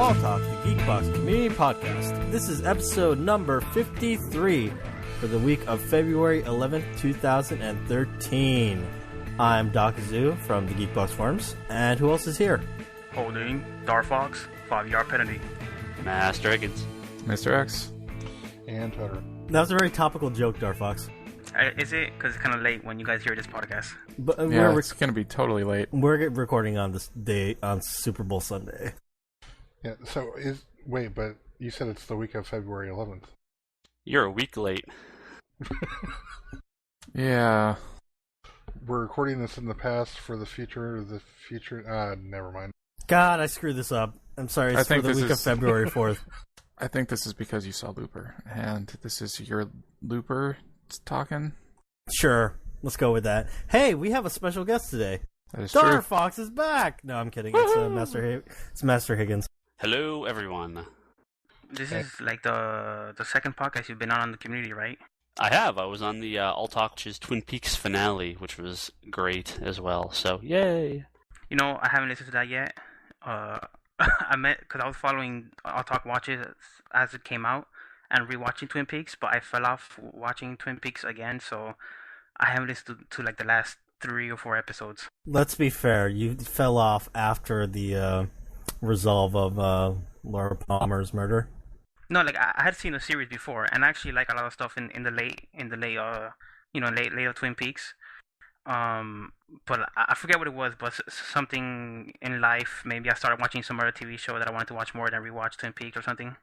Alltalk, the Geekbox Community Podcast. This is episode number 53 for the week of February 11th, 2013. I'm Dakazu from the Geekbox Forums, and who else is here? Holding Dark Fox, 5-yard penalty. Master Higgins. Mr. X. And Totoro. That was a very topical joke, Darfox. Is it? Because it's kind of late when you guys hear this podcast. But Yeah, it's going to be totally late. we're recording on this day on Super Bowl Sunday. Yeah, so wait, but you said it's the week of February 11th. You're a week late. Yeah. We're recording this in the past for the future. Never mind. God, I screwed this up. I'm sorry. It's for the week of February 4th. I think this is because you saw Looper, and this is your Looper talking. Sure, let's go with that. Hey, we have a special guest today. That is true. Darfox is back. No, I'm kidding. It's Master Higgins. Hello, everyone. This is like the second podcast you've been on the community, right? I have. I was on the alltalk, which is Twin Peaks finale, which was great as well. So, yay! You know, I haven't listened to that yet. Because I was following alltalk watches as it came out and rewatching Twin Peaks, but I fell off watching Twin Peaks again, so I haven't listened to like the last 3 or 4 episodes. Let's be fair. You fell off after the resolve of Laura Palmer's murder. No, like I had seen the series before, and I actually like a lot of stuff in the late later Twin Peaks. But I forget what it was, but something in life. Maybe I started watching some other TV show that I wanted to watch more than rewatch Twin Peaks or something.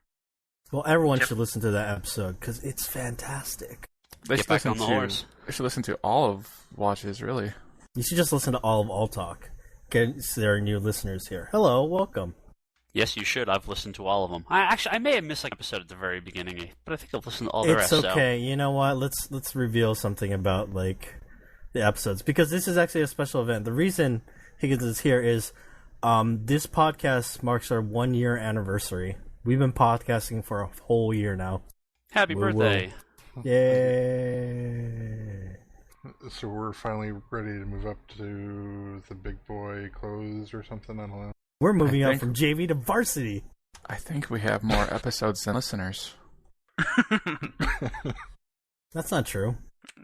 Well, everyone should listen to that episode because it's fantastic. They Get should back listen on the to. horse. They should listen to all of Watches, really. You should just listen to all of Alltalk. Okay, so there are new listeners here. Hello, welcome. Yes, you should. I've listened to all of them. I may have missed like an episode at the very beginning, but I think I've listened to all the rest. It's okay. You know what? Let's reveal something about like the episodes because this is actually a special event. The reason Higgins is here is this podcast marks our 1-year anniversary. We've been podcasting for a whole year now. Happy birthday. Yay! So we're finally ready to move up to the big boy clothes or something. I don't know. We're moving up from JV to varsity. I think we have more episodes than listeners. That's not true.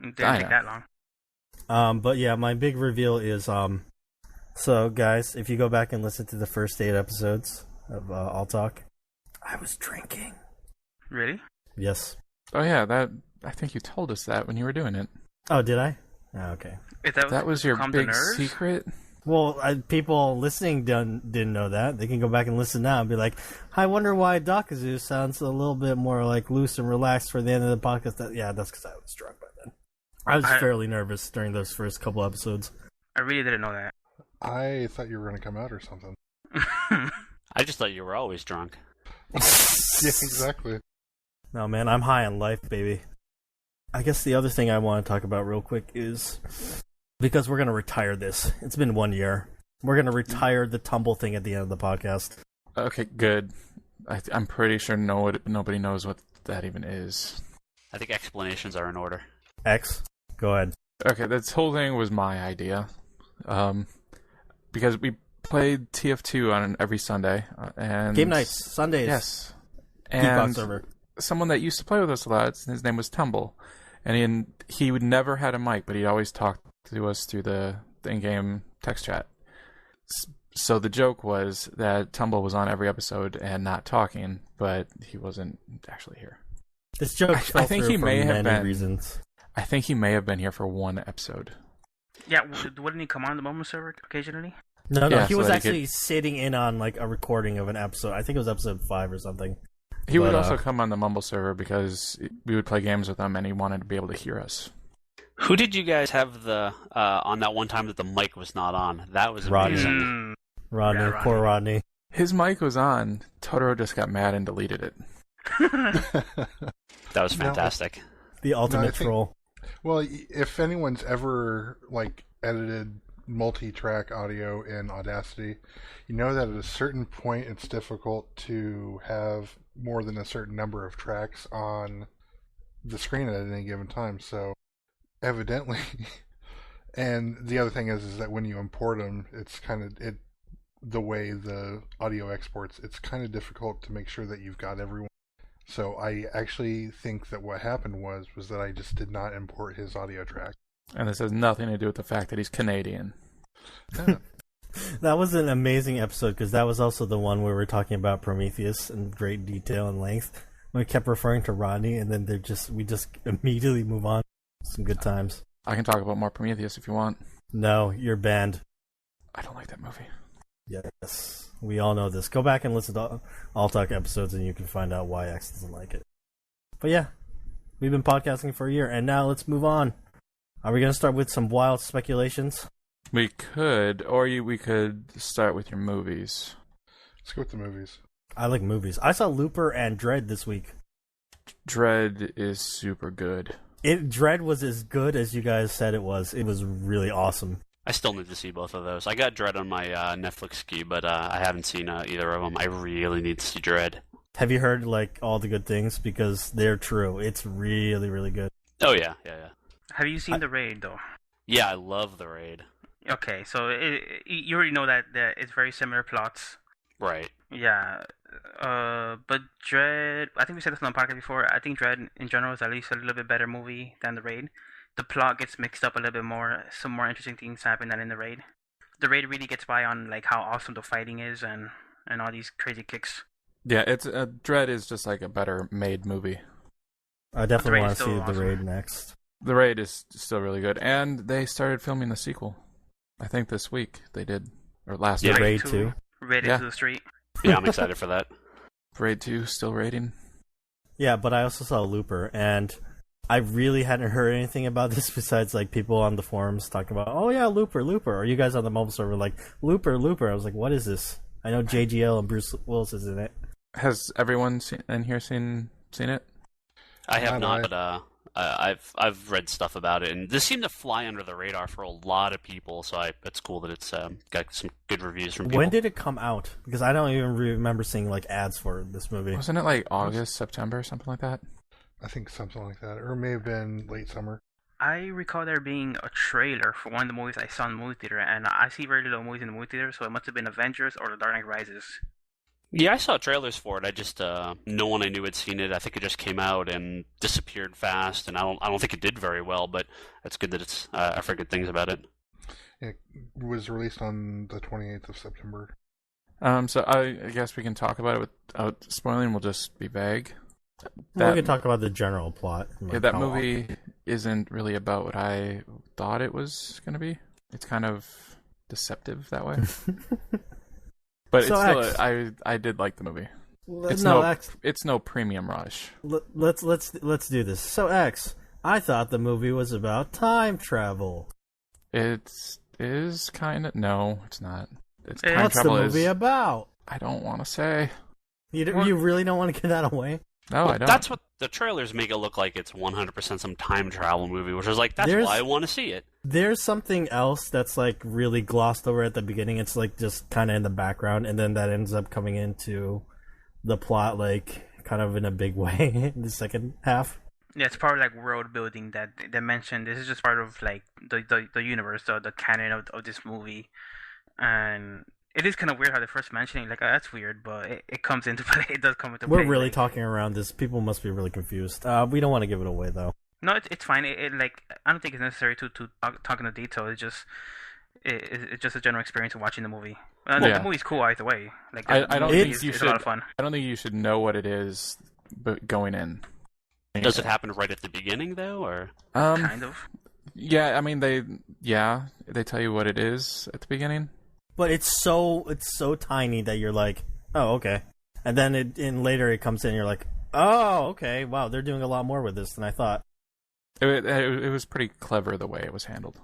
It didn't take that long. But yeah, my big reveal is so guys, if you go back and listen to the first 8 episodes of Alltalk, I was drinking. Really? Yes. Oh yeah, I think you told us that when you were doing it. Oh, did I? Oh, okay. That was your big secret? Well, people listening didn't know that. They can go back and listen now and be like, I wonder why Dakazu sounds a little bit more like loose and relaxed for the end of the podcast. That's because I was drunk by then. I was fairly nervous during those first couple episodes. I really didn't know that. I thought you were going to come out or something. I just thought you were always drunk. Yeah, exactly. No, man, I'm high on life, baby. I guess the other thing I want to talk about real quick is because we're going to retire this. It's been 1 year. We're going to retire the tumble thing at the end of the podcast. Okay, good. I'm pretty sure nobody knows what that even is. I think explanations are in order. X, go ahead. Okay, this whole thing was my idea. Because we played TF2 on every Sunday. And Game nights, Sundays. Yes. Geekbox And server. someone that used to play with us a lot, his name was Tumble. And he would never had a mic, but he'd always talk to us through the in-game text chat. So the joke was that Tumble was on every episode and not talking, but he wasn't actually here. This joke I think he may have been. Reasons. I think he may have been here for one episode. Yeah, wouldn't he come on the Moment server occasionally? No, Yeah, he so was that he actually sitting in on like a recording of an episode. I think it was episode 5 or something. He would also come on the Mumble server because we would play games with him and he wanted to be able to hear us. Who did you guys have on that one time that the mic was not on? That was amazing. Rodney, Yeah, Rodney. poor Rodney. His mic was on. Totoro just got mad and deleted it. That was fantastic. The ultimate think- troll. Well, if anyone's ever like edited multi-track audio in Audacity, you know that at a certain point it's difficult to have more than a certain number of tracks on the screen at any given time. So evidently, and the other thing is that when you import them, it's kind of the way the audio exports, it's kind of difficult to make sure that you've got everyone. So I actually think that what happened was that I just did not import his audio track. And this has nothing to do with the fact that he's Canadian. Yeah. That was an amazing episode because that was also the one where we were talking about Prometheus in great detail and length. We kept referring to Rodney, and then we just immediately move on. Some good times. I can talk about more Prometheus if you want. No, you're banned. I don't like that movie. Yes, we all know this. Go back and listen to All Talk episodes, and you can find out why X doesn't like it. But yeah, we've been podcasting for a year, and now let's move on. Are we going to start with some wild speculations? We could, or we could start with your movies. Let's go with the movies. I like movies. I saw Looper and Dredd this week. Dredd is super good. Dredd was as good as you guys said it was. It was really awesome. I still need to see both of those. I got Dredd on my Netflix queue, but I haven't seen either of them. I really need to see Dredd. Have you heard like all the good things? Because they're true. It's really, really good. Oh yeah. Have you seen The Raid though? Yeah, I love The Raid. Okay, so you already know that it's very similar plots. Right. Yeah, but Dredd, I think we said this on the podcast before, I think Dredd in general is at least a little bit better movie than The Raid. The plot gets mixed up a little bit more, some more interesting things happen than in The Raid. The Raid really gets by on like how awesome the fighting is and all these crazy kicks. Yeah, it's Dredd is just like a better made movie. I definitely want to still see awesome. The Raid next. The Raid is still really good, and they started filming the sequel. I think this week they did, or last Yeah, week. Raid 2. Raid Yeah. into the street. Yeah, I'm excited for that. Raid 2 still raiding. Yeah, but I also saw Looper, and I really hadn't heard anything about this besides like people on the forums talking about, oh yeah, Looper. Or you guys on the mobile server like, Looper. I was like, what is this? I know JGL and Bruce Willis is in it. Has everyone in here seen it? I have Not not, but I've read stuff about it, and this seemed to fly under the radar for a lot of people. So it's cool that it's got some good reviews from people. When did it come out? Because I don't even remember seeing like ads for this movie. Wasn't it like August, September, something like that? I think something like that. Or it may have been late summer. I recall there being a trailer for one of the movies I saw in the movie theater, and I see very little movies in the movie theater, so it must have been Avengers or The Dark Knight Rises. Yeah, I saw trailers for it. I just no one I knew had seen it. I think it just came out and disappeared fast, and I don't think it did very well. But it's good that it's I've heard good things about it. It was released on the 28th of September. So I guess we can talk about it without spoiling. We'll just be vague. We can talk about the general plot. Yeah, that movie isn't really about what I thought it was going to be. It's kind of deceptive that way. But So it's still, I did like the movie. It's no premium rush. Let's do this. So X, I thought the movie was about time travel. It is kind of no, it's not. It's time What's the travel movie about? I don't want to say. You really don't want to give that away? No, I don't. That's what the trailers make it look like. It's 100% some time travel movie, which is like that's why I want to see it. There's something else that's like really glossed over at the beginning. It's like just kind of in the background, and then that ends up coming into the plot like kind of in a big way in the second half. Yeah, it's part of like world building that they mentioned. This is just part of like the universe, the canon of this movie, and it is kind of weird how they first mentioned it. Like, oh, that's weird, but it comes into play. It does come into play. We're really talking around this. People must be really confused. We don't want to give it away though. No, it's fine. It like I don't think it's necessary to talk in the detail. It's just a general experience of watching the movie. The movie's cool either way. Like I don't think you it's should. a lot of fun. I don't think you should know what it is, but going in. Does it happen right at the beginning though, or Kind of. Yeah, I mean they tell you what it is at the beginning. But it's so tiny that you're like, oh, okay. And then later it comes in and you're like, oh, okay, wow, they're doing a lot more with this than I thought. It was pretty clever the way it was handled.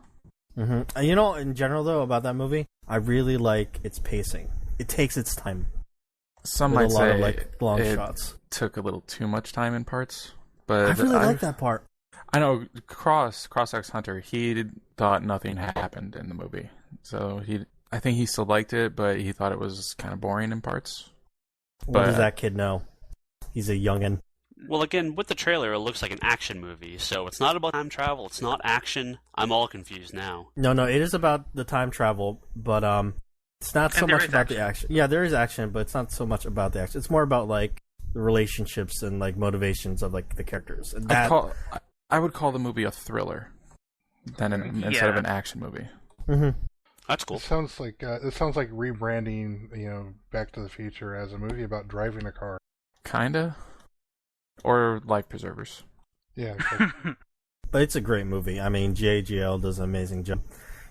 Mm-hmm. You know, in general, though, about that movie, I really like its pacing. It takes its time. Some with might a lot say of, like, long it shots. took a little too much time in parts. But I really like that part. I know Cross X Hunter, he thought nothing happened in the movie. So I think he still liked it, but he thought it was kind of boring in parts. What does that kid know? He's a youngin'. Well, again, with the trailer, it looks like an action movie, so it's not about time travel. It's not action. I'm all confused now. No, it is about the time travel, but It's not so And there much is about action. the action. Yeah, there is action, but it's not so much about the action. It's more about like the relationships and like motivations of like the characters. And that I would call the movie a thriller instead of an action movie. Mm-hmm. That's cool. It sounds like rebranding, Back to the Future as a movie about driving a car. Kinda, or life preservers. Yeah. But it's a great movie. I mean, JGL does an amazing job.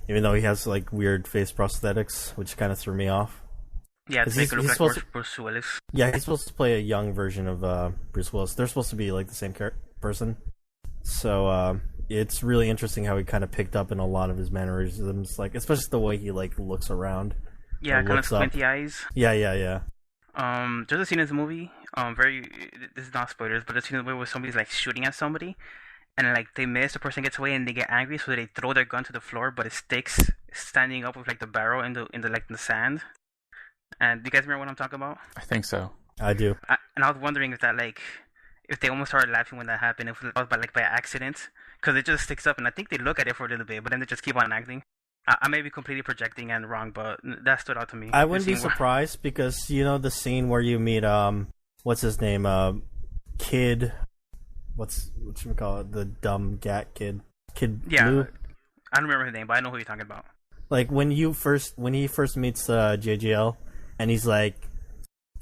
Even though he has like weird face prosthetics, which kind of threw me off. Yeah, to make it look like Bruce Willis. Yeah, he's supposed to play a young version of Bruce Willis. They're supposed to be like the same person. So it's really interesting how he kind of picked up in a lot of his mannerisms, like especially the way he like looks around. Yeah, kind of squinty eyes. Yeah. There's a scene in the movie. This is not spoilers, but there's a scene in the movie where somebody's like shooting at somebody, and like they miss, the person gets away, and they get angry, so they throw their gun to the floor, but it sticks standing up with like the barrel in the sand. And do you guys remember what I'm talking about? I think so. I do. And I was wondering if they almost started laughing when that happened, if it was by accident, because it just sticks up, and I think they look at it for a little bit, but then they just keep on acting. I may be completely projecting and wrong, but that stood out to me. I wouldn't be surprised because the scene where you meet what's his name, Kid, what should we call it, the dumb gat kid, Yeah, Blue? I don't remember his name, but I know who you're talking about. Like when he first meets JGL, and he's like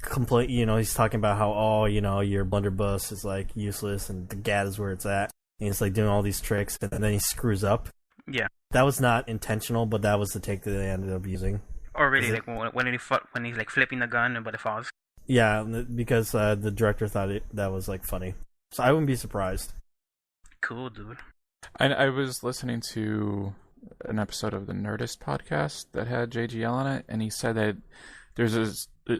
he's talking about how your blunderbuss is like useless and the gat is where it's at, and he's like doing all these tricks, and then he screws up. Yeah, that was not intentional, but that was the take that they ended up using. Or really, like when he's like flipping the gun, but it falls. Yeah, because the director thought that was like funny, so I wouldn't be surprised. Cool, dude. I was listening to an episode of the Nerdist podcast that had JGL on it, and he said that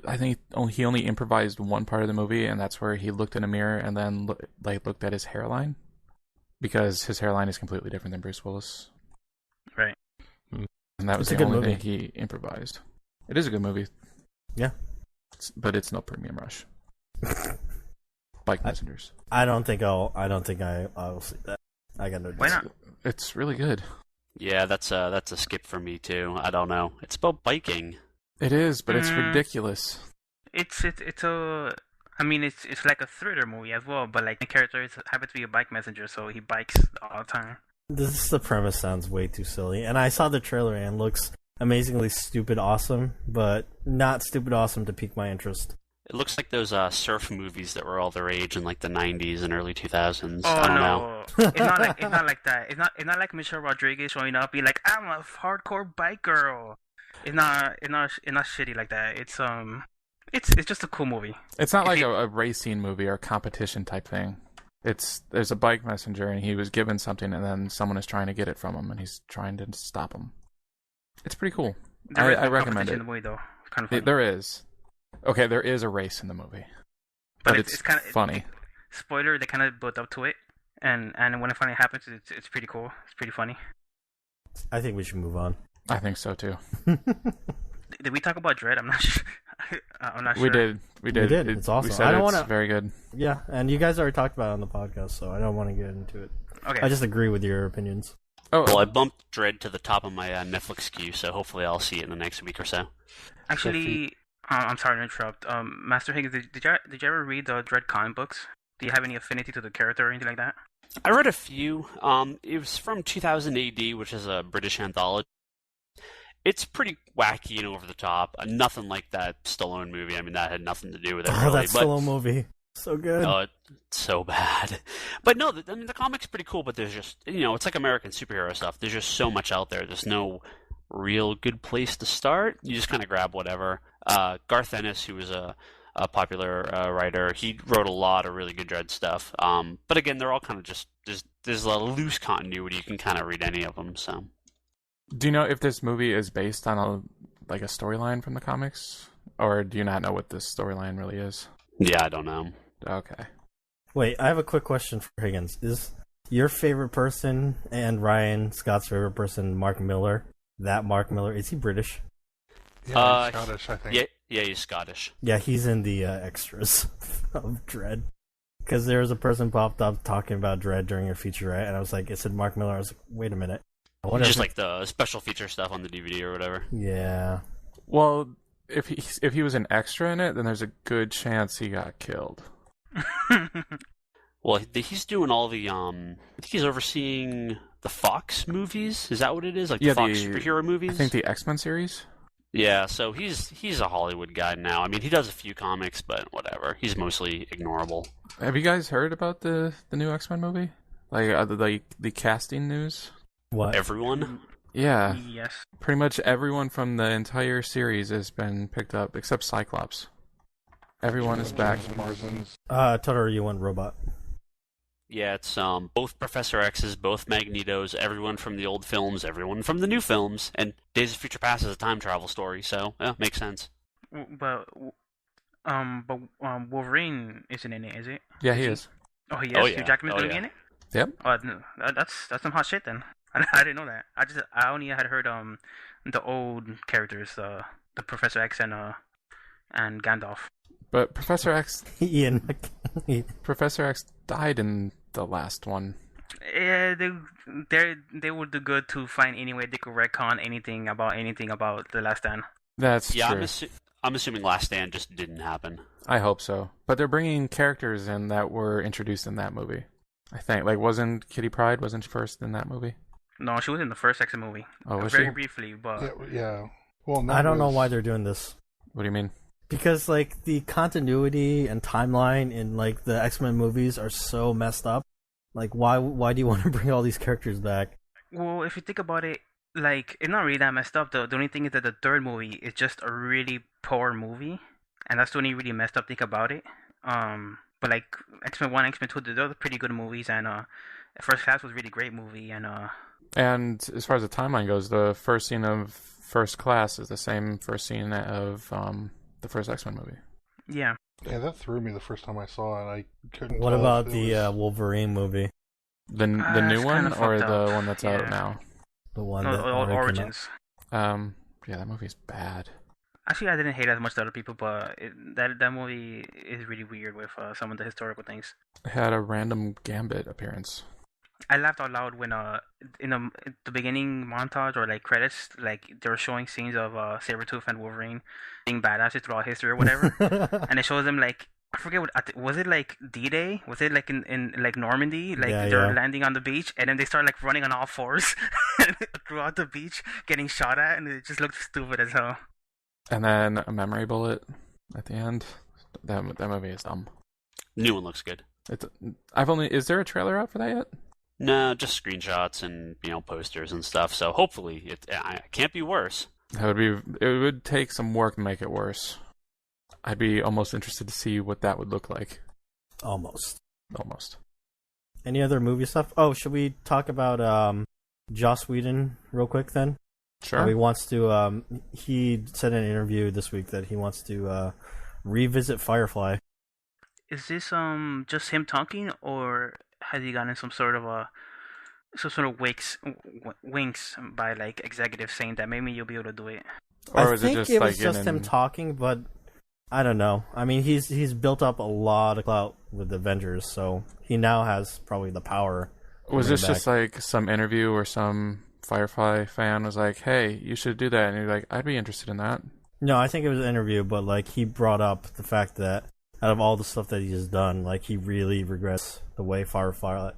I think he only improvised one part of the movie, and that's where he looked in a mirror and then looked at his hairline, because his hairline is completely different than Bruce Willis. Right. And that was the only thing he improvised. It is a good movie. Yeah. But it's no Premium Rush. Bike Messengers. I don't think I will see that. I got no. Why not? It's really good. Yeah, that's a skip for me too. I don't know. It's about biking. It is, but it's ridiculous. It's like a thriller movie as well, but like the character happens to be a bike messenger, so he bikes all the time. The premise sounds way too silly, and I saw the trailer and it looks amazingly stupid awesome, but not stupid awesome to pique my interest. It looks like those surf movies that were all their age in like the 90s and early 2000s. Oh, I don't know. no. It's not like that. It's not like Michelle Rodriguez showing up, being like, I'm a hardcore bike girl. It's not shitty like that. It's just a cool movie. It's not like a racing movie or a competition type thing. There's a bike messenger, and he was given something, and then someone is trying to get it from him, and he's trying to stop him. It's pretty cool. I recommend it. In the movie, though. Kind of funny. There is. Okay, there is a race in the movie, but it's kind of funny. Spoiler: they kind of built up to it, and when it finally happens, it's pretty cool. It's pretty funny. I think we should move on. I think so too. Did we talk about Dredd? I'm not sure. I'm not sure. We did. It's awesome. We said it's very good. Yeah, and you guys already talked about it on the podcast, so I don't want to get into it. Okay. I just agree with your opinions. Oh, well, I bumped Dredd to the top of my Netflix queue, so hopefully I'll see it in the next week or so. Actually, I'm sorry to interrupt. Master Higgins, did you ever read the Dredd comic books? Do you have any affinity to the character or anything like that? I read a few. It was from 2000 AD, which is a British anthology. It's pretty wacky and over the top. Nothing like that Stallone movie. I mean, that had nothing to do with it. Oh, really, that Stallone movie. So good. Oh, it's so bad. But no, I mean, the comic's pretty cool, but there's just, it's like American superhero stuff. There's just so much out there. There's no real good place to start. You just kind of grab whatever. Garth Ennis, who was a popular writer, he wrote a lot of really good Dredd stuff. But again, they're all kind of just, there's a loose continuity. You can kind of read any of them, so. Do you know if this movie is based on a storyline from the comics? Or do you not know what this storyline really is? Yeah, I don't know. Okay. Wait, I have a quick question for Higgins. Is your favorite person and Ryan Scott's favorite person Mark Millar? That Mark Millar, is he British? Yeah, he's Scottish, I think. Yeah, he's Scottish. Yeah, he's in the extras of Dredd. Because there was a person popped up talking about Dredd during your featurette, and I was like, it said Mark Millar. I was like, wait a minute. Just like the special feature stuff on the DVD or whatever. Yeah. Well, if he was an extra in it, then there's a good chance he got killed. Well, he's doing all the I think he's overseeing the Fox movies. Is that what it is? Like the Fox superhero movies? I think the X-Men series. Yeah, so he's a Hollywood guy now. I mean, he does a few comics, but whatever. He's mostly ignorable. Have you guys heard about the new X-Men movie? Like the casting news? What? Everyone? Yeah. Yes. Pretty much everyone from the entire series has been picked up, except Cyclops. Everyone is back. Totoro, you want robot? Yeah, it's both Professor X's, both Magneto's, everyone from the old films, everyone from the new films, and Days of Future Past is a time travel story, so yeah, makes sense. But Wolverine isn't in it, is it? Yeah, he is. Oh, he is. Oh, yeah. Hugh Jackman's Oh, gonna be yeah. in it. Yep. Oh, no, that's some hot shit then. I didn't know that. I only had heard the old characters, the Professor X and Gandalf. But Professor X Ian. died in the last one. Yeah, they would do good to find any way they could retcon anything about the Last Stand. That's Yeah, true. I'm assuming Last Stand just didn't happen. I hope so. But they're bringing characters in that were introduced in that movie. I think. Like, wasn't Kitty Pryde wasn't she first in that movie? No, she was in the first X movie. Oh, was Very she? briefly, but Yeah. Well, I don't know why they're doing this. What do you mean? Because, like, the continuity and timeline in, like, the X-Men movies are so messed up. Like, why do you want to bring all these characters back? well, if you think about it, like it's not really that messed up. The only thing is that the third movie is just a really poor movie, and that's the only really messed up thing about it. But like X-Men 1, X-Men 2, they're pretty good movies, and First Class was a really great movie, and And as far as the timeline goes, the first scene of First Class is the same first scene of the first X-Men movie. yeah. Yeah, that threw me the first time I saw it. I couldn't. What tell about if the it was... Wolverine movie? The new It's one kinda or fucked the up. one that's Yeah. out now? The one No, that already came out? Origins. Yeah, that movie's bad. Actually, I didn't hate it as much as other people, but that movie is really weird with some of the historical things. It had a random Gambit appearance. I laughed out loud when in the beginning montage or like credits, like they were showing scenes of Sabretooth and Wolverine being badasses throughout history or whatever, and it shows them like I forget was it like D-Day? Was it like in like Normandy? Like they're landing on the beach and then they start like running on all fours throughout the beach, getting shot at, and it just looked stupid as hell. And then a memory bullet at the end. That movie is dumb. New one looks good. Is there a trailer out for that yet? No, just screenshots and posters and stuff. So hopefully it can't be worse. It would take some work to make it worse. I'd be almost interested to see what that would look like. Almost. Any other movie stuff? Oh, should we talk about Joss Whedon real quick then? Sure. He wants to. He said in an interview this week that he wants to revisit Firefly. Is this just him talking, or has he gotten some sort of winks by like executives saying that maybe you'll be able to do it? Or I was think it just it like was just him talking, but I don't know. I mean, he's built up a lot of clout with Avengers, so he now has probably the power. Was this back. just like some interview where some Firefly fan was like, "Hey, you should do that," and you're like, "I'd be interested in that." No, I think it was an interview, but like he brought up the fact that out of all the stuff that he's done, like he really regrets the way Firefly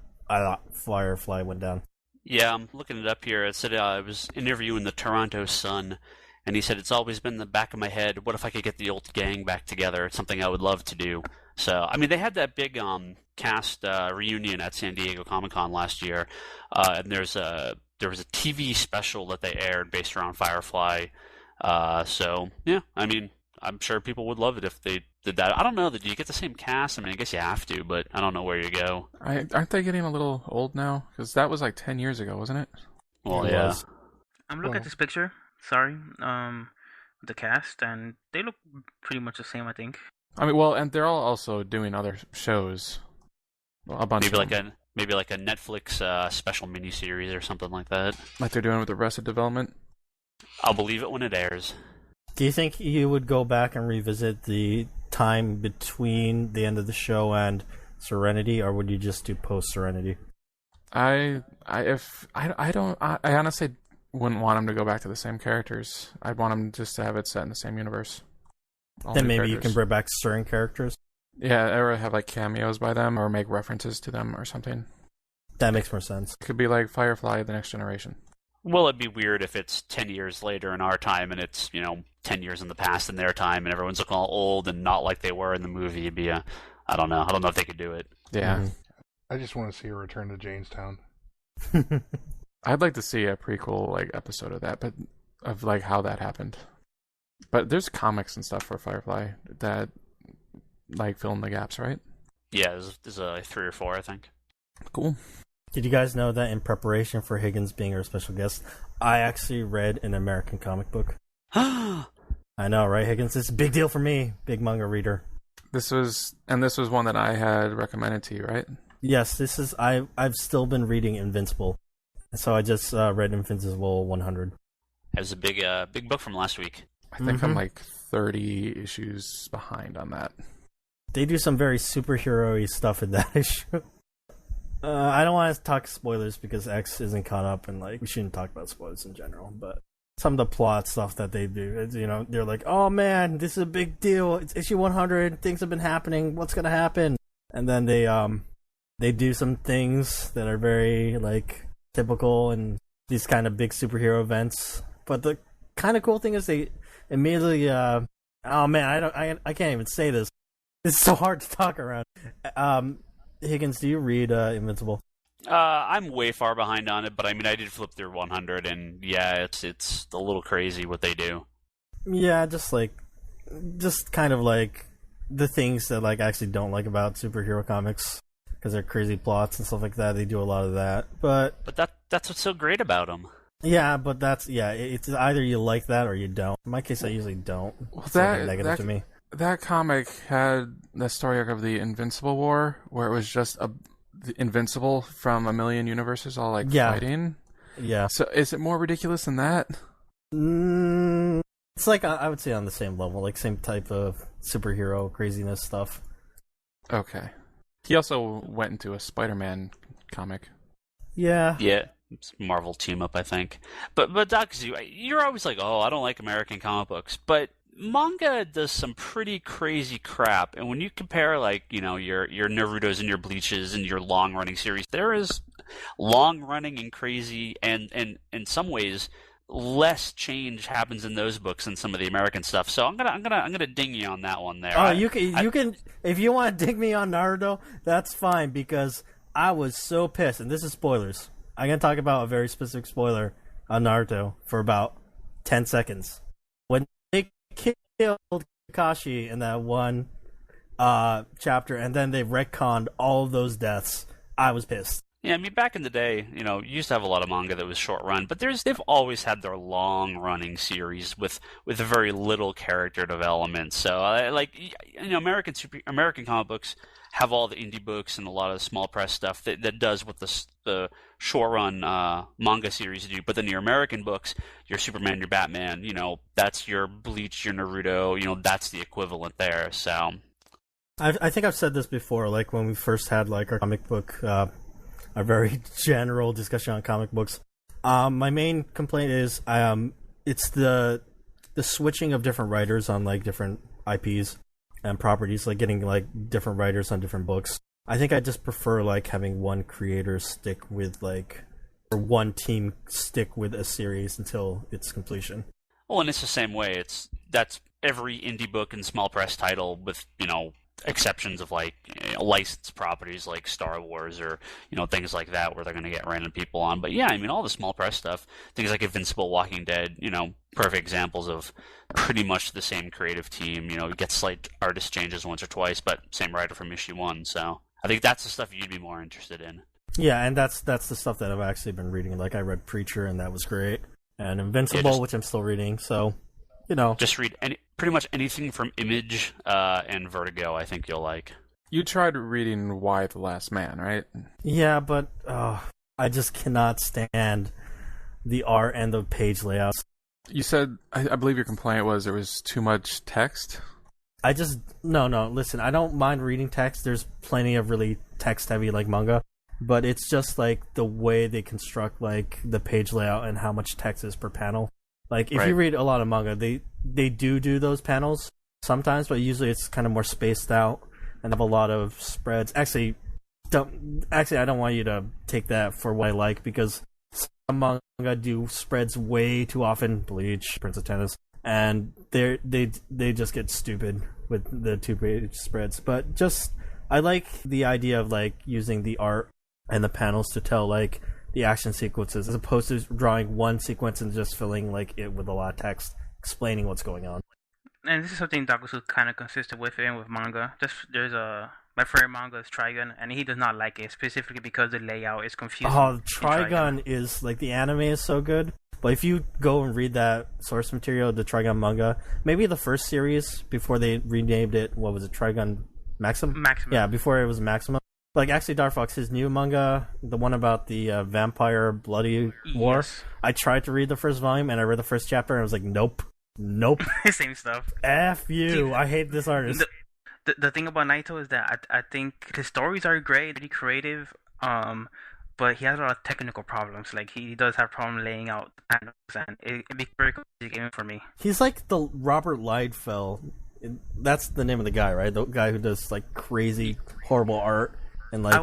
went down. Yeah, I'm looking it up here. It said I was interviewing the Toronto Sun, and he said it's always been in the back of my head. What if I could get the old gang back together? It's something I would love to do. So, I mean, they had that big cast reunion at San Diego Comic-Con last year, and there was a TV special that they aired based around Firefly. So, yeah, I mean, I'm sure people would love it if they did that. I don't know. Do you get the same cast? I mean, I guess you have to, but I don't know where you go. Aren't they getting a little old now? Because that was like 10 years ago, wasn't it? Well, It yeah. was. I'm looking at this picture. Sorry, the cast, and they look pretty much the same, I think. I mean, well, and they're all also doing other shows. Well, a bunch Maybe of them. like a Netflix special miniseries or something like that. Like they're doing with Arrested Development. I'll believe it when it airs. Do you think you would go back and revisit the time between the end of the show and Serenity, or would you just do post Serenity? I honestly wouldn't want them to go back to the same characters. I'd want them just to have it set in the same universe. Then maybe you can bring back certain characters. Yeah, or have like cameos by them, or make references to them or something. That makes more sense. Could be like Firefly, The Next Generation. Well, it'd be weird if it's 10 years later in our time and it's, 10 years in the past in their time and everyone's looking all old and not like they were in the movie. It'd be I don't know. I don't know if they could do it. Yeah. Mm-hmm. I just want to see a return to Jamestown. I'd like to see a prequel like episode of that, but of like how that happened. But there's comics and stuff for Firefly that like fill in the gaps, right? Yeah, there's like 3 or 4, I think. Cool. Did you guys know that in preparation for Higgins being our special guest, I actually read an American comic book? I know, right, Higgins? It's a big deal for me, big manga reader. This was one that I had recommended to you, right? Yes, this is. I've still been reading Invincible, so I just read Invincible 100. It was a big book from last week. I think I'm like 30 issues behind on that. They do some very superhero-y stuff in that issue. I don't want to talk spoilers because X isn't caught up, and like we shouldn't talk about spoilers in general. But some of the plot stuff that they do, it's, they're like, "Oh man, this is a big deal. It's issue 100. Things have been happening. What's gonna happen?" And then they do some things that are very like typical and these kind of big superhero events. But the kind of cool thing is they immediately, oh man, I can't even say this. It's so hard to talk around. Higgins, do you read Invincible? I'm way far behind on it, but I mean, I did flip through 100, and yeah, it's a little crazy what they do. Yeah, just kind of like the things that like I actually don't like about superhero comics because they're crazy plots and stuff like that. They do a lot of that, but that's what's so great about them. Yeah, but it's either you like that or you don't. In my case, I usually don't. Well, it's negative to me. That comic had the story arc of the Invincible War, where it was just the Invincible from a million universes all fighting. Yeah. So is it more ridiculous than that? It's like I would say on the same level, like same type of superhero craziness stuff. Okay. He also went into a Spider-Man comic. Yeah. Yeah. It's Marvel team up, I think. But Dakazu, you're always like, oh, I don't like American comic books, but manga does some pretty crazy crap, and when you compare like your Naruto's and your Bleaches and your long running series, there is long running and crazy, and in some ways less change happens in those books than some of the American stuff. So I'm gonna ding you on that one there. Oh, you can if you want to ding me on Naruto, that's fine because I was so pissed, and this is spoilers. I'm gonna talk about a very specific spoiler on Naruto for about 10 seconds. When they killed Kakashi in that one chapter, and then they retconned all of those deaths, I was pissed. Yeah, I mean, back in the day, you used to have a lot of manga that was short run, but they've always had their long running series with very little character development. So, American comic books have all the indie books and a lot of the small press stuff that does what the short run manga series do. But then your American books, your Superman, your Batman, that's your Bleach, your Naruto, that's the equivalent there. So, I think I've said this before, like when we first had like our comic book. A very general discussion on comic books. My main complaint is it's the switching of different writers on like different IPs and properties, like getting like different writers on different books. I think I just prefer like having one creator stick with or one team stick with a series until its completion. Well, and it's the same way. That's every indie book and small press title with exceptions of like licensed properties like Star Wars or things like that where they're going to get random people on. But yeah, I mean all the small press stuff, things like Invincible, Walking Dead, perfect examples of pretty much the same creative team. You get slight artist changes once or twice, but same writer from issue 1. So I think that's the stuff you'd be more interested in. Yeah, and that's the stuff that I've actually been reading. Like I read Preacher and that was great, and Invincible, which I'm still reading. So just read pretty much anything from Image and Vertigo. I think you'll like. You tried reading Why the Last Man, right? Yeah, but I just cannot stand the art and the page layouts. You said, I believe your complaint was there was too much text? No, listen, I don't mind reading text. There's plenty of really text-heavy like manga. but it's just like the way they construct like the page layout and how much text is per panel. Like if you read a lot of manga, they do those panels sometimes, but usually it's kind of more spaced out and have a lot of spreads. Actually, I don't want you to take that for what I like, because some manga do spreads way too often. Bleach, Prince of Tennis, and they just get stupid with the 2-page spreads. But just I like the idea of like using the art and the panels to tell like the action sequences, as opposed to drawing one sequence and just filling like it with a lot of text explaining what's going on. And this is something Dakazu kind of consistent with manga. There's my favorite manga is Trigun, and he does not like it specifically because the layout is confusing. Oh, Trigun is like, the anime is so good, but if you go and read that source material, the Trigun manga, maybe the first series before they renamed it, what was it, Trigun Maximum? Maximum. Yeah, before it was Maximum. Like, actually, Dark Fox, his new manga, the one about the vampire bloody war, Yes. I tried to read the first volume, and I read the first chapter, and I was like, nope. Same stuff. F you. I hate this artist. The thing about Naito is that I think his stories are great, really creative, but he has a lot of technical problems. Like, he does have problem laying out panels, and it becomes very complicated for me. He's like the Robert Liefeld. That's the name of the guy, right? The guy who does like crazy, horrible art and like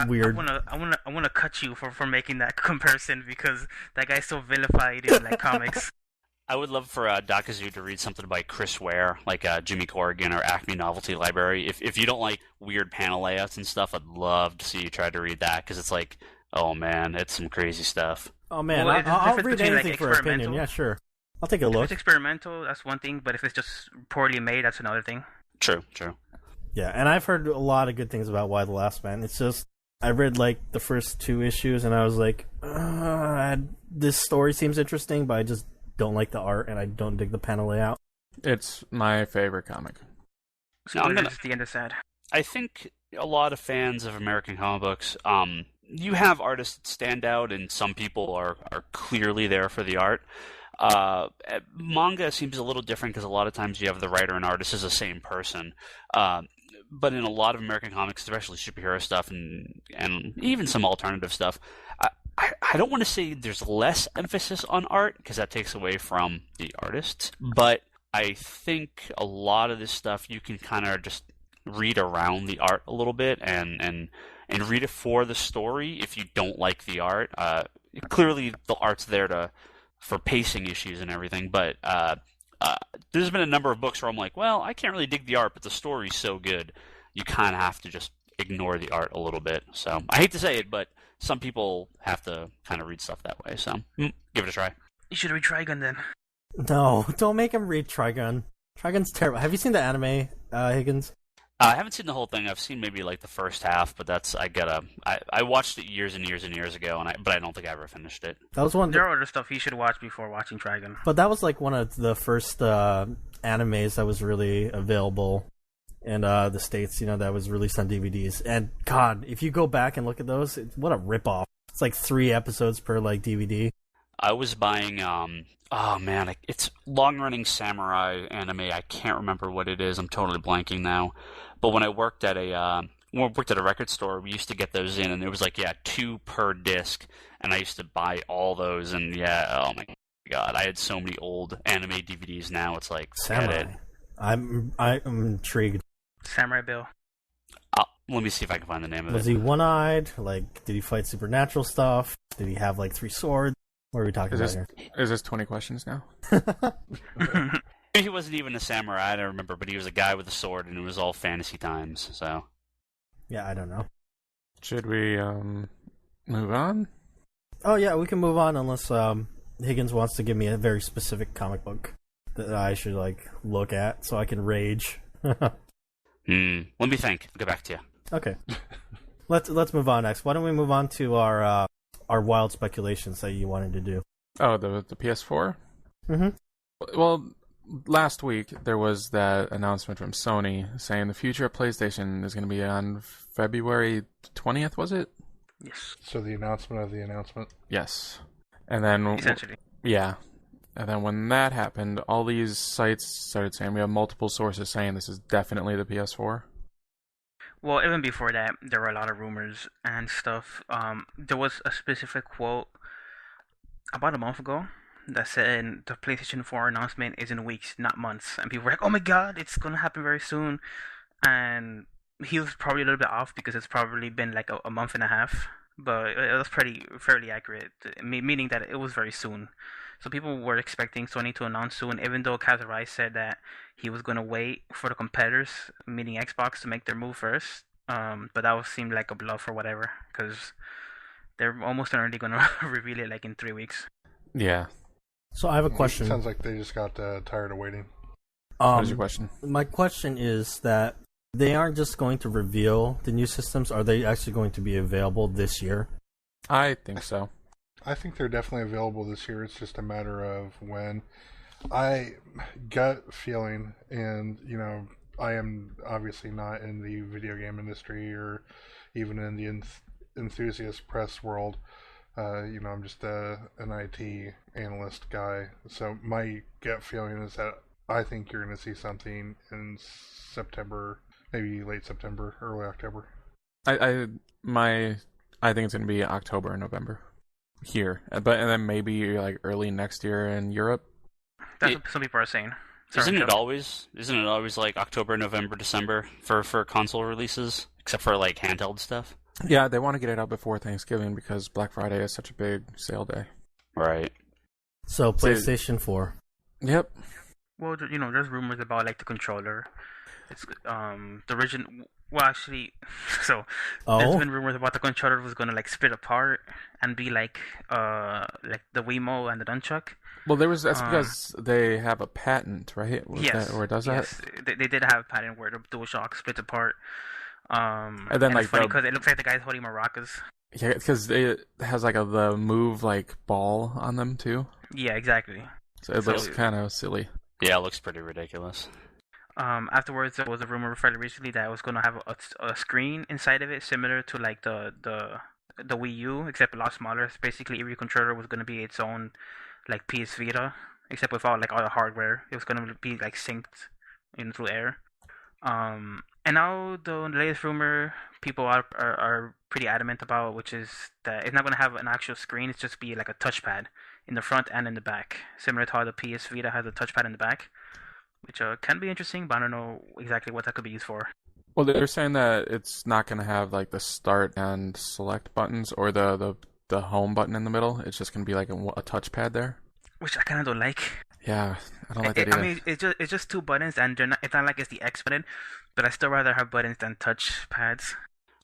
weird. I wanna cut you for making that comparison, because that guy's so vilified in like comics. I would love for Dakazu to read something by Chris Ware, like Jimmy Corrigan or Acme Novelty Library. If you don't like weird panel layouts and stuff, I'd love to see you try to read that, because it's like, oh man, it's some crazy stuff. Oh man, Well, I'll read between, anything like, for opinion. Yeah, sure. I'll take a If look. it's experimental, that's one thing, but if it's just poorly made, that's another thing. True. Yeah, and I've heard a lot of good things about Why the Last Man. It's just, I read like the first 2 issues and I was like, this story seems interesting, but I just don't like the art and I don't dig the panel layout. It's my favorite comic. Spoilers, the end is sad. I think a lot of fans of American comic books, you have artists that stand out, and some people are clearly there for the art. Manga seems a little different, because a lot of times you have the writer and artist as the same person. But in a lot of American comics, especially superhero stuff and even some alternative stuff, I don't want to say there's less emphasis on art, because that takes away from the artists. But I think a lot of this stuff you can kind of just read around the art a little bit and read it for the story if you don't like the art. Clearly, the art's there for pacing issues and everything, but there's been a number of books where I'm like, well, I can't really dig the art, but the story's so good, you kind of have to just ignore the art a little bit. So I hate to say it, but some people have to kind of read stuff that way. So give it a try. You should read Trigun then. No, don't make him read Trigun. Trigun's terrible. Have you seen the anime, Higgins? I haven't seen the whole thing. I've seen maybe like the first half, but I watched it years and years and years ago, but I don't think I ever finished it. That was one. There are other stuff you should watch before watching Trigun. But that was like one of the first animes that was really available in the States, that was released on DVDs. And God, if you go back and look at those, what a ripoff. It's like 3 episodes per like DVD. I was buying, it's long-running samurai anime. I can't remember what it is. I'm totally blanking now. But when I worked at a record store, we used to get those in, and it was like 2 per disc, and I used to buy all those. And oh my God, I had so many old anime DVDs. Now it's like Samurai. I'm intrigued. Samurai Bill. Let me see if I can find the name of it. Was he one-eyed? Like, did he fight supernatural stuff? Did he have like 3 swords? What are we talking about here? Is this 20 questions now? He wasn't even a samurai, I don't remember, but he was a guy with a sword, and it was all fantasy times, so. Yeah, I don't know. Should we move on? Oh yeah, we can move on unless Higgins wants to give me a very specific comic book that I should like look at so I can rage. Let me think. I'll get back to you. Okay. Let's move on next. Why don't we move on to our wild speculations that you wanted to do? Oh, the PS4? Mm-hmm. Well, last week there was that announcement from Sony saying the future of PlayStation is going to be on February 20th, was it? Yes. So the announcement of the announcement? Yes. And then... Essentially. Yeah. And then when that happened, all these sites started saying, we have multiple sources saying this is definitely the PS4. Well, even before that, there were a lot of rumors and stuff. There was a specific quote about a month ago that said the PlayStation 4 announcement is in weeks, not months. And people were like, "Oh my God, it's gonna happen very soon." And he was probably a little bit off because it's probably been like a month and a half, but it was fairly accurate, meaning that it was very soon. So people were expecting Sony to announce soon, even though Kazurai said that he was going to wait for the competitors, meaning Xbox, to make their move first. But that would seem like a bluff or whatever, because they're almost certainly going to reveal it like in 3 weeks. Yeah. So I have a question. Sounds like they just got tired of waiting. What is your question? My question is that they aren't just going to reveal the new systems. Are they actually going to be available this year? I think so. I think they're definitely available this year. It's just a matter of when. I gut feeling, and I am obviously not in the video game industry or even in the enthusiast press world. I'm just an IT analyst guy. So my gut feeling is that I think you're going to see something in September, maybe late September, early October. I think it's going to be October or November here, and then maybe like early next year in Europe. That's what some people are saying. Isn't it always like October, November, December for console releases, except for like handheld stuff? Yeah, they want to get it out before Thanksgiving because Black Friday is such a big sale day. Right. So PlayStation 4. Yep. Well, there's rumors about like the controller. It's the original. Well, actually, so there's been rumors about the controller was gonna like split apart and be like the Wiimote and the Nunchuck. Well, that's because they have a patent, right? Yes. Or does that? Yes, they did have a patent where the DualShock splits apart. And then and like it's funny because it looks like the guy's holding maracas. Yeah, because it has like the move like ball on them too. Yeah, exactly. So it looks kind of silly. Yeah, it looks pretty ridiculous. Afterwards, there was a rumor fairly recently that it was going to have a screen inside of it, similar to like the Wii U, except a lot smaller. So basically, every controller was going to be its own like PS Vita, except without like all the hardware. It was going to be like synced through air. And now the latest rumor people are pretty adamant about, which is that it's not going to have an actual screen. It's just be like a touchpad in the front and in the back, similar to how the PS Vita has a touchpad in the back. Which can be interesting, but I don't know exactly what that could be used for. Well, they're saying that it's not going to have like the start and select buttons or the home button in the middle. It's just going to be like a touchpad there. Which I kind of don't like. Yeah, I don't like that either. I mean, it's just two buttons, and it's not like it's the X button, but I still rather have buttons than touch pads.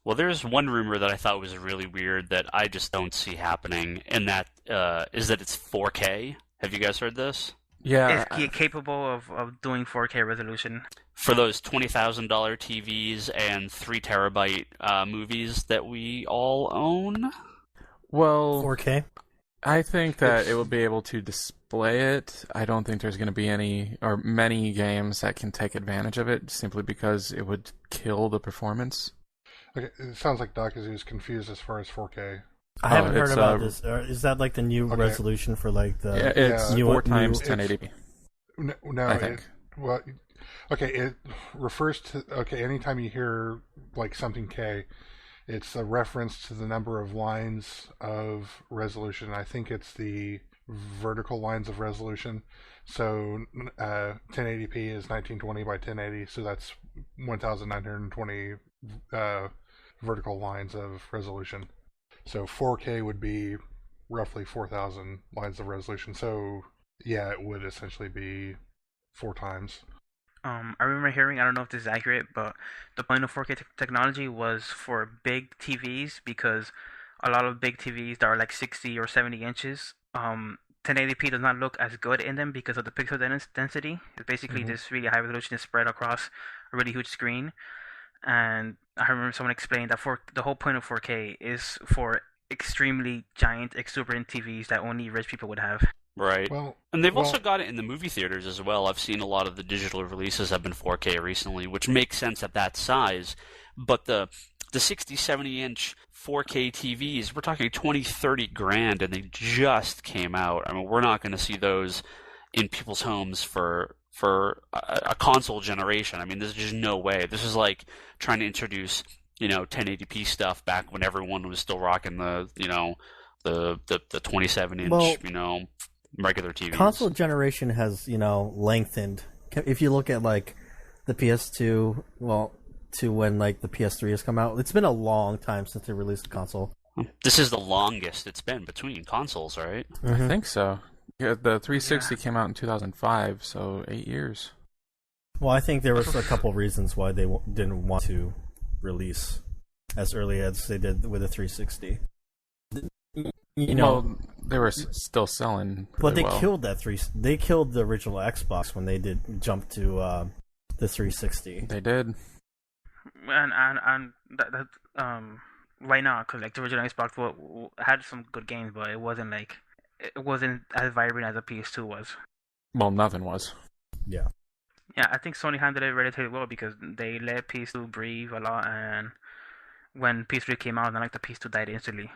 Well, there's one rumor that I thought was really weird that I just don't see happening, and that is that it's 4K. Have you guys heard this? Yeah, it's capable of doing 4K resolution for those $20,000 TVs and 3 terabyte movies that we all own. Well, 4K. I think that it will be able to display it. I don't think there's going to be many games that can take advantage of it simply because it would kill the performance. Okay, it sounds like Dakazu is confused as far as 4K. I haven't heard about this. Is that like the new resolution for like the? Yeah, it's 4 times 1080p. No, I think. It refers to anytime you hear like something K, it's a reference to the number of lines of resolution. I think it's the vertical lines of resolution. So 1080p is 1920 by 1080, so that's 1920 vertical lines of resolution. So 4K would be roughly 4,000 lines of resolution. So yeah, it would essentially be 4 times. I remember hearing, I don't know if this is accurate, but the point of 4K technology was for big TVs because a lot of big TVs that are like 60 or 70 inches, 1080p does not look as good in them because of the pixel density. It's basically this really high resolution is spread across a really huge screen. And I remember someone explained that the whole point of 4K is for extremely giant, exuberant TVs that only rich people would have. Right. And they've also got it in the movie theaters as well. I've seen a lot of the digital releases have been 4K recently, which makes sense at that size. But the 60, 70-inch 4K TVs, we're talking 20, 30 grand, and they just came out. I mean, we're not going to see those in people's homes for for a console generation. I mean, there's just no way. This is like trying to introduce 1080p stuff back when everyone was still rocking the 27-inch regular TVs. Console generation has lengthened. If you look at like the PS2, to when like the PS3 has come out, it's been a long time since they released a console. This is the longest it's been between consoles, right? I think so. Yeah, the 360 came out in 2005, so 8 years. Well, I think there was a couple reasons why they didn't want to release as early as they did with the 360. Well, they were still selling. But they killed that They killed the original Xbox when they did jump to the 360. They did. And that right now, because like the original Xbox had some good games, but it wasn't as vibrant as the PS2 was. Well, nothing was. Yeah. Yeah, I think Sony handled it relatively well because they let PS2 breathe a lot, and when PS3 came out, then like the PS2 died instantly.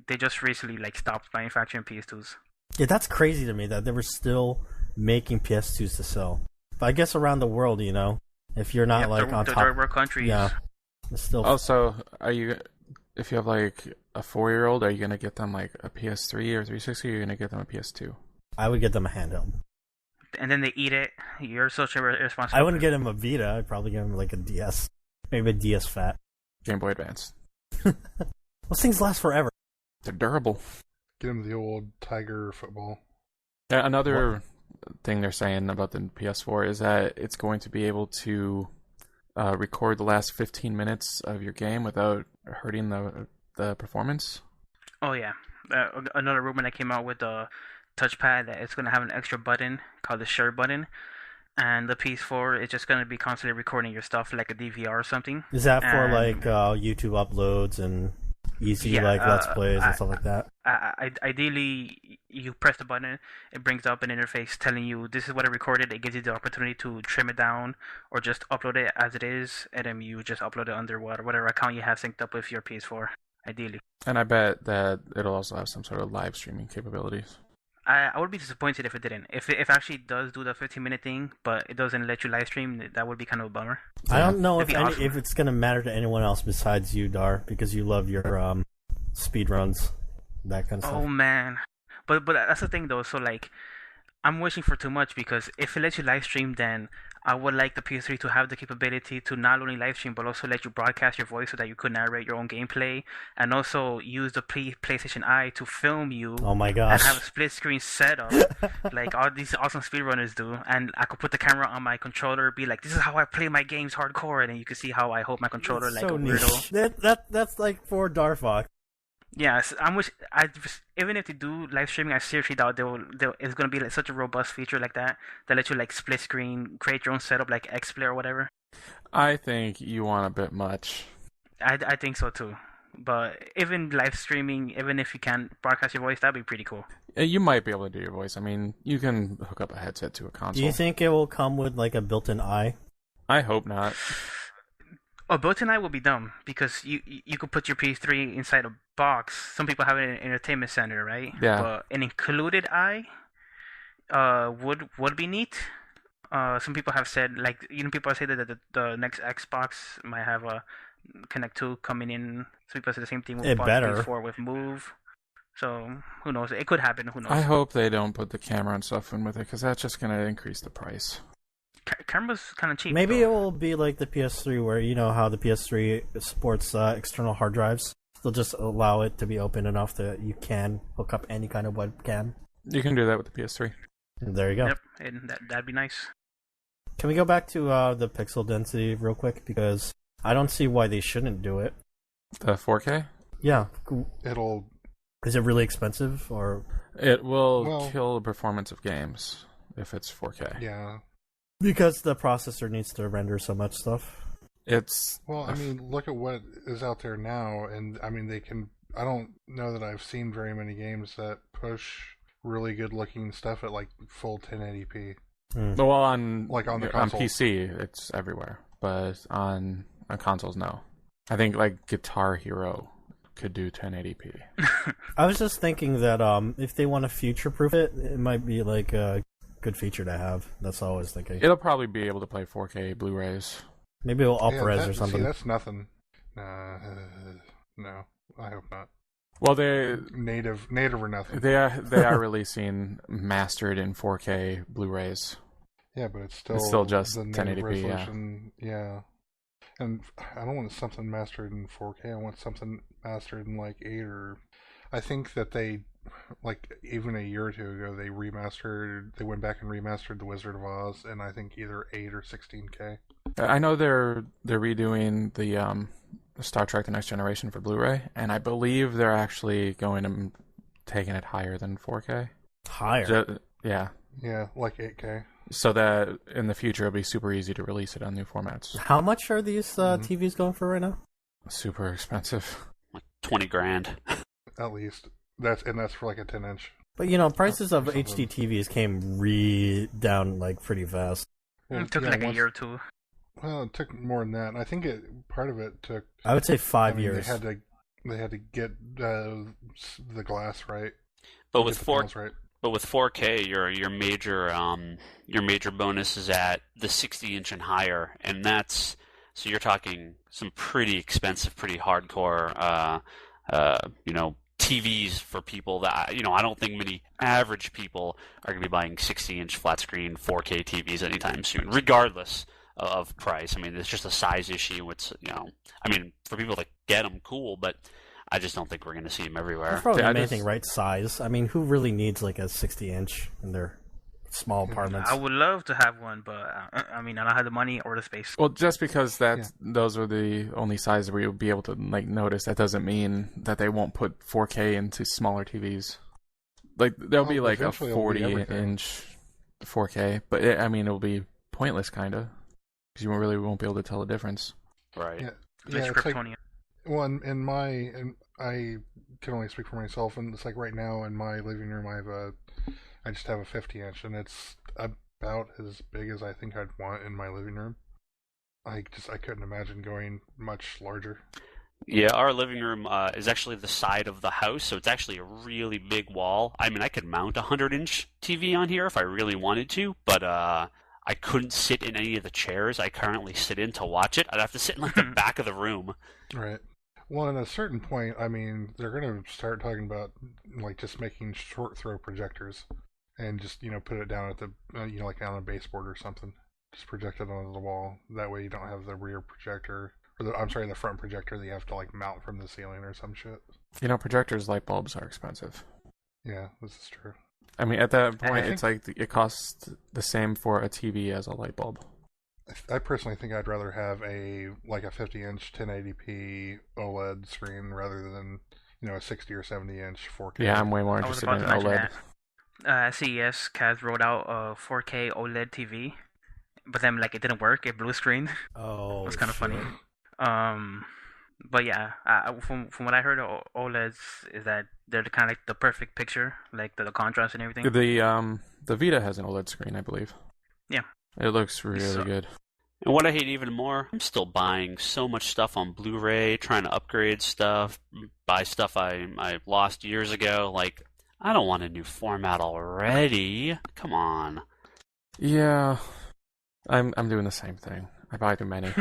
They just recently like stopped manufacturing PS2s. Yeah, that's crazy to me that they were still making PS2s to sell. But I guess around the world, if you're not on top, third world countries. Yeah, it's still. Also, if you have like a 4-year-old, are you gonna get them like a PS3 or 360? Or are you gonna get them a PS2? I would get them a handheld. And then they eat it. You're such a irresponsible. I wouldn't get him a Vita. I'd probably get him like a DS, maybe a DS Fat. Game Boy Advance. Those things last forever. They're durable. Get him the old Tiger football. Yeah, another thing they're saying about the PS4 is that it's going to be able to record the last 15 minutes of your game without hurting the performance. Oh yeah, another rumor that came out with the touchpad that it's going to have an extra button called the share button, and the PS4 is just going to be constantly recording your stuff like a DVR or something. Is that for like YouTube uploads and easy Let's Plays and stuff like that? Ideally, you press the button, it brings up an interface telling you this is what I recorded. It gives you the opportunity to trim it down or just upload it as it is, and then you just upload it under whatever account you have synced up with your PS4, ideally. And I bet that it'll also have some sort of live streaming capabilities. I would be disappointed if it didn't. If it actually does do the 15-minute thing, but it doesn't let you live stream, that would be kind of a bummer. I don't know if it's going to matter to anyone else besides you, Dar, because you love your speed runs, that kind of stuff. Oh man, but that's the thing though. So like, I'm wishing for too much because if it lets you live stream, then I would like the PS3 to have the capability to not only live stream but also let you broadcast your voice so that you could narrate your own gameplay, and also use the PlayStation Eye to film you. Oh my gosh! And have a split screen setup like all these awesome speedrunners do, and I could put the camera on my controller, be like, "This is how I play my games hardcore," and then you can see how I hold my controller that's like so a weirdo. That's like for Darfox. Yes, even if they do live streaming, I seriously doubt it's gonna be like such a robust feature like that lets you like split screen, create your own setup like XSplit or whatever. I think you want a bit much. I think so too. But even live streaming, even if you can broadcast your voice, that'd be pretty cool. You might be able to do your voice. I mean, you can hook up a headset to a console. Do you think it will come with like a built-in eye? I hope not. Oh, built-in eye will be dumb because you could put your PS3 inside a box. Some people have it in an entertainment center, right? Yeah. But an included eye would be neat. Some people have said, like, people say that the next Xbox might have a Connect 2 coming in. Some people say the same thing with PS4 with Move. So who knows? It could happen. Who knows? I hope they don't put the camera and stuff in with it because that's just going to increase the price. Camera's kind of cheap. Maybe it will be like the PS3, where you know how the PS3 supports external hard drives. They'll just allow it to be open enough that you can hook up any kind of webcam. You can do that with the PS3. And there you go. Yep, and that'd be nice. Can we go back to the pixel density real quick? Because I don't see why they shouldn't do it. The 4K? Yeah. It'll... Is it really expensive, or...? It will kill the performance of games if it's 4K. Yeah. Because the processor needs to render so much stuff. Well, I mean, look at what is out there now, and I mean, they can... I don't know that I've seen very many games that push really good-looking stuff at like full 1080p. Well, on the console. On PC, it's everywhere, but on consoles, no. I think like Guitar Hero could do 1080p. I was just thinking that if they want to future-proof it, it might be like good feature to have. That's all I was thinking. It'll probably be able to play 4K Blu-rays. Maybe it'll up-res or something. See, that's nothing. No, I hope not. Well, they native or nothing. They are releasing mastered in 4K Blu-rays. Yeah, but it's still just the 1080p. resolution. Yeah. And I don't want something mastered in 4K. I want something mastered in like 8 or. I think that they, like even a year or two ago, they went back and remastered The Wizard of Oz, and I think either 8 or 16K. I know they're redoing the Star Trek: The Next Generation for Blu-ray, and I believe they're actually going to taking it higher than 4K. Higher? Yeah. Yeah, like 8K. So that in the future it'll be super easy to release it on new formats. How much are these TVs going for right now? Super expensive. Like $20,000. At least. That's for like a 10-inch. But prices of HD TVs came down like pretty fast. Well, It took like a year or two. Well, it took more than that. I think part of it took. I would say 5 years. They had to get the glass right. But with right. But with 4K, your major bonus is at the 60-inch and higher, and so you're talking some pretty expensive, pretty hardcore, TVs for people that I don't think many average people are going to be buying 60-inch flat screen 4K TVs anytime soon, regardless of price. I mean, it's just a size issue. It's for people that get them, cool, but I just don't think we're going to see them everywhere. There's probably anything right size. I mean, who really needs like a 60-inch in their small apartments? I would love to have one, but I don't have the money or the space. Well, just because those are the only sizes where you'll be able to notice, that doesn't mean that they won't put 4K into smaller TVs. Like there'll be like a 40-inch 4K, but it'll be pointless kind of because you really won't be able to tell the difference. Right. Yeah, It's Kryptonian. Well, I can only speak for myself, and it's like right now in my living room, I just have a 50-inch, and it's about as big as I think I'd want in my living room. I couldn't imagine going much larger. Yeah, our living room is actually the side of the house, so it's actually a really big wall. I mean, I could mount a 100-inch TV on here if I really wanted to, but I couldn't sit in any of the chairs I currently sit in to watch it. I'd have to sit in like the back of the room. Right. Well, at a certain point, I mean, they're going to start talking about like just making short throw projectors and just put it down at the like on a baseboard or something. Just project it onto the wall. That way, you don't have the rear projector or the front projector that you have to like mount from the ceiling or some shit. Projectors, light bulbs are expensive. Yeah, this is true. I mean, at that point, it's like it costs the same for a TV as a light bulb. I personally think I'd rather have a 50-inch 1080p OLED screen rather than a 60 or 70-inch 4K. Yeah, I'm way more interested in OLED. CES, Kaz rolled out a 4K OLED TV, but then it didn't work. It blue screen. Oh, it was kind of funny. But yeah, from what I heard, OLEDs is that they're kind of like the perfect picture, like the contrast and everything. The Vita has an OLED screen, I believe. Yeah. It looks really good. And what I hate even more, I'm still buying so much stuff on Blu-ray, trying to upgrade stuff, buy stuff I lost years ago. Like, I don't want a new format already. Come on. Yeah, I'm doing the same thing. I buy too many.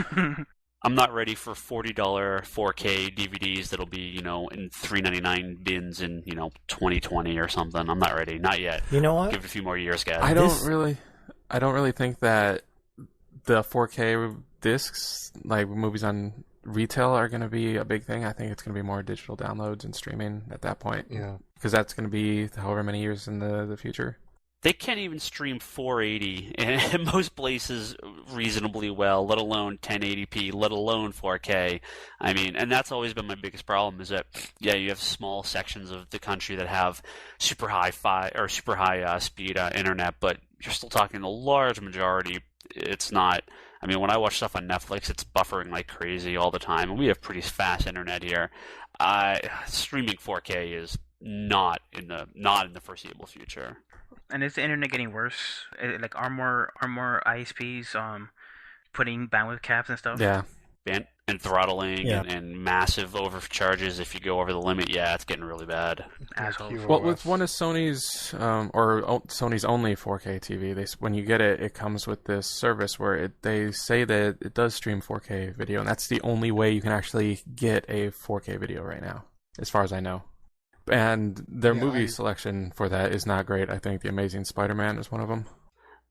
I'm not ready for $40 4K DVDs that'll be, in $3.99 bins in, 2020 or something. I'm not ready. Not yet. You know what? Give it a few more years, guys. I don't really think that the 4K discs, like movies on retail, are going to be a big thing. I think it's going to be more digital downloads and streaming at that point. Yeah. Because that's going to be however many years in the future. They can't even stream 480 in most places reasonably well, let alone 1080p, let alone 4K. I mean, and that's always been my biggest problem is that, you have small sections of the country that have super high speed internet, but you're still talking the large majority. It's not. I mean, when I watch stuff on Netflix, it's buffering like crazy all the time, and we have pretty fast internet here. Streaming 4K is not in the foreseeable future. And is the internet getting worse? Are more ISPs putting bandwidth caps and stuff? Yeah. and throttling Yeah. and massive overcharges if you go over the limit. Yeah, it's getting really bad. Assholes. Well, with one of Sony's Sony's only 4K TV, when you get it, it comes with this service where they say that it does stream 4K video, and that's the only way you can actually get a 4K video right now, as far as I know. And their movie selection for that is not great. I think The Amazing Spider-Man is one of them.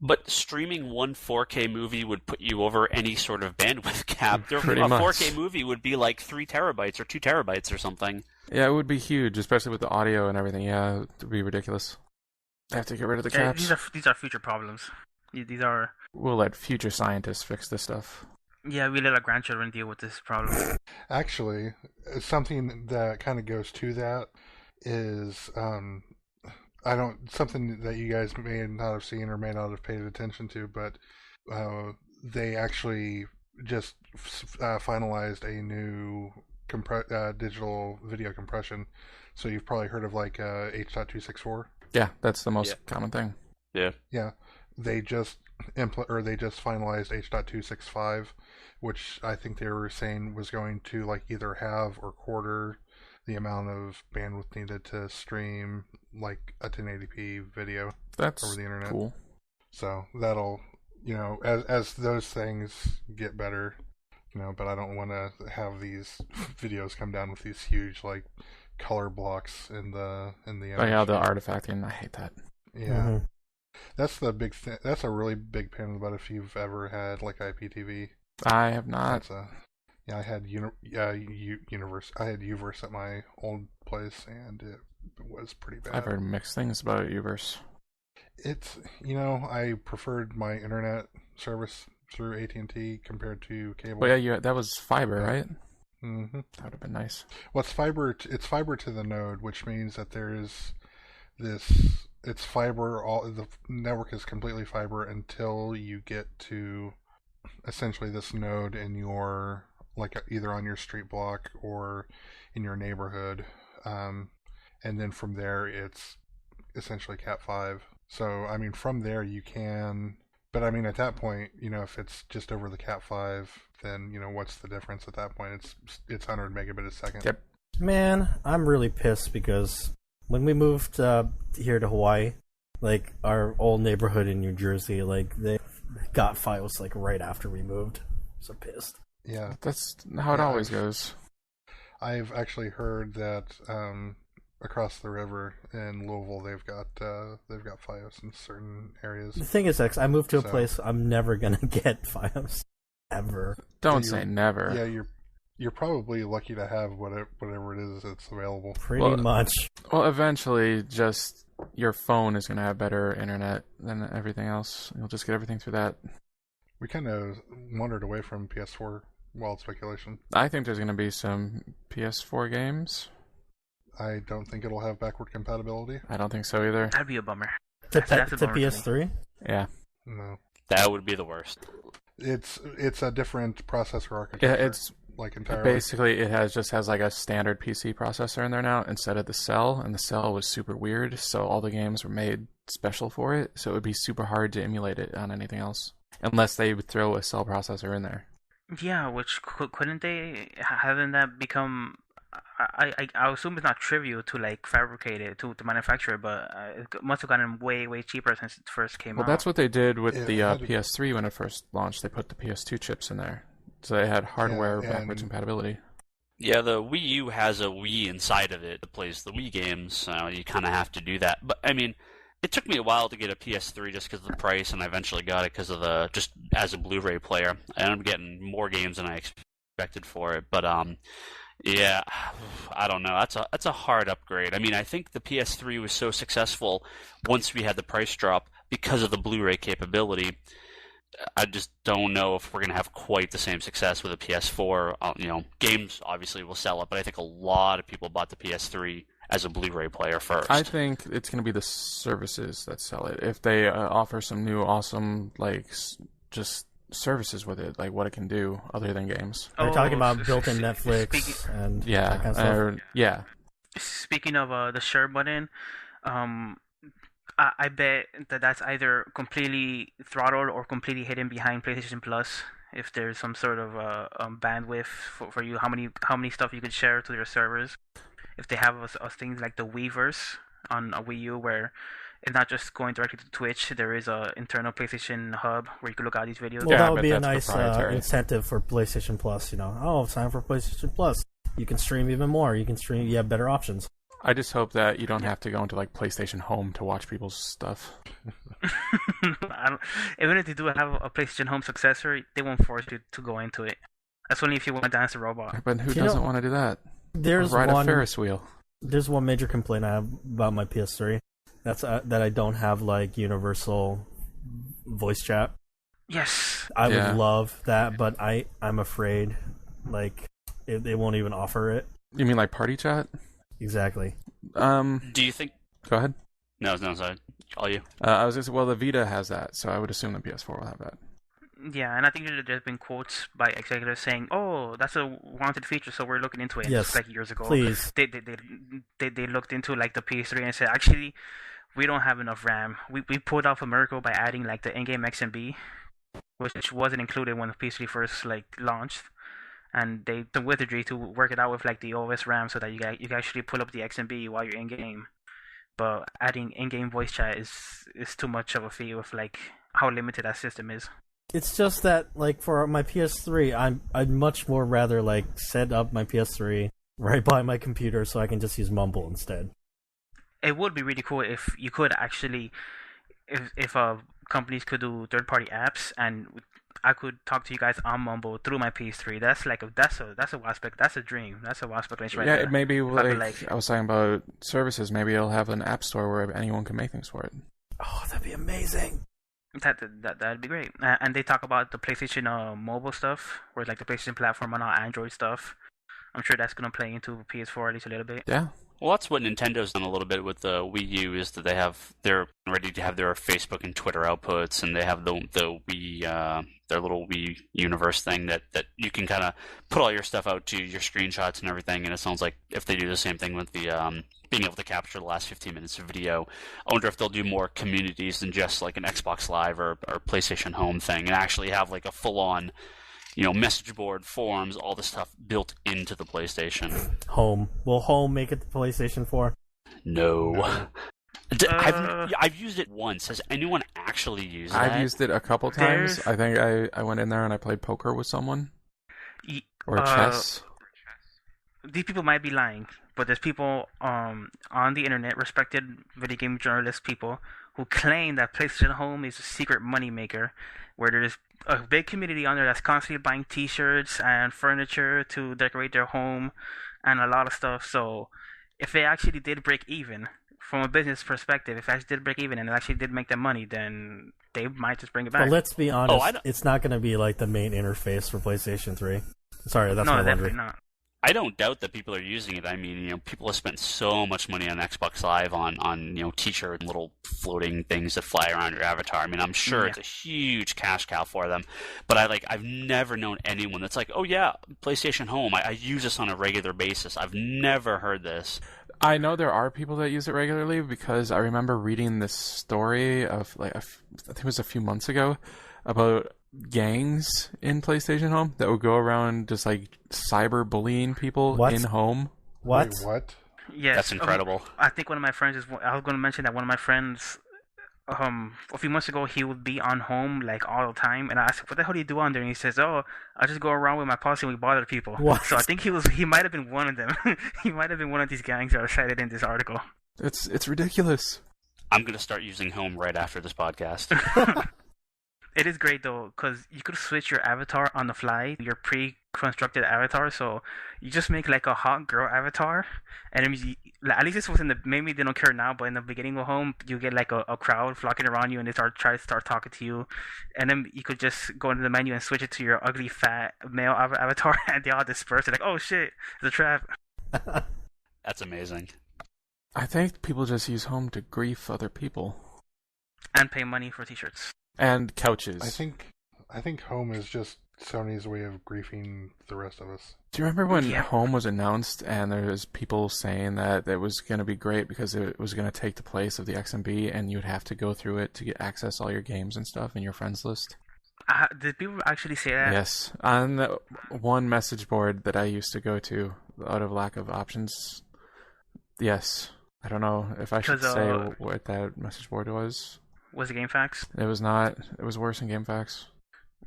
But streaming one 4K movie would put you over any sort of bandwidth cap. Pretty a much. 4K movie would be like 3 terabytes or 2 terabytes or something. Yeah, it would be huge, especially with the audio and everything. Yeah, it would be ridiculous. I have to get rid of the Yeah, caps. these are future problems. These are. We'll let future scientists fix this stuff. Yeah, we let our grandchildren deal with this problem. Actually, something that kind of goes to that is something that you guys may not have seen or may not have paid attention to, but they actually just finalized a new digital video compression. So you've probably heard of like H.264. Yeah, that's the most common thing. Yeah. Yeah, they just finalized H.265, which I think they were saying was going to like either have or quarter the amount of bandwidth needed to stream like a 1080p video That's over the internet. cool. So that'll, as those things get better, but I don't want to have these videos come down with these huge like color blocks in the image. Oh yeah, the artifacting. I hate that. Yeah. Mm-hmm. That's the big thing. That's a really big pain in the butt if you've ever had like IPTV. I have not. I had Universe. I had Uverse at my old place, and it was pretty bad. I've heard mixed things about Uverse. It's I preferred my internet service through AT&T compared to cable. Well, yeah, that was fiber, right? Mm-hmm. That would have been nice. Well, it's fiber. It's fiber to the node, which means that there is this. It's fiber. All the network is completely fiber until you get to essentially this node in your either on your street block or in your neighborhood, and then from there it's essentially Cat 5. So I mean, from there you can. But I mean, at that point, if it's just over the Cat 5, then what's the difference at that point? It's 100 megabit a second. Yep. Man, I'm really pissed because when we moved here to Hawaii, like our old neighborhood in New Jersey, like they got Fios like right after we moved. So pissed. Yeah, That's how it always goes. I've actually heard that across the river in Louisville, they've got Fios in certain areas. The thing is, I moved to a So- place I'm never gonna get Fios ever. Don't So say never. Yeah, you're probably lucky to have whatever it is that's available. Pretty much. Well, eventually, just your phone is going to have better internet than everything else. You'll just get everything through that. We kind of wandered away from PS4 wild speculation. I think there's going to be some PS4 games. I don't think it'll have backward compatibility. I don't think so either. That'd be a bummer. To That's a bummer to me. PS3? Yeah. No, That would be the worst. it's a different processor Yeah, architecture. it's like entirely. basically it has like a standard PC processor in there now instead of the Cell, and the Cell was super weird, so all the games were made special for it, so it would be super hard to emulate it on anything else unless they would throw a Cell processor in there. Yeah, which couldn't they? Haven't that become? I assume it's not trivial to like fabricate it to manufacture it, but it must have gotten way cheaper since it first came Well, out. that's what they did with Yeah, the it had to- PS3 when it first launched. They put the PS2 chips in there, so they had hardware Yeah, backwards and- compatibility. Yeah, the Wii U has a Wii inside of it that plays the Wii games, so you kind of have to do that. But I mean, it took me a while to get a PS3 just because of the price, and I eventually got it because of just as a Blu-ray player. I ended up getting more games than I expected for it, but yeah, I don't know. That's a hard upgrade. I mean, I think the PS3 was so successful once we had the price drop because of the Blu-ray capability. I just don't know if we're going to have quite the same success with a PS4. Games obviously will sell it, but I think a lot of people bought the PS3 as a Blu-ray player first. I think it's going to be the services that sell it. If they offer some new awesome, just services with it, like what it can do other than games. Are you talking about s- built-in s- Netflix speaking- and that Yeah, kind of stuff? yeah. Speaking of the share button, I bet that's either completely throttled or completely hidden behind PlayStation Plus if there's some sort of bandwidth for you, how many stuff you could share to your servers. If they have things like the Weverse on a Wii U, where it's not just going directly to Twitch, there is a internal PlayStation hub where you can look at these videos. Well, Yeah, that would but be a that's nice proprietary. incentive for PlayStation Plus. Sign up for PlayStation Plus. You can stream even more. You have better options. I just hope that you don't have to go into like PlayStation Home to watch people's stuff. Even if they do have a PlayStation Home successor, they won't force you to go into it. That's only if you want to dance the robot. But who doesn't want to do that? There's Ride a one Ferris wheel. There's one major complaint I have about my PS3. That's that I don't have like universal voice chat. Yes. I would love that, but I'm afraid like they won't even offer it. You mean like party chat? Exactly. Do you think? Go ahead. No, sorry. All you. I was just the Vita has that, so I would assume the PS4 will have that. Yeah, and I think there's been quotes by executives saying, "Oh, that's a wanted feature, so we're looking into it." Yes, like years ago. please. They looked into like the PS3 and said, actually, we don't have enough RAM. We pulled off a miracle by adding like the in-game XMB, which wasn't included when the PS3 first like launched, and they agreed to work it out with like the OS RAM so that you can actually pull up the XMB while you're in game. But adding in-game voice chat is too much of a fee with like how limited that system is. It's just that, like, for my PS3, I'd much more rather, like, set up my PS3 right by my computer so I can just use Mumble instead. It would be really cool if you could actually, if companies could do third-party apps, and I could talk to you guys on Mumble through my PS3. That's like that's a aspect. That's a dream. That's a aspect right Yeah, there. it may be like I was talking about services. Maybe it'll have an app store where anyone can make things for it. Oh, that'd be amazing. That'd be great. And they talk about the PlayStation mobile stuff, where like the PlayStation platform on all Android stuff. I'm sure that's gonna play into PS4 at least a little bit. Yeah. Well, that's what Nintendo's done a little bit with the Wii U, is that they're ready to have their Facebook and Twitter outputs, and they have the Wii their little Wii universe thing that you can kind of put all your stuff out to your screenshots and everything. And it sounds like if they do the same thing with the being able to capture the last 15 minutes of video, I wonder if they'll do more communities than just like an Xbox Live or PlayStation Home thing, and actually have like a full-on, message board, forums, all this stuff built into the PlayStation. Home. Will Home make it to PlayStation 4? No. I've used it once. Has anyone actually used that? I've used it a couple times. I think I went in there and I played poker with someone. Or chess. These people might be lying, but there's people on the internet, respected video game journalist people, who claim that PlayStation Home is a secret moneymaker, where there's a big community on there that's constantly buying T-shirts and furniture to decorate their home and a lot of stuff. So if they actually did break even, from a business perspective, if they actually did break even and it actually did make them money, then they might just bring it back. But let's be honest, it's not going to be like the main interface for PlayStation 3. Sorry, that's my wondering. Definitely not. I don't doubt that people are using it. I mean, people have spent so much money on Xbox Live on T-shirts and little floating things that fly around your avatar. I mean, I'm sure it's a huge cash cow for them. But I've never known anyone that's like, oh yeah, PlayStation Home, I use this on a regular basis. I've never heard this. I know there are people that use it regularly, because I remember reading this story of I think it was a few months ago about gangs in PlayStation Home that would go around just like cyber bullying people in home. What? Wait, what? Yes, that's incredible. I think one of my friends I was going to mention that one of my friends, a few months ago, he would be on Home like all the time, and I asked, "What the hell do you do on there?" And he says, "Oh, I just go around with my posse and we bother people." What? So I think he might have been one of them. He might have been one of these gangs that are cited in this article. It's ridiculous. I'm going to start using Home right after this podcast. It is great though, because you could switch your avatar on the fly, your pre-constructed avatar. So you just make like a hot girl avatar, and then at least this was maybe they don't care now, but in the beginning of Home, you get like a crowd flocking around you, and they try to start talking to you, and then you could just go into the menu and switch it to your ugly fat male avatar, and they all disperse. They're like, "Oh shit, it's a trap." That's amazing. I think people just use Home to grief other people and pay money for T-shirts. And couches. I think Home is just Sony's way of griefing the rest of us. Do you remember when Home was announced and there was people saying that it was going to be great because it was going to take the place of the XMB and you would have to go through it to get access all your games and stuff in your friends list? Did people actually say that? Yes, on the one message board that I used to go to, out of lack of options. Yes, I don't know if I should say what that message board was. Was it GameFAQs? It was not. It was worse than GameFAQs.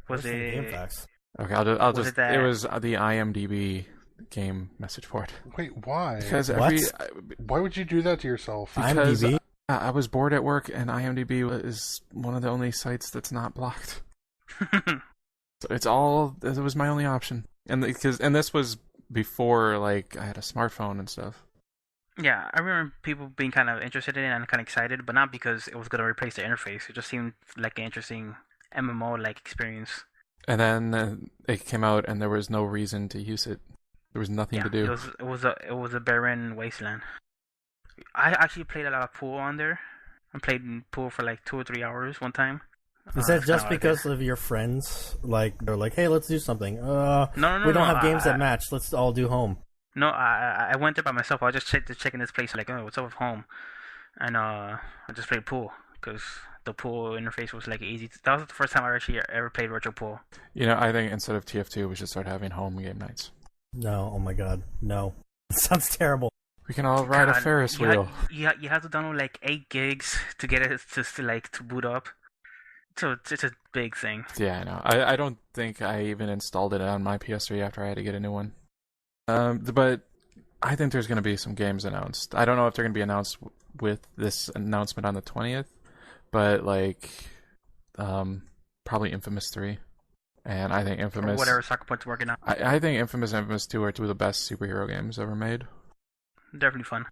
Was it GameFAQs? Okay, I'll Was just. it that- It was the IMDb game message board. Wait, why? Because Why would you do that to yourself? because IMDb? I was bored at work, and IMDb is one of the only sites that's not blocked. So it was my only option, and this was before like I had a smartphone and stuff. Yeah, I remember people being kind of interested in it and kind of excited, but not because it was going to replace the interface. It just seemed like an interesting MMO-like experience. And then it came out, and there was no reason to use it. There was nothing to do. It was a barren wasteland. I actually played a lot of pool on there. I played pool for like 2 or 3 hours one time. Is that It's just kinda because of your friends? Like they're like, "Hey, let's do something." No, we don't have games that match. Let's all do home. No, I went there by myself. I just checking this place, like, oh, what's up with home? And I just played pool because the pool interface was like easy. That was the first time I actually ever played virtual pool. I think instead of TF2, we should start having home game nights. No, oh my god, no. It sounds terrible. We can all ride a God, Ferris wheel. You have to download like 8 gigs to get it to boot up. So it's a big thing. Yeah, I know. I don't think I even installed it on my PS3 after I had to get a new one. But I think there's going to be some games announced. I don't know if they're going to be announced with this announcement on the 20th, but like probably Infamous 3. And I think Infamous... Or whatever Sucker Punch's working on. I think Infamous and Infamous 2 are two of the best superhero games ever made. Definitely fun.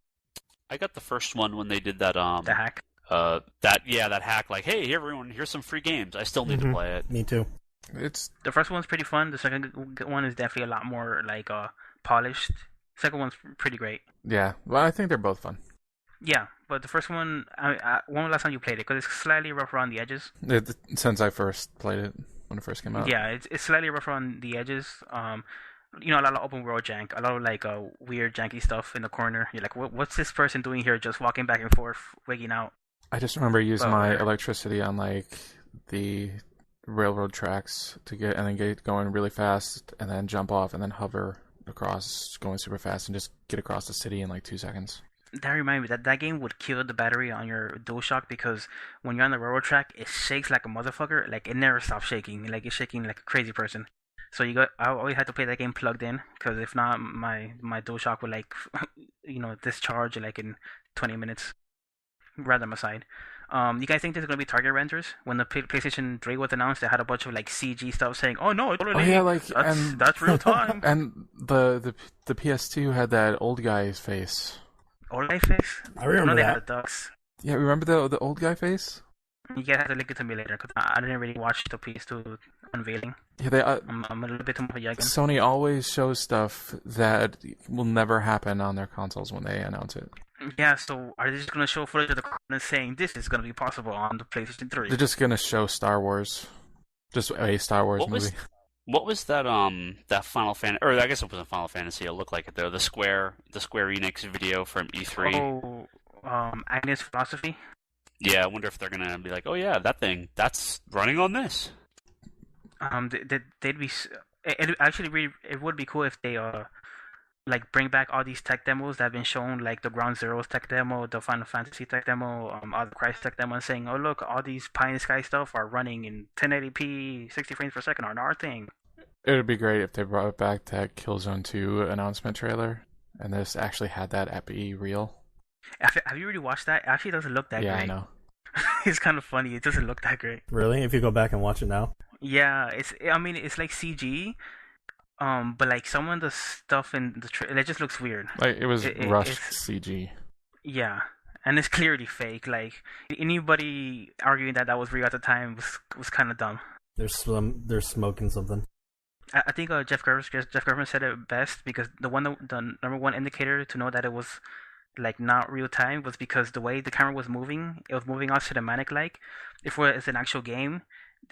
I got the first one when they did that The hack. that hack, like, hey everyone, here's some free games. I still need to play it. Me too. The first one's pretty fun. The second one is definitely a lot more like polished. Second one's pretty great. Yeah, well, I think they're both fun. Yeah, but the first one, when was the last time you played it? Because it's slightly rough around the edges. Since I first played it, when it first came out. Yeah, it's slightly rough around the edges. A lot of open world jank, a lot of like weird janky stuff in the corner. You're like, what's this person doing here? Just walking back and forth, wigging out. I just remember using my electricity on like the railroad tracks to get going really fast, and then jump off, and then hover across, going super fast, and just get across the city in like 2 seconds. That reminds me that game would kill the battery on your DualShock, because when you're on the railroad track, it shakes like a motherfucker. Like it never stops shaking. Like it's shaking like a crazy person. So I always had to play that game plugged in, because if not, my DualShock would like, discharge like in 20 minutes. Random aside. You guys think there's gonna be target renders? When the PlayStation 3 was announced, they had a bunch of like CG stuff saying, "Oh no, totally, that's real time." And the PS2 had that old guy's face. Old guy face? I remember they that. had the ducks. Yeah, remember the old guy face? You guys have to link it to me later, because I didn't really watch the PS2 unveiling. Yeah, I'm a little bit too much of a yakin. Sony always shows stuff that will never happen on their consoles when they announce it. Yeah, so are they just gonna show footage of the corner saying this is gonna be possible on the PlayStation 3? They're just gonna show Star Wars, just a Star Wars movie. What was that? That Final Fantasy, or I guess it wasn't Final Fantasy. It looked like it though. The Square Enix video from E3. Agnes Philosophy. Yeah, I wonder if they're gonna be like, oh yeah, that's running on this. They'd be. It actually it would be cool if they like bring back all these tech demos that have been shown, like the Ground Zeroes tech demo, the Final Fantasy tech demo, all the Crysis tech demo, and saying, oh look, all these pie in the sky stuff are running in 1080p, 60 frames per second on our thing. It would be great if they brought back that Killzone 2 announcement trailer, and this actually had that be real. Have you already watched that? It actually doesn't look that great. Yeah, I know. It's kind of funny. It doesn't look that great. Really? If you go back and watch it now? Yeah, it's like CG. But like some of the stuff in the trailer, it just looks weird. Like it was rushed CG. Yeah, and it's clearly fake. Like anybody arguing that was real at the time was kind of dumb. They're smoking something. I think Jeff Gerber said it best, because the number one indicator to know that it was like not real time was because the way the camera was moving, it was moving all cinematic like. If it was an actual game,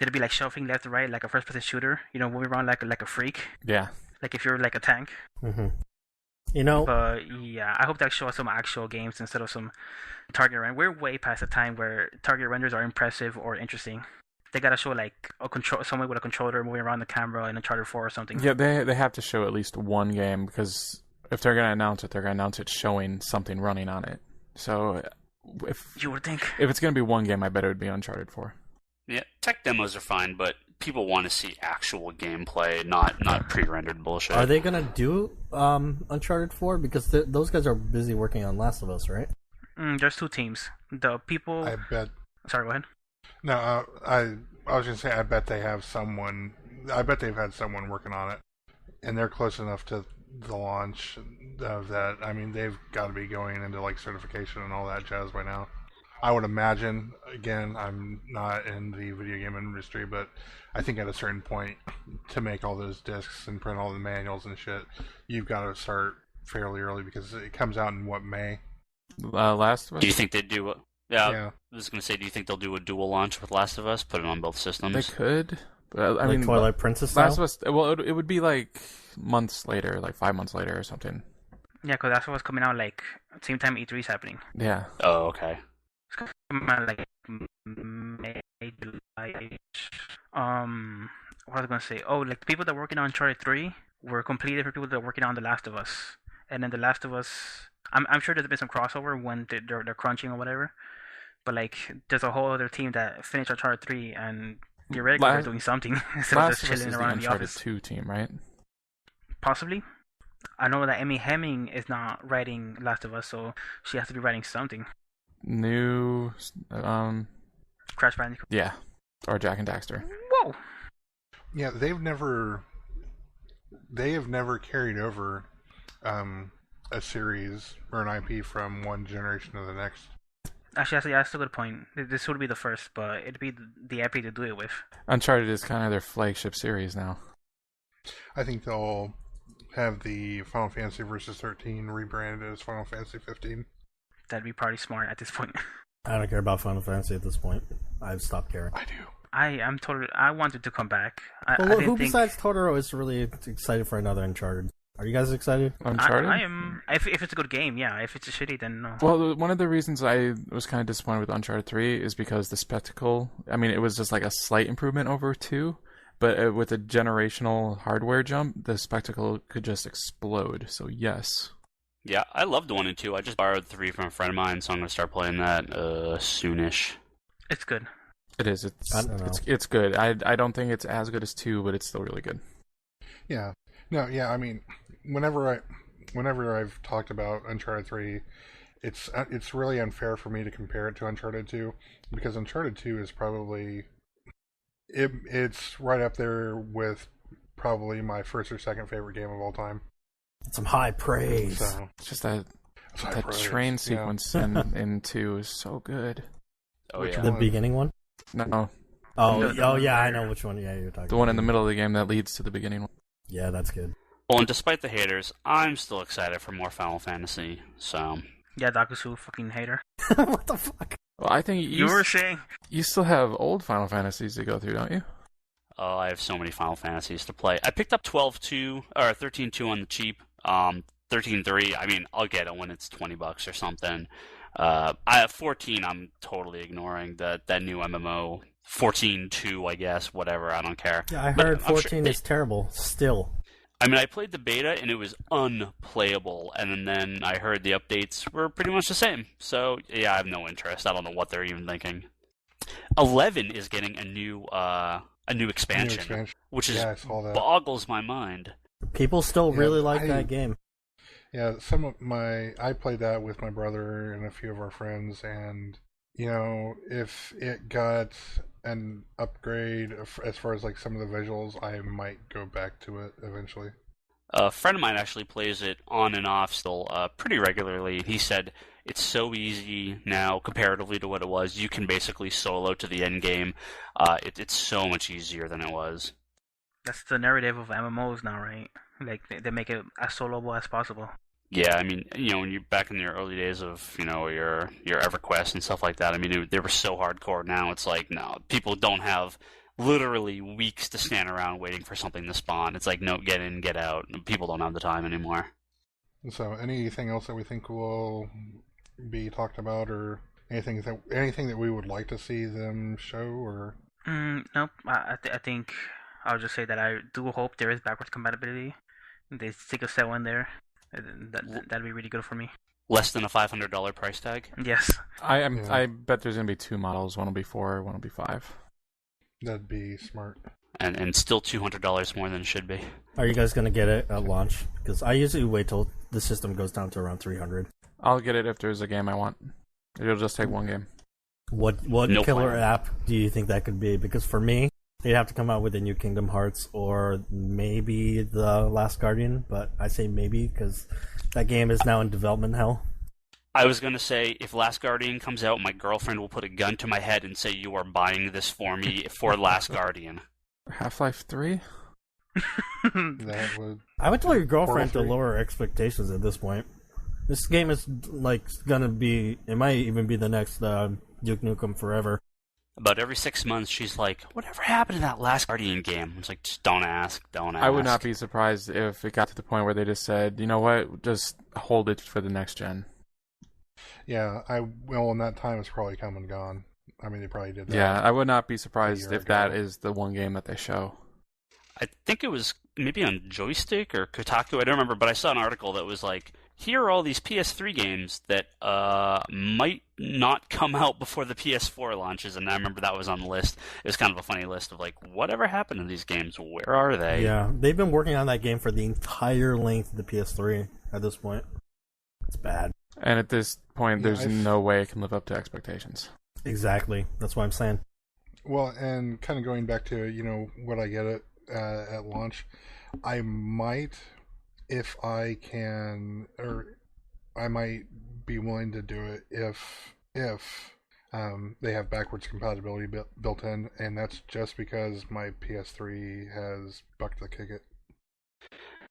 it'd be like shuffling left to right like a first person shooter, moving around like a freak. Yeah. Like if you're like a tank. Mm-hmm. But yeah, I hope that show us some actual games instead of some target render. We're way past the time where target renders are impressive or interesting. they gotta show like a control, someone with a controller moving around the camera in Uncharted 4 or something. Yeah, they have to show at least one game, because if they're going to announce it, they're going to announce it showing something running on it. So if You would think. it's going to be one game, I bet it would be Uncharted 4. Yeah, tech demos are fine, but people want to see actual gameplay, not pre-rendered bullshit. Are they gonna do Uncharted 4? Because those guys are busy working on Last of Us, right? There's two teams. The people. I bet. Sorry, go ahead. No, I was gonna say I bet they have someone. I bet they've had someone working on it, and they're close enough to the launch of that. I mean, they've got to be going into like certification and all that jazz by now. I would imagine. Again, I'm not in the video game industry, but I think at a certain point, to make all those discs and print all the manuals and shit, you've got to start fairly early because it comes out in May. Last of Us? Do you think they'd do it? Yeah. I was going to say, do you think they'll do a dual launch with Last of Us, put it on both systems? They could. But, I Like mean, Twilight Princess style? Last of Us, well, it would be like months later, like 5 months later or something. Yeah, because that's what's coming out like at the same time E3 is happening. Yeah. Oh, okay. It's coming out like May, July. What was I gonna say? Oh, like the people that are working on Uncharted 3 were completely different people that are working on The Last of Us. And then The Last of Us, I'm sure there's been some crossover when they're crunching or whatever. But like, there's a whole other team that finished Uncharted 3 and theoretically they're doing something instead of Last just of Us chilling is the around in the Uncharted office. 2 team, right? Possibly. I know that Amy Hemming is not writing Last of Us, so she has to be writing something. New, Crash Bandicoot. yeah, or Jack and Daxter. Whoa! Yeah, they have never carried over a series or an IP from one generation to the next. Actually, that's a good point. This would be the first, but it'd be the IP to do it with. Uncharted is kind of their flagship series now. I think they'll have the Final Fantasy Versus 13 rebranded as Final Fantasy 15. That'd be probably smart at this point. I don't care about Final Fantasy at this point. I've stopped caring. I do. I wanted to come back. Who besides Totoro is really excited for another Uncharted? Are you guys excited? Uncharted? I am. If it's a good game, yeah. If it's a shitty, then no. Well, one of the reasons I was kind of disappointed with Uncharted 3 is because the spectacle, I mean, it was just like a slight improvement over 2, but with a generational hardware jump, the spectacle could just explode, so yes. Yeah, I loved 1 and 2. I just borrowed 3 from a friend of mine, so I'm going to start playing that soonish. It's good. It is. I don't know. It's good. I don't think it's as good as 2, but it's still really good. Yeah. No, yeah, I mean, whenever I've talked about Uncharted 3, it's really unfair for me to compare it to Uncharted 2 because Uncharted 2 is probably it's right up there with probably my first or second favorite game of all time. Some high praise. So It's just that high praise, train yeah. sequence in 2 is so good. Oh, Which yeah. The one? beginning one? No, Oh, yeah, I know which one. Yeah, you're talking the one in the middle of the game that leads to the beginning one. Yeah, that's good. Well, and despite the haters, I'm still excited for more Final Fantasy, so... Yeah, Dakazu, fucking hater. What the fuck? Well, I think You were saying? you still have old Final Fantasies to go through, don't you? Oh, I have so many Final Fantasies to play. I picked up 12.2, or 13.2 on the cheap. 13.3, I mean, I'll get it when it's $20 or something. I have 14, I'm totally ignoring. That new MMO. 14.2, I guess, whatever, I don't care. Yeah, I But heard I'm sure 14 is terrible, still. I mean, I played the beta, and it was unplayable, and then I heard the updates were pretty much the same. So, yeah, I have no interest. I don't know what they're even thinking. 11 is getting a new expansion, which is Yeah, I saw that. boggles my mind. People still Yeah, really like that game. Yeah, I played that with my brother and a few of our friends, and if it got an upgrade as far as like some of the visuals, I might go back to it eventually. A friend of mine actually plays it on and off still pretty regularly. He said it's so easy now comparatively to what it was. You can basically solo to the end game. It's so much easier than it was. That's the narrative of MMOs now, right? Like, they make it as soloable as possible. Yeah, I mean, when you're back in your early days of, your EverQuest and stuff like that, I mean, they were so hardcore. Now it's like, no, people don't have literally weeks to stand around waiting for something to spawn. It's like, no, get in, get out. People don't have the time anymore. So, anything else that we think will be talked about, or anything that we would like to see them show, or Nope. I think I'll just say that I do hope there is backwards compatibility. They stick a cell in there. That'd be really good for me. Less than a $500 price tag? Yes. I bet there's gonna be 2 models. One will be 4, one will be 5. That'd be smart. And still $200 more than it should be. Are you guys gonna get it at launch? Because I usually wait till the system goes down to around 300. I'll get it if there's a game I want. It'll just take one game. What No killer plan. app do you think that could be? Because for me, they'd have to come out with a new Kingdom Hearts or maybe The Last Guardian, but I say maybe because that game is now in development hell. I was going to say, if Last Guardian comes out, my girlfriend will put a gun to my head and say, you are buying this for me for Last Guardian. Half-Life 3? That would. I would tell your girlfriend to Portal 3? lower expectations at this point. This game is gonna be. It might even be the next Duke Nukem Forever. About every 6 months, she's like, whatever happened to that Last Guardian game? It's like, just don't ask. I would not be surprised if it got to the point where they just said, you know what, just hold it for the next gen. Yeah, in that time it's probably come and gone. I mean, they probably did that. Yeah, I would not be surprised year if that ago. is the one game that they show. I think it was maybe on Joystick or Kotaku, I don't remember, but I saw an article that was like, here are all these PS3 games that might not come out before the PS4 launches, and I remember that was on the list. It was kind of a funny list of like, whatever happened to these games? Where are they? Yeah, they've been working on that game for the entire length of the PS3 at this point. It's bad. And at this point, Yeah, there's no way it can live up to expectations. Exactly. That's what I'm saying. Well, and kind of going back to what I get at launch, I might, if I can, or I might be willing to do it if they have backwards compatibility built in, and that's just because my PS3 has bucked the kick it.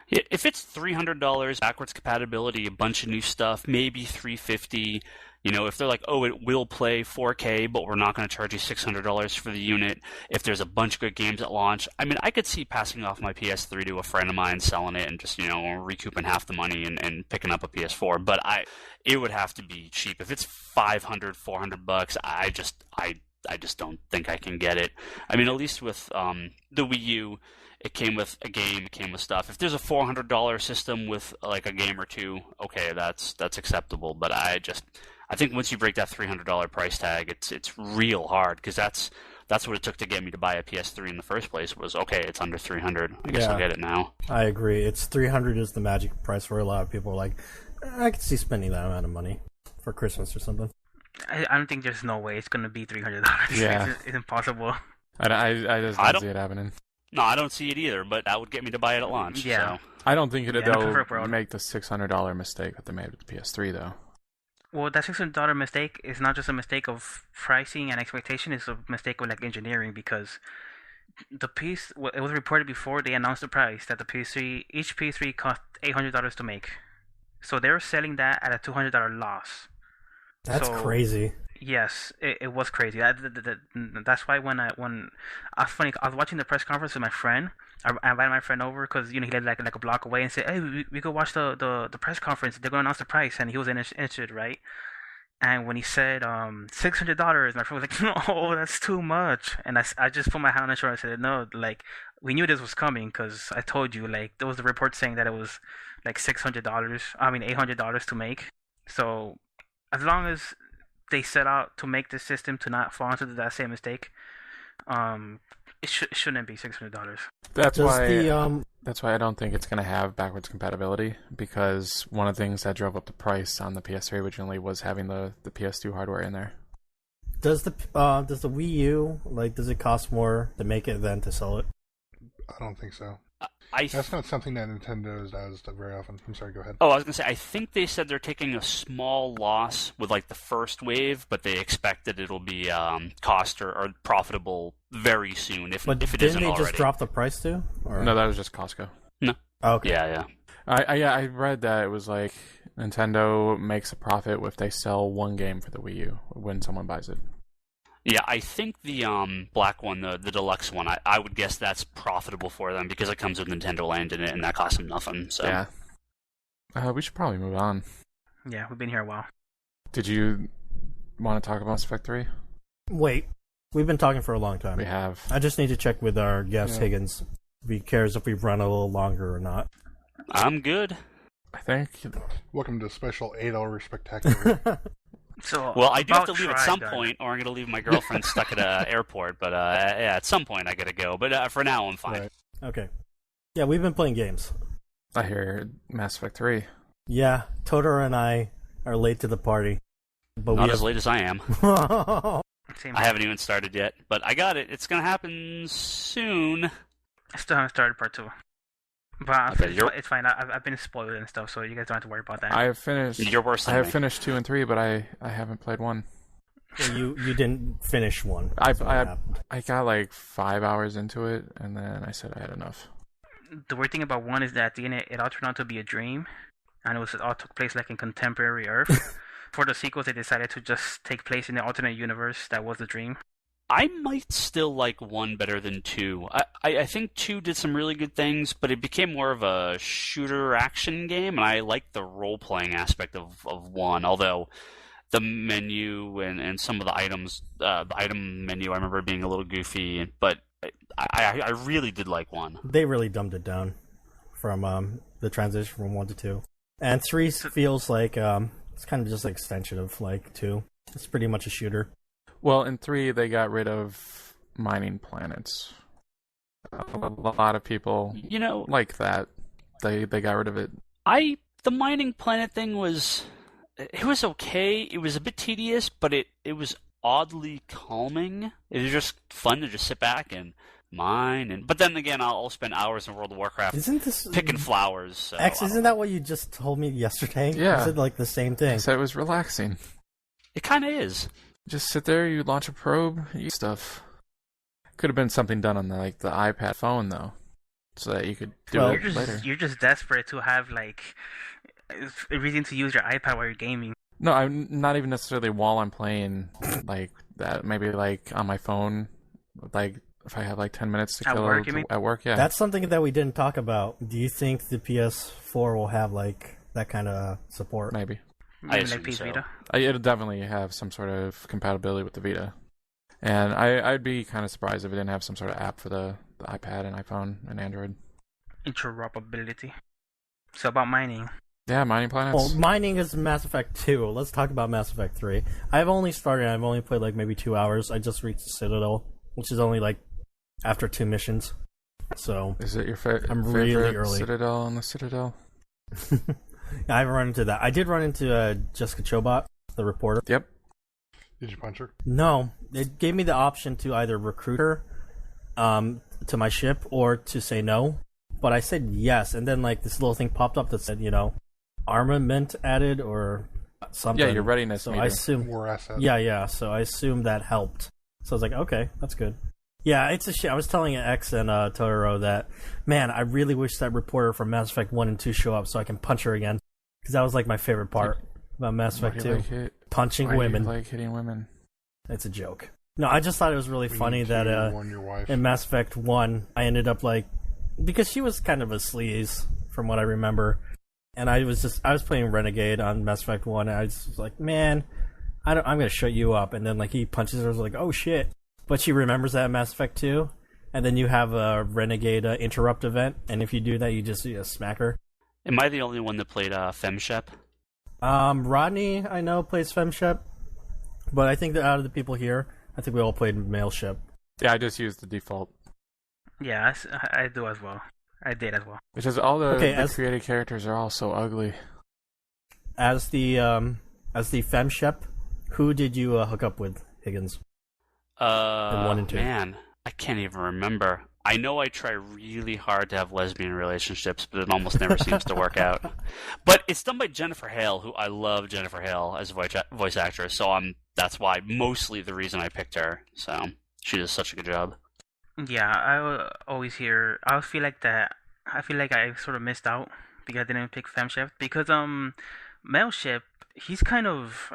Yeah, if it's $300 backwards compatibility, a bunch of new stuff, maybe $350. If they're like, oh, it will play 4K, but we're not going to charge you $600 for the unit. If there's a bunch of good games at launch, I mean, I could see passing off my PS3 to a friend of mine, selling it, and just recouping half the money and picking up a PS4. But it would have to be cheap. If it's $500, $400, I just don't think I can get it. I mean, at least with the Wii U. It came with a game, it came with stuff. If there's a $400 system with like a game or two, okay, that's acceptable. But I think once you break that $300 price tag, it's real hard because that's what it took to get me to buy a PS3 in the first place. Was okay, it's under $300. I guess I'll get it now. I agree. It's $300 is the magic price for a lot of people. Like, I could see spending that amount of money for Christmas or something. I don't think there's no way it's gonna be $300. Yeah. It's impossible. I just don't see it happening. No, I don't see it either, but that would get me to buy it at launch. Yeah. So. I don't think Yeah, they'll make the $600 mistake that they made with the PS3, though. Well, that $600 mistake is not just a mistake of pricing and expectation; it's a mistake of like engineering because the piece. It was reported before they announced the price that each PS3 cost $800 to make, so they were selling that at a $200 loss. That's crazy. Yes, it was crazy. That's why when I was watching the press conference with my friend. I invited my friend over because he lived like a block away and said, "Hey, we go watch the press conference. They're going to announce the price," and he was interested, right? And when he said $600, my friend was like, "No, that's too much." And I just put my hand on his shoulder and said, "No, like we knew this was coming because I told you like there was the report saying that it was like $800 to make. So as long as they set out to make the system to not fall into that same mistake, it shouldn't be $600. That's why I don't think it's going to have backwards compatibility, because one of the things that drove up the price on the PS3 originally was having the PS2 hardware in there. Does the Wii U, does it cost more to make it than to sell it? I don't think so. That's not something that Nintendo does very often. I'm sorry, go ahead. Oh, I was going to say, I think they said they're taking a small loss with the first wave, but they expect that it'll be cost or profitable very soon, if it isn't already. But didn't they just drop the price too? Or? No, that was just Costco. No. Oh, okay. Yeah. I read that it was like Nintendo makes a profit if they sell one game for the Wii U when someone buys it. Yeah, I think the black one, the deluxe one, I would guess that's profitable for them because it comes with Nintendo Land in it, and that costs them nothing. So yeah, we should probably move on. Yeah, we've been here a while. Did you want to talk about Mass Effect 3? Wait, We've been talking for a long time. We have. I just need to check with our guest Higgins if he cares if we've run a little longer or not. I'm good. I think. Welcome to a special 8-hour spectacular. So, Well, I do have to about leave at Try some Done. point, or I'm going to leave my girlfriend stuck at an airport. But yeah, at some point I got to go. But for now, I'm fine. Right. Okay. Yeah, we've been playing games. I hear Mass Effect 3. Yeah, Totoro and I are late to the party. But Not we as late as I am. Same I haven't even started yet, but I got it. It's going to happen soon. I still haven't started part 2. But Okay, it's fine. I've been spoiled and stuff, so you guys don't have to worry about that. I have finished. You're worse than I have me. finished 2 and 3, but I haven't played 1. you didn't finish one. I That's what happened. got like 5 hours into it, and then I said I had enough. The weird thing about 1 is that at the end it all turned out to be a dream, and it all took place like in contemporary Earth. For the sequels, they decided to just take place in the alternate universe that was the dream. I might still like 1 better than 2. I think 2 did some really good things, but it became more of a shooter action game, and I liked the role-playing aspect of 1, although the menu and some of the items, the item menu I remember being a little goofy, but I really did like 1. They really dumbed it down from the transition from 1 to 2. And 3 feels like it's kind of just an extension of like 2. It's pretty much a shooter. Well, in 3, they got rid of mining planets. A lot of people like that. They got rid of it. The mining planet thing was okay. It was a bit tedious, but it was oddly calming. It was just fun to just sit back and mine, but then again, I'll spend hours in World of Warcraft Isn't this picking flowers. So X? Isn't that what you just told me yesterday? Yeah. You said like the same thing. So it was relaxing. It kind of is. Just sit there, you launch a probe, you stuff. Could have been something done on the iPad phone though, so that you could do Well, it later. You're just desperate to have like a reason to use your iPad while you're gaming. No, I'm not even necessarily while I'm playing like that. Maybe like on my phone, like if I have like 10 minutes to At kill work, you mean? at work. Yeah, That's something that we didn't talk about. Do you think the PS4 will have like that kind of support? maybe. I Maybe assume like PS so. Vita. It'll definitely have some sort of compatibility with the Vita, and I'd be kind of surprised if it didn't have some sort of app for the iPad and iPhone and Android. Interoperability. So about mining. Yeah, mining planets. Well, mining is Mass Effect 2. Let's talk about Mass Effect 3. I've only started. I've only played like maybe 2 hours. I just reached the Citadel, which is only like after 2 missions. So Is it your I'm favorite really early. Citadel on the Citadel? I haven't run into that. I did run into Jessica Chobot, the reporter. Yep. Did you punch her? No, it gave me the option to either recruit her to my ship or to say no. But I said yes, and then like this little thing popped up that said, armament added or something. Yeah, your readiness So meter. I assume. War asset. Yeah. So I assume that helped. So I was like, okay, that's good. Yeah, it's a shit. I was telling X and Totoro that, man, I really wish that reporter from Mass Effect 1 and 2 show up so I can punch her again. Because that was like my favorite part about Mass Effect 2. Punching Why do you women. like hitting women? It's a joke. No, I just thought it was really We funny need that to warn your wife. in Mass Effect 1, I ended up like, because she was kind of a sleaze from what I remember, and I was playing Renegade on Mass Effect 1, and I was like, man, I'm going to shut you up, and then like he punches her, I was like, oh shit. But she remembers that in Mass Effect 2, and then you have a Renegade interrupt event, and if you do that, you just smack her. Am I the only one that played FemShep? Rodney, I know, plays FemShep, but I think that out of the people here, I think we all played male ship. Yeah, I just used the default. Yeah, I do as well. I did as well. Because all the as- created characters are all so ugly. As the FemShep, who did you hook up with, Higgins? In 1 and 2. Man, I can't even remember. I know I try really hard to have lesbian relationships, but it almost never seems to work out. But it's done by Jennifer Hale, who I love Jennifer Hale as a voice actress, so that's why mostly the reason I picked her. So she does such a good job. Yeah, I always hear. I feel like that. I feel like I sort of missed out because I didn't pick FemShep because male ship, he's kind of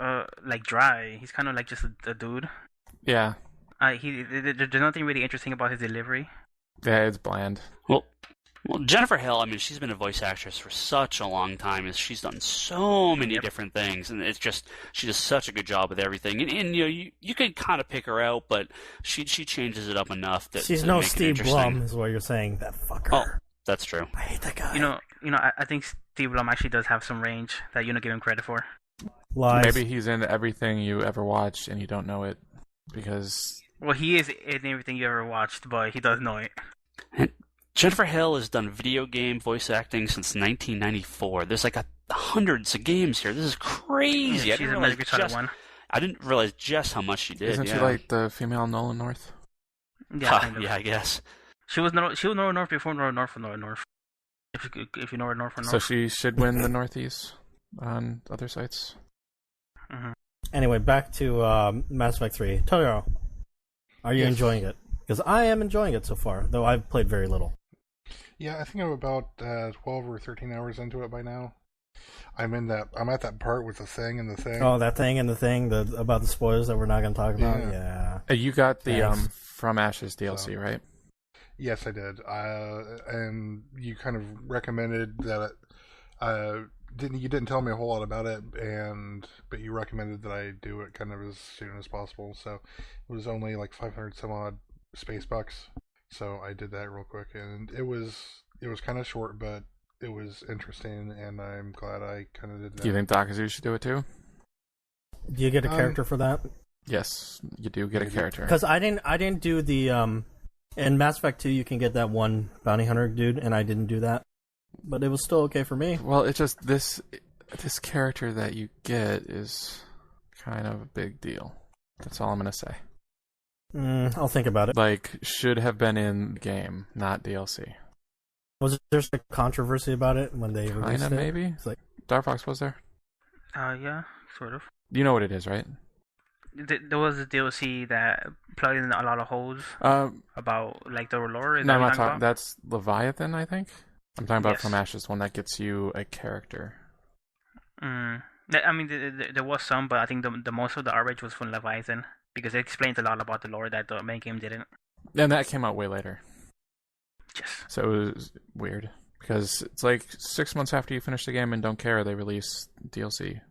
like dry. He's kind of like just a dude. Yeah. There's nothing really interesting about his delivery. Yeah, it's bland. Well, Well, Jennifer Hill, I mean, she's been a voice actress for such a long time. She's done so many different things, and it's just she does such a good job with everything. And you know, you can kind of pick her out, but she changes it up enough that she's to no make it Steve interesting. Blum, is what you're saying. That fucker. Oh, that's true. I hate that guy. I think Steve Blum actually does have some range that you don't give him credit for. Lies. Maybe he's in everything you ever watched and you don't know it because. Well, he is in everything you ever watched, but he does know it. And Jennifer Hill has done video game voice acting since 1994. There's like hundreds of games here. This is crazy. Yeah, she's a Metal Gear Solid 1. I didn't realize just how much she did. Isn't she like the female Nolan North? Yeah, kind of. Yeah, I guess. She was Nolan North before Nolan North. If you know where North or North. So she should win the Northeast on other sites. Mm-hmm. Anyway, back to Mass Effect 3. Totoro, are you enjoying it? Because I am enjoying it so far, though I've played very little. Yeah, I think I'm about 12 or 13 hours into it by now. I'm at that part with the thing and the thing. Oh, that thing and the thing about the spoilers that we're not going to talk about? Yeah. You got the Thanks. From Ashes DLC, right? Yes, I did. And you kind of recommended that. You didn't tell me a whole lot about it, but you recommended that I do it kind of as soon as possible. So it was only like 500 some odd space bucks. So I did that real quick, and it was kind of short, but it was interesting, and I'm glad I kind of did that. Do you think Dakazu should do it too? Do you get a character for that? Yes, you do get a character. Because I didn't do the in Mass Effect 2 you can get that one bounty hunter dude, and I didn't do that, but it was still okay for me. Well, it's just this character that you get is kind of a big deal. That's all I'm gonna say. I'll think about it. Like, should have been in the game, not DLC. Was there a controversy about it when they released it? Maybe. It's like, Dark Fox was there? Yeah, sort of. You know what it is, right? There was a DLC that plugged in a lot of holes about like the lore. No, I'm not talking. That's Leviathan, I think. I'm talking about Yes. From Ashes, one that gets you a character. I mean, there was some, but I think the most of the outrage was from Leviathan because it explains a lot about the lore that the main game didn't. And that came out way later. Yes. So it was weird. Because it's like 6 months after you finish the game and don't care, they release DLC.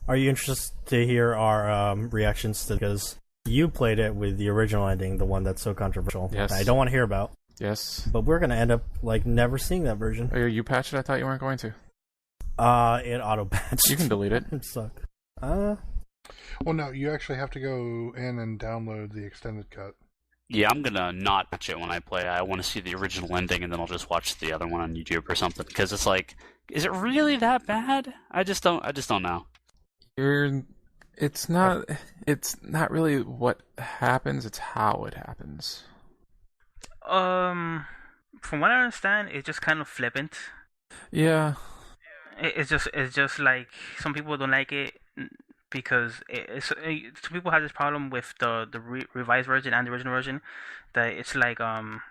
are you interested to hear our reactions to because you played it with the original ending, the one that's so controversial? Yes. I don't want to hear about. Yes. But we're gonna end up like never seeing that version. Oh, you patched it? I thought you weren't going to. It auto patched. You can delete it. It sucked. Well, no, you actually have to go in and download the extended cut. Yeah, I'm gonna not watch it when I play. I want to see the original ending, and then I'll just watch the other one on YouTube or something. Because it's like, is it really that bad? I just don't know. It's not really what happens. It's how it happens. From what I understand, it's just kind of flippant. Yeah. It's just like some people don't like it because some people have this problem with the revised version and the original version that it's like kind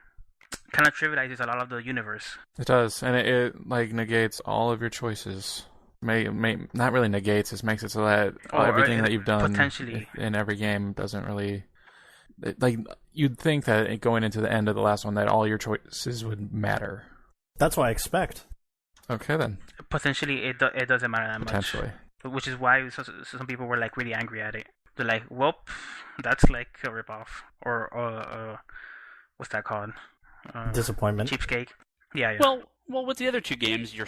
of trivializes a lot of the universe. It does, and it like negates all of your choices. May not really negates. It makes it so that everything that you've done potentially in every game doesn't really. Like you'd think that going into the end of the last one that all your choices would matter. That's what I expect. Okay then. Potentially, it doesn't matter that much. Potentially. Which is why some people were like really angry at it. They're like, "Well, that's like a ripoff," or what's that called? Disappointment. Cheapskate. Yeah. Well, with the other two games, you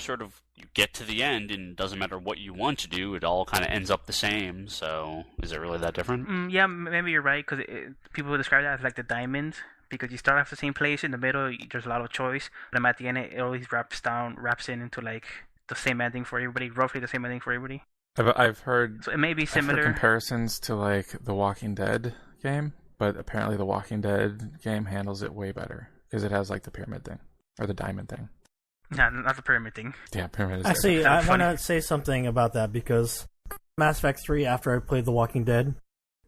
get to the end, and it doesn't matter what you want to do; it all kind of ends up the same. So, is it really that different? Yeah, maybe you're right because people describe that as like the diamond because you start off the same place in the middle. There's a lot of choice, but at the end, it always wraps into like the same ending for everybody, roughly the same ending for everybody. I've heard. So it may be similar. I've heard comparisons to like the Walking Dead game, but apparently the Walking Dead game handles it way better because it has like the pyramid thing or the diamond thing. No, not the pyramid thing. Yeah, pyramid is Actually, That's I want funny. to say something about that because Mass Effect 3, after I played The Walking Dead,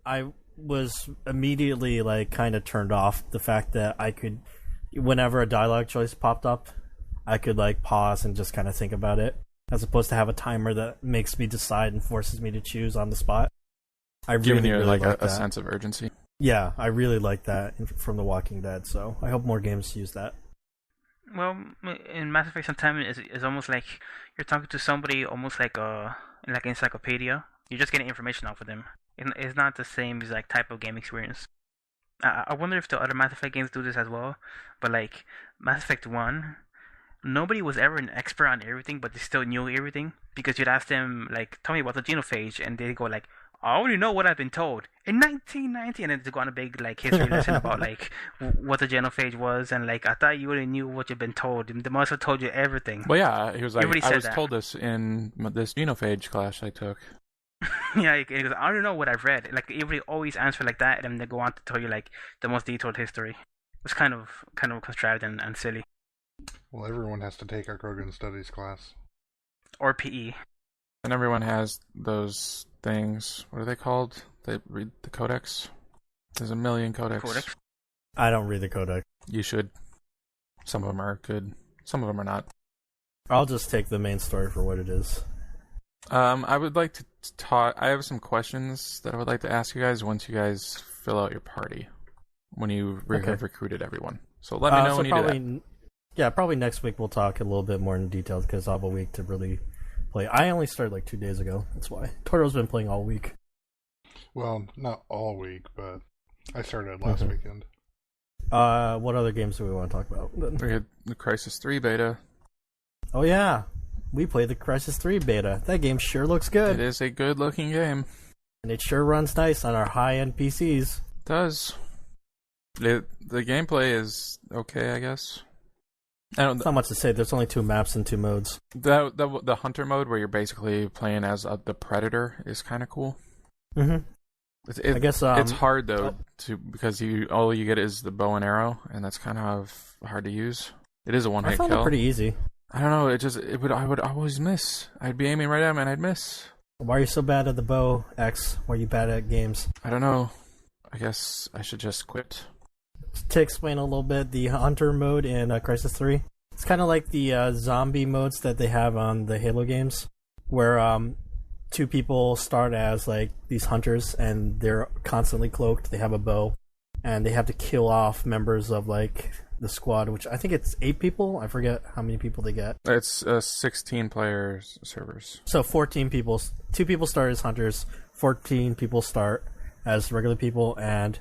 I was immediately like kind of turned off the fact that I could, whenever a dialogue choice popped up, I could like pause and just kind of think about it, as opposed to have a timer that makes me decide and forces me to choose on the spot. I giving really, you really like like a that. sense of urgency. Yeah, I really like that from The Walking Dead, so I hope more games use that. Well, in Mass Effect, sometimes it's almost like you're talking to somebody, almost like an encyclopedia. You're just getting information off of them. It's not the same exact type of game experience. I wonder if the other Mass Effect games do this as well. But like Mass Effect 1, nobody was ever an expert on everything, but they still knew everything because you'd ask them like, "Tell me about the genophage," and they go like, "I only know what I've been told in 1990," and then they go on a big like history lesson about like what the genophage was, and like I thought you already knew what you've been told. They must have told you everything. Well, yeah, he was like, Everybody I said was that. told this in this genophage class I took. Yeah, he goes, "I don't know what I've read." Like everybody always answer like that, and then they go on to tell you like the most detailed history. It's kind of extravagant and silly. Well, everyone has to take our Krogan Studies class. Or PE. And everyone has those things. What are they called? They read the codex. There's a million codex. Codex. I don't read the codex. You should. Some of them are good. Some of them are not. I'll just take the main story for what it is. I would like to talk. I have some questions that I would like to ask you guys once you guys fill out your party. When you have recruited everyone. So let me know when you do that. Yeah, probably next week we'll talk a little bit more in detail because I'll have a week to really play. I only started like 2 days ago. That's why. Totoro's been playing all week. Well, not all week, but I started last weekend. What other games do we want to talk about? We had the Crysis 3 beta. Oh yeah, we played the Crysis 3 beta. That game sure looks good. It is a good looking game. And it sure runs nice on our high-end PCs. It does. The gameplay is okay, I guess. It's not much to say. There's only 2 maps and 2 modes. The hunter mode, where you're basically playing as the predator, is kind of cool. Mm-hmm. I guess it's hard though because all you get is the bow and arrow, and that's kind of hard to use. It is a one-hit kill. I found it pretty easy. I don't know. I would always miss. I'd be aiming right at him and I'd miss. Why are you so bad at the bow, X? Why are you bad at games? I don't know. I guess I should just quit. To explain a little bit, the hunter mode in Crysis 3, it's kind of like the zombie modes that they have on the Halo games, where 2 people start as like these hunters and they're constantly cloaked. They have a bow and they have to kill off members of like the squad, which I think it's 8 people. I forget how many people they get. It's 16 players servers. So 14 people. 2 people start as hunters. 14 people start as regular people, and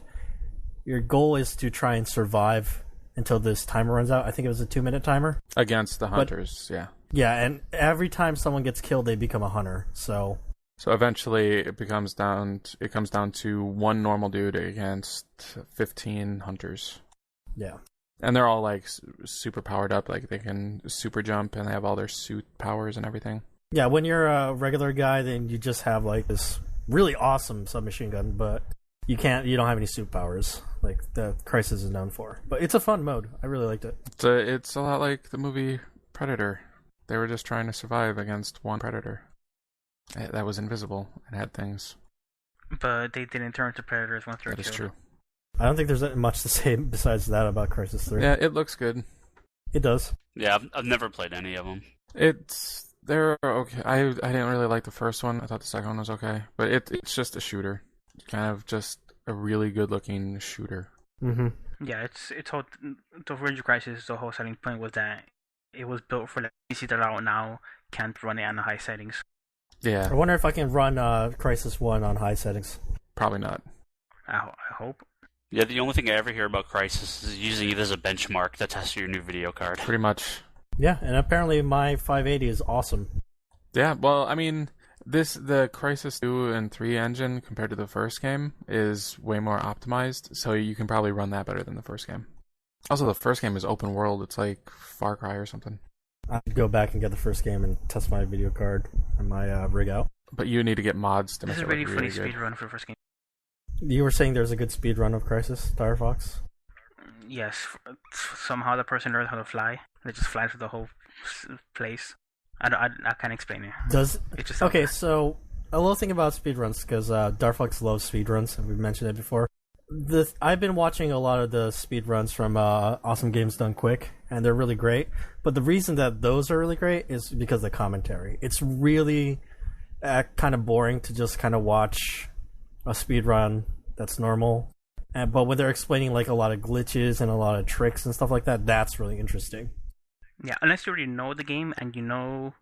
your goal is to try and survive until this timer runs out. I think it was a 2-minute timer. Against the hunters, yeah. Yeah, and every time someone gets killed, they become a hunter. So eventually it comes down to 1 normal dude against 15 hunters. Yeah. And they're all like super powered up, like they can super jump and they have all their suit powers and everything. Yeah, when you're a regular guy, then you just have like this really awesome submachine gun, but you don't have any suit powers like the Crysis is known for. But it's a fun mode. I really liked it. It's a lot like the movie Predator. They were just trying to survive against one predator that was invisible and had things. But they didn't turn into predators once they're That is killed. true. I don't think there's much to say besides that about Crysis 3. Yeah, it looks good. It does. Yeah, I've never played any of them. They're okay. I didn't really like the first one. I thought the second one was okay, but it's just a shooter. Kind of just a really good looking shooter. Mm-hmm. Yeah, it's whole the original Crysis. The whole selling point was that it was built for like PC that out now can't run it on the high settings. Yeah. I wonder if I can run Crysis 1 on high settings. Probably not. I hope. Yeah, the only thing I ever hear about Crysis is using it as a benchmark to test your new video card. Pretty much. Yeah, and apparently my 580 is awesome. Yeah, well, I mean, the Crysis 2 and 3 engine compared to the first game is way more optimized, so you can probably run that better than the first game. Also, the first game is open world. It's like Far Cry or something. I'd go back and get the first game and test my video card and my rig out. But you need to get mods to This make is it really look funny really good. speed run for the first game. You were saying there's a good speed run of Crysis, Firefox? Yes, somehow the person learns how to fly. They just fly through the whole place. I can't explain it. It just okay? So a little thing about speedruns, because Darfox loves speedruns, and we've mentioned it before. I've been watching a lot of the speedruns from Awesome Games Done Quick, and they're really great. But the reason that those are really great is because of the commentary. It's really kind of boring to just kind of watch a speedrun that's normal. But when they're explaining like a lot of glitches and a lot of tricks and stuff like that, that's really interesting. Yeah, unless you already know the game and you know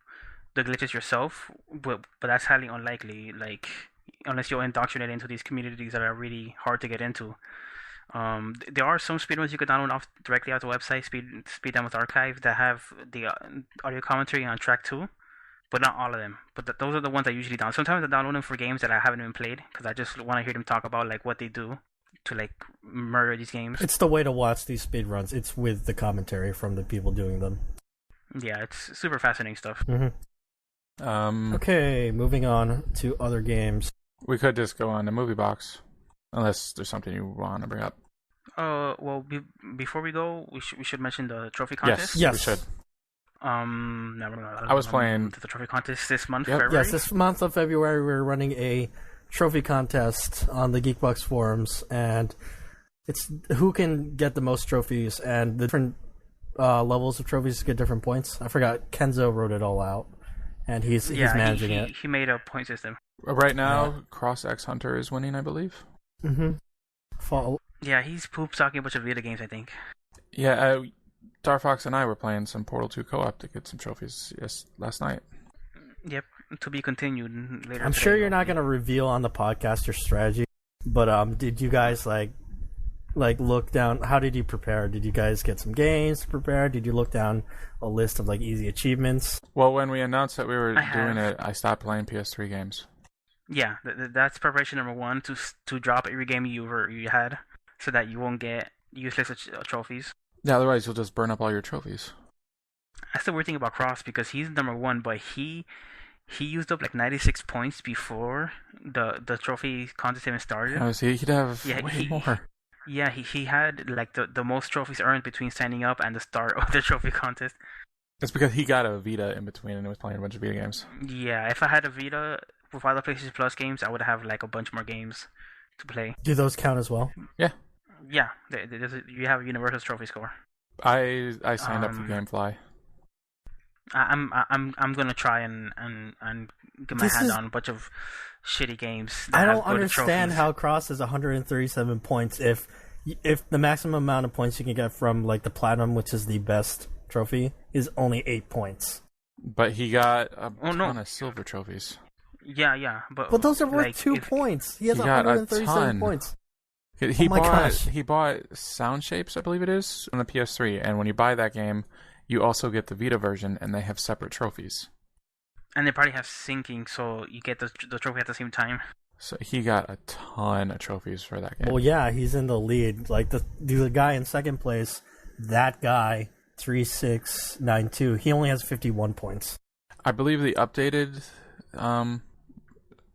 the glitches yourself, but that's highly unlikely. Like, unless you're indoctrinated into these communities that are really hard to get into. There are some speedruns you could download directly off the website, Speed Demos Archive, that have the audio commentary on track 2, but not all of them. But those are the ones I usually download. Sometimes I download them for games that I haven't even played because I just want to hear them talk about like what they do to like murder these games. It's the way to watch these speedruns. It's with the commentary from the people doing them. Yeah, it's super fascinating stuff. Mm-hmm. Okay, moving on to other games. We could just go on to Moviebox, unless there's something you want to bring up. Well, before we go, we should mention the trophy contest. Yes. We should. I was playing the trophy contest this month. Yep. February. Yes, this month of February we're running a trophy contest on the Geekbox forums, and it's who can get the most trophies, and the different levels of trophies get different points. I forgot, Kenzo wrote it all out, and he's managing it. He made a point system. Right now, Cross X Hunter is winning, I believe. Mm-hmm. Yeah, he's poop talking a bunch of video games, I think. Yeah, Star Fox and I were playing some Portal 2 co-op to get some trophies last night. Yep, to be continued later. I'm sure you're not going to reveal on the podcast your strategy, but did you guys like look down? How did you prepare? Did you guys get some games to prepare? Did you look down a list of like easy achievements? Well, when we announced that we were doing it, I stopped playing PS3 games. Yeah, that's preparation number one, to drop every game you had, so that you won't get useless trophies. Yeah, otherwise you'll just burn up all your trophies. That's the weird thing about Cross, because he's number one, but he used up like 96 points before the trophy contest even started. Oh, so he could have way more. Yeah, he had like the most trophies earned between signing up and the start of the trophy contest. It's because he got a Vita in between and was playing a bunch of Vita games. Yeah, if I had a Vita with other PlayStation Plus games, I would have like a bunch more games to play. Do those count as well? Yeah. Yeah, you have a universal trophy score. I signed up for GameFly. I'm gonna try and get my hand on a bunch of shitty games. I don't understand how Cross is 137 points if the maximum amount of points you can get from like the Platinum, which is the best trophy, is only 8 points. But he got a ton of silver trophies. Yeah, but those are worth like, 2 points. He has he got 137 points. He bought Sound Shapes, I believe it is, on the PS3, and when you buy that game, you also get the Vita version, and they have separate trophies. And they probably have syncing, so you get the trophy at the same time. So he got a ton of trophies for that game. Well, yeah, he's in the lead. Like the guy in second place, that guy 3692. He only has 51 points. I believe the updated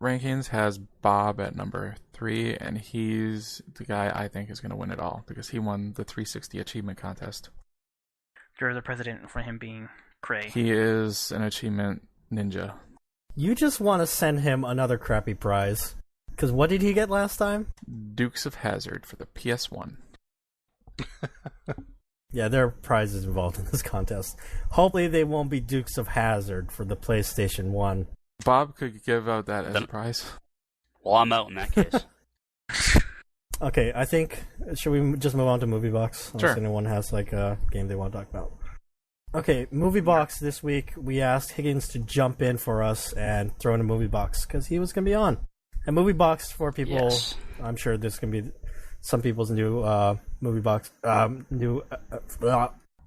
rankings has Bob at number 3, and he's the guy I think is going to win it all because he won the 360 achievement contest. You're the president for him being cray. He is an achievement ninja. You just want to send him another crappy prize. Because what did he get last time? Dukes of Hazzard for the PS1. Yeah, there are prizes involved in this contest. Hopefully they won't be Dukes of Hazzard for the PlayStation 1. Bob could give out that as a prize. Well, I'm out in that case. Okay, I think, should we just move on to Moviebox? Unless Sure. anyone has like a game they want to talk about. Okay, Moviebox this week, we asked Higgins to jump in for us and throw in a Moviebox because he was going to be on. And Moviebox for people, Yes. I'm sure there's going to be some people's new Moviebox,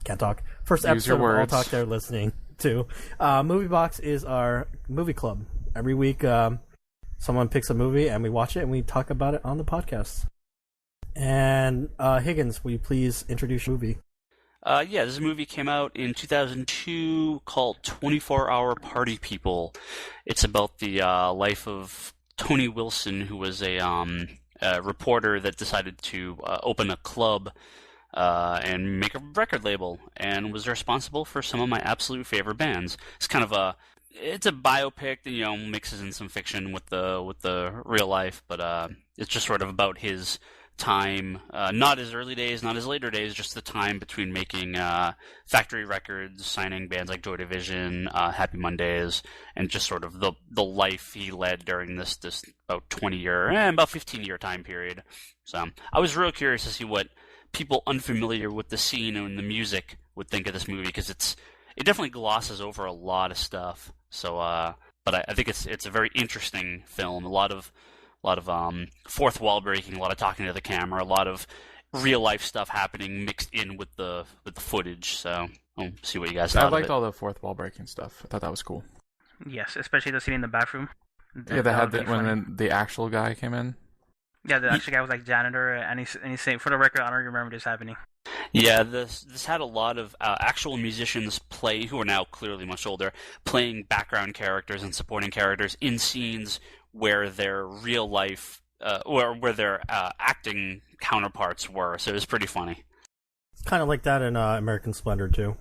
can't talk. First Use your episode of words. All Talk they're listening to. Moviebox is our movie club. Every week, someone picks a movie and we watch it and we talk about it on the podcast. And Higgins, will you please introduce your movie? Yeah, this movie came out in 2002 called 24-Hour Party People. It's about the life of Tony Wilson, who was a reporter that decided to open a club and make a record label, and was responsible for some of my absolute favorite bands. It's kind of it's a biopic that mixes in some fiction with the real life, but it's just sort of about his time, not his early days, not his later days, just the time between making factory records, signing bands like Joy Division, Happy Mondays, and just sort of the life he led during this about 15-year time period. So I was real curious to see what people unfamiliar with the scene and the music would think of this movie, because it definitely glosses over a lot of stuff. So, but I think it's a very interesting film. A lot of fourth wall breaking, a lot of talking to the camera, a lot of real life stuff happening mixed in with the footage. So we'll see what you guys thought. I liked all the fourth wall breaking stuff. I thought that was cool. Yes, especially the scene in the bathroom. Yeah, they had when the actual guy came in. Yeah, the actual guy was like janitor, and he's saying, for the record, I don't remember this happening. Yeah, this had a lot of actual musicians play, who are now clearly much older, playing background characters and supporting characters in scenes where their real life, or where their acting counterparts were. So it was pretty funny. It's kind of like that in American Splendor too.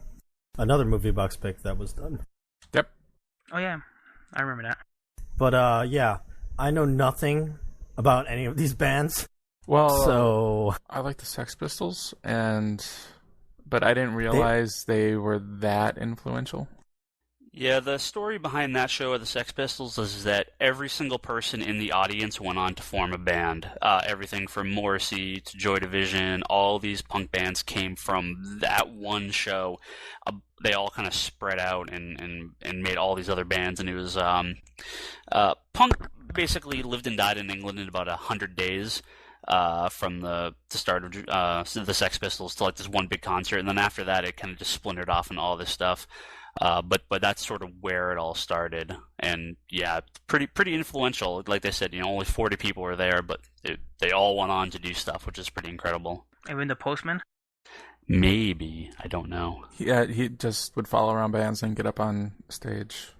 Another Moviebox pick that was done. Yep. Oh yeah, I remember that. But yeah, I know nothing about any of these bands. Well, so I like the Sex Pistols, but I didn't realize they were that influential. Yeah, the story behind that show of the Sex Pistols is that every single person in the audience went on to form a band. Everything from Morrissey to Joy Division, all these punk bands came from that one show. They all kind of spread out and made all these other bands, and it was punk basically lived and died in England in about 100 days. From the start of the Sex Pistols to like this one big concert, and then after that it kind of just splintered off and all this stuff. But that's sort of where it all started, and yeah, pretty influential. Like they said, only 40 people were there, but they all went on to do stuff, which is pretty incredible. Even the Postman? Maybe, I don't know. Yeah, he just would follow around bands and get up on stage.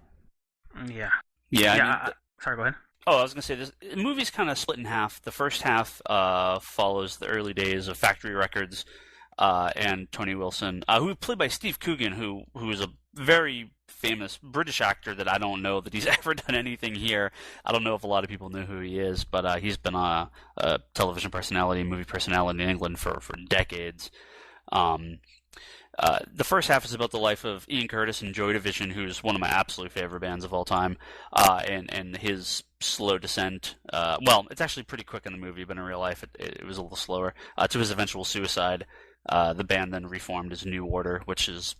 Yeah. Yeah. Sorry, go ahead. Oh, I was going to say, the movie's kind of split in half. The first half follows the early days of Factory Records and Tony Wilson, who played by Steve Coogan, who is a very famous British actor that I don't know that he's ever done anything here. I don't know if a lot of people know who he is, but he's been a television personality, movie personality in England for decades. The first half is about the life of Ian Curtis and Joy Division, who's one of my absolute favorite bands of all time, and his slow descent. Well, it's actually pretty quick in the movie, but in real life it was a little slower, to his eventual suicide. The band then reformed as New Order, which is,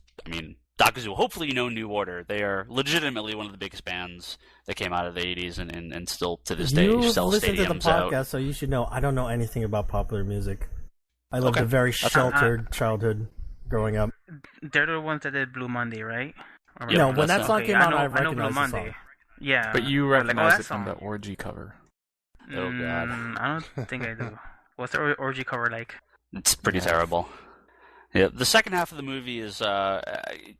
Dakazu, hopefully you know New Order. They are legitimately one of the biggest bands that came out of the 80s and still to this day sell stadiums out. You listen to the podcast, so you should know I don't know anything about popular music. I lived a very sheltered childhood growing up. They're the ones that did Blue Monday, right? No, when that song came out, I recognized Blue the Monday. song. Yeah. But you recognize it song. from the Orgy cover. Oh, God. I don't think I do. What's the Orgy cover like? It's pretty terrible. Yeah, the second half of the movie is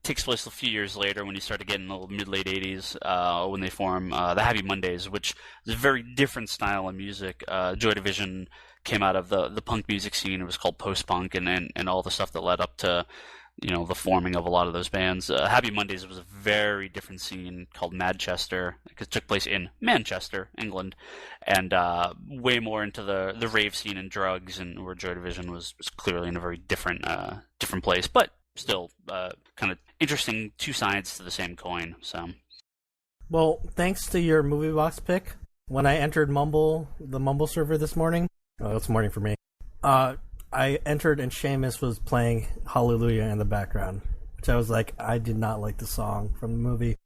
takes place a few years later, when you start to get in the mid-late 80s, when they form the Happy Mondays, which is a very different style of music. Joy Division came out of the punk music scene. It was called post-punk, and all the stuff that led up to the forming of a lot of those bands. Happy Mondays was a very different scene called Manchester, because it took place in Manchester, England, and way more into the rave scene and drugs, and where Joy Division was clearly in a very different place, but still kind of interesting two sides to the same coin. So, well, thanks to your Moviebox pick, when I entered the Mumble server this morning, it's morning for me, I entered and Seamus was playing Hallelujah in the background, which I was like, I did not like the song from the movie.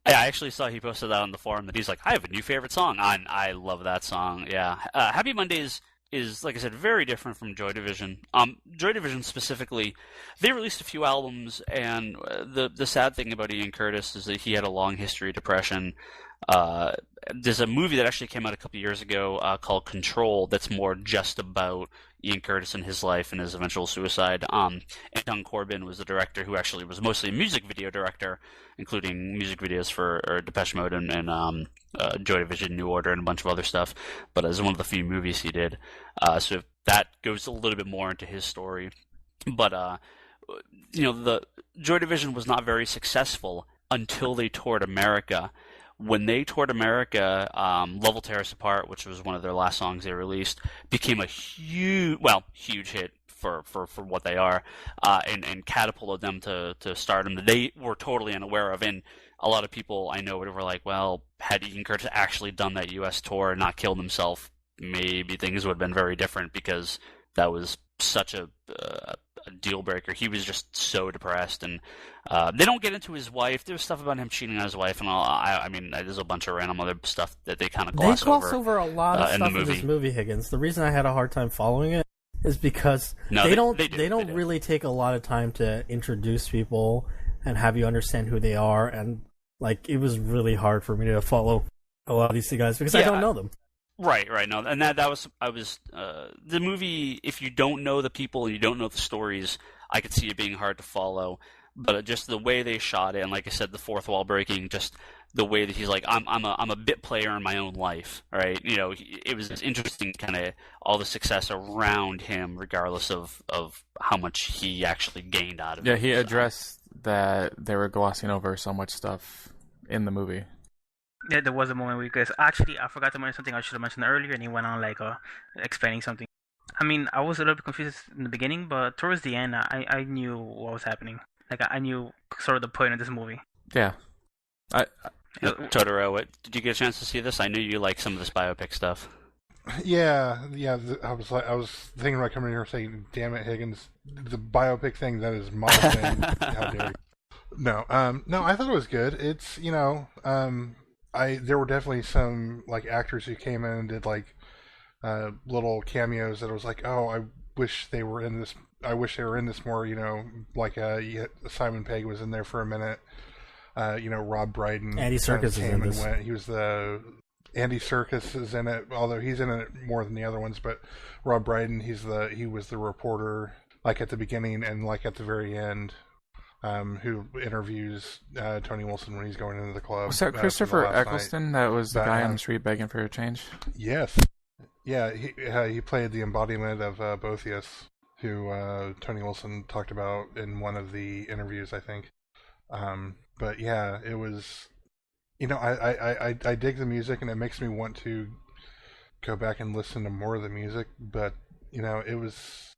Yeah, I actually saw he posted that on the forum, that he's like, I have a new favorite song. I love that song, yeah. Happy Mondays is, like I said, very different from Joy Division. Joy Division specifically, they released a few albums, and the sad thing about Ian Curtis is that he had a long history of depression. There's a movie that actually came out a couple years ago called Control that's more just about Ian Curtis and his life and his eventual suicide. And Don Corbin was the director, who actually was mostly a music video director, including music videos for Depeche Mode and Joy Division, New Order, and a bunch of other stuff, but as one of the few movies he did. So that goes a little bit more into his story. But, the Joy Division was not very successful until they toured America. When they toured America, Love Will Tear Us Apart, which was one of their last songs they released, became a huge hit for what they are, and catapulted them to stardom that they were totally unaware of. And a lot of people I know were like, well, had Ian Curtis actually done that U.S. tour and not killed himself, maybe things would have been very different, because that was such a a deal breaker. He was just so depressed, and they don't get into his wife. There's stuff about him cheating on his wife, and all. I mean, there's a bunch of random other stuff that they kind of gloss over. They gloss over a lot of stuff in this movie, Higgins. The reason I had a hard time following it is because they don't really take a lot of time to introduce people and have you understand who they are, and like it was really hard for me to follow a lot of these guys because I don't know them. Right. No, and that was the movie. If you don't know the people and you don't know the stories, I could see it being hard to follow. But just the way they shot it, and like I said, the fourth wall breaking, just the way that he's like, I'm a bit player in my own life, right? You know, it was interesting, kind of all the success around him, regardless of how much he actually gained out of it. Yeah, he addressed that they were glossing over so much stuff in the movie. Yeah, there was a moment because actually I forgot to mention something I should have mentioned earlier, and he went on like explaining something. I mean, I was a little bit confused in the beginning, but towards the end, I knew what was happening. Like I knew sort of the point of this movie. Yeah. Totoro, did you get a chance to see this? I knew you like some of this biopic stuff. Yeah. I was thinking about coming here saying, "Damn it, Higgins, the biopic thing that is my thing." How dare you? No, I thought it was good. It's there were definitely some like actors who came in and did like little cameos that I was like, oh, I wish they were in this. I wish they were in this more. Like Simon Pegg was in there for a minute. Rob Brydon. Andy Serkis is in this. He was Andy Serkis is in it, although he's in it more than the other ones. But Rob Brydon, he was the reporter, like at the beginning and like at the very end. Who interviews Tony Wilson when he's going into the club. Was that Christopher Eccleston? That was the guy on the street begging for a change? Yes. Yeah, he played the embodiment of Boethius, who Tony Wilson talked about in one of the interviews, I think. But yeah, it was... I dig the music, and it makes me want to go back and listen to more of the music, but, it was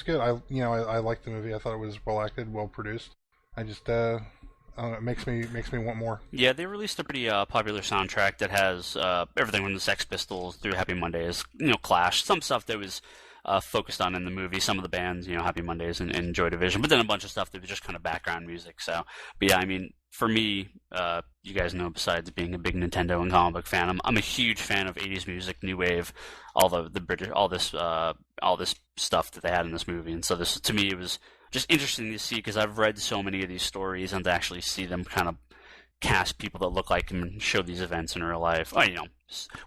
good. I liked the movie. I thought it was well acted, well produced. I just, it makes me want more. Yeah, they released a pretty popular soundtrack that has everything from the Sex Pistols through Happy Mondays, Clash, some stuff that was focused on in the movie, some of the bands, Happy Mondays and Joy Division, but then a bunch of stuff that was just kind of background music. So, but yeah, I mean, for me, you guys know, besides being a big Nintendo and comic book fan, I'm a huge fan of 80s music, new wave, all the British, all this stuff that they had in this movie. And so this, to me, it was just interesting to see, because I've read so many of these stories, and to actually see them kind of cast people that look like him and show these events in real life.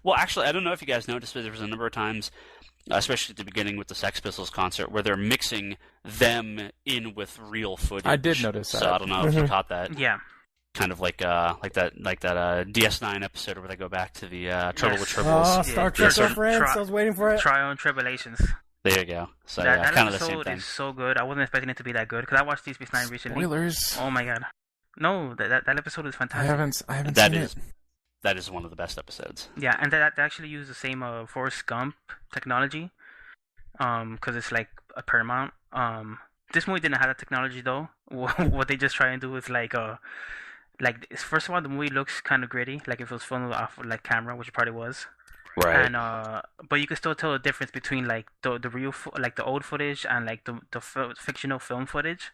Well, actually, I don't know if you guys noticed, but there was a number of times, especially at the beginning with the Sex Pistols concert, where they're mixing them in with real footage. I did notice that. So I don't know if you caught that. Yeah. Kind of like that DS9 episode where they go back to the Trouble with Tribbles. Oh, Star Trek reference. I was waiting for it. Trial and Tribulations. There you go. So that kind of the same episode thing. is so good. I wasn't expecting it to be that good because I watched DS9 recently. Spoilers. Oh my god. No, that episode is fantastic. I haven't seen it. That is one of the best episodes. Yeah, and they actually use the same Forrest Gump technology, because it's like a Paramount. This movie didn't have that technology though. What they just try and do is like first of all, the movie looks kind of gritty, like if it was filmed off like camera, which it probably was. Right. And but you can still tell the difference between like the real like the old footage and like the fictional film footage.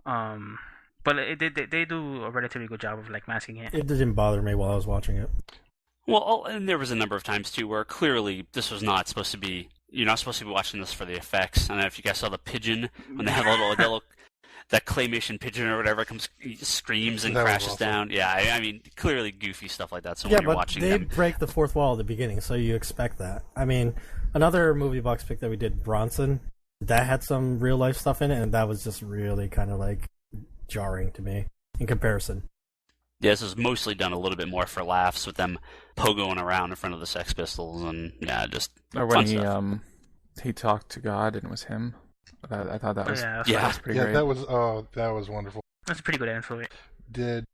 But they do a relatively good job of like masking it. It didn't bother me while I was watching it. Well, and there was a number of times too where clearly this was not supposed to be. You're not supposed to be watching this for the effects. I don't know if you guys saw the pigeon when they have that claymation pigeon or whatever comes, screams and crashes down. Yeah, I mean, clearly goofy stuff like that. So when you're watching they break the fourth wall at the beginning, so you expect that. I mean, another movie box pick that we did, Bronson, that had some real life stuff in it, and that was just really kind of like jarring to me in comparison. Yeah, this is mostly done a little bit more for laughs with them pogoing around in front of the Sex Pistols, and yeah, just or when he talked to God and it was him. I thought that was pretty great. that was wonderful. That's a pretty good answer. Did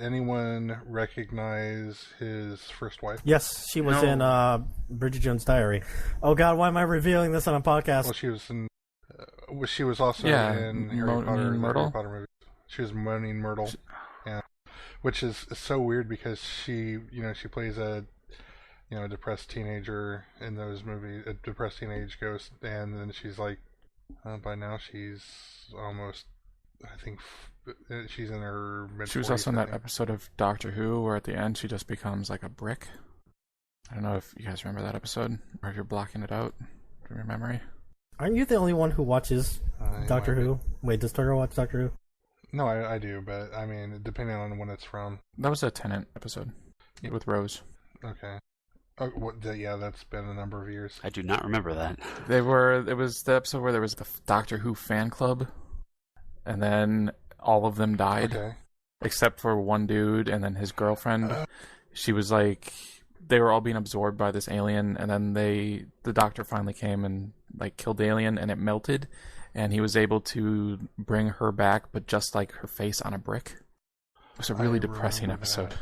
anyone recognize his first wife? Yes, she was in Bridget Jones' Diary. Oh God, why am I revealing this on a podcast? Well, she was in. She was also in Harry Potter movies. She was Moaning Myrtle. Yeah, which is so weird because she plays a depressed teenager in those movies, a depressed teenage ghost, and then she's like By now she's almost, I think, she's in her mid-40s. She was also in that episode of Doctor Who where at the end she just becomes like a brick. I don't know if you guys remember that episode, or if you're blocking it out from your memory. Aren't you the only one who watches Doctor Who? Wait, does Totoro watch Doctor Who? No, I do, but I mean, depending on when it's from. That was a Tennant episode with Rose. Okay. Oh, yeah, that's been a number of years. I do not remember that. It was the episode where there was the Doctor Who fan club, and then all of them died, Okay. except for one dude and then his girlfriend. She was like, they were all being absorbed by this alien, and then the doctor finally came and like killed the alien, and it melted, and he was able to bring her back, but just like her face on a brick. It was a really depressing episode.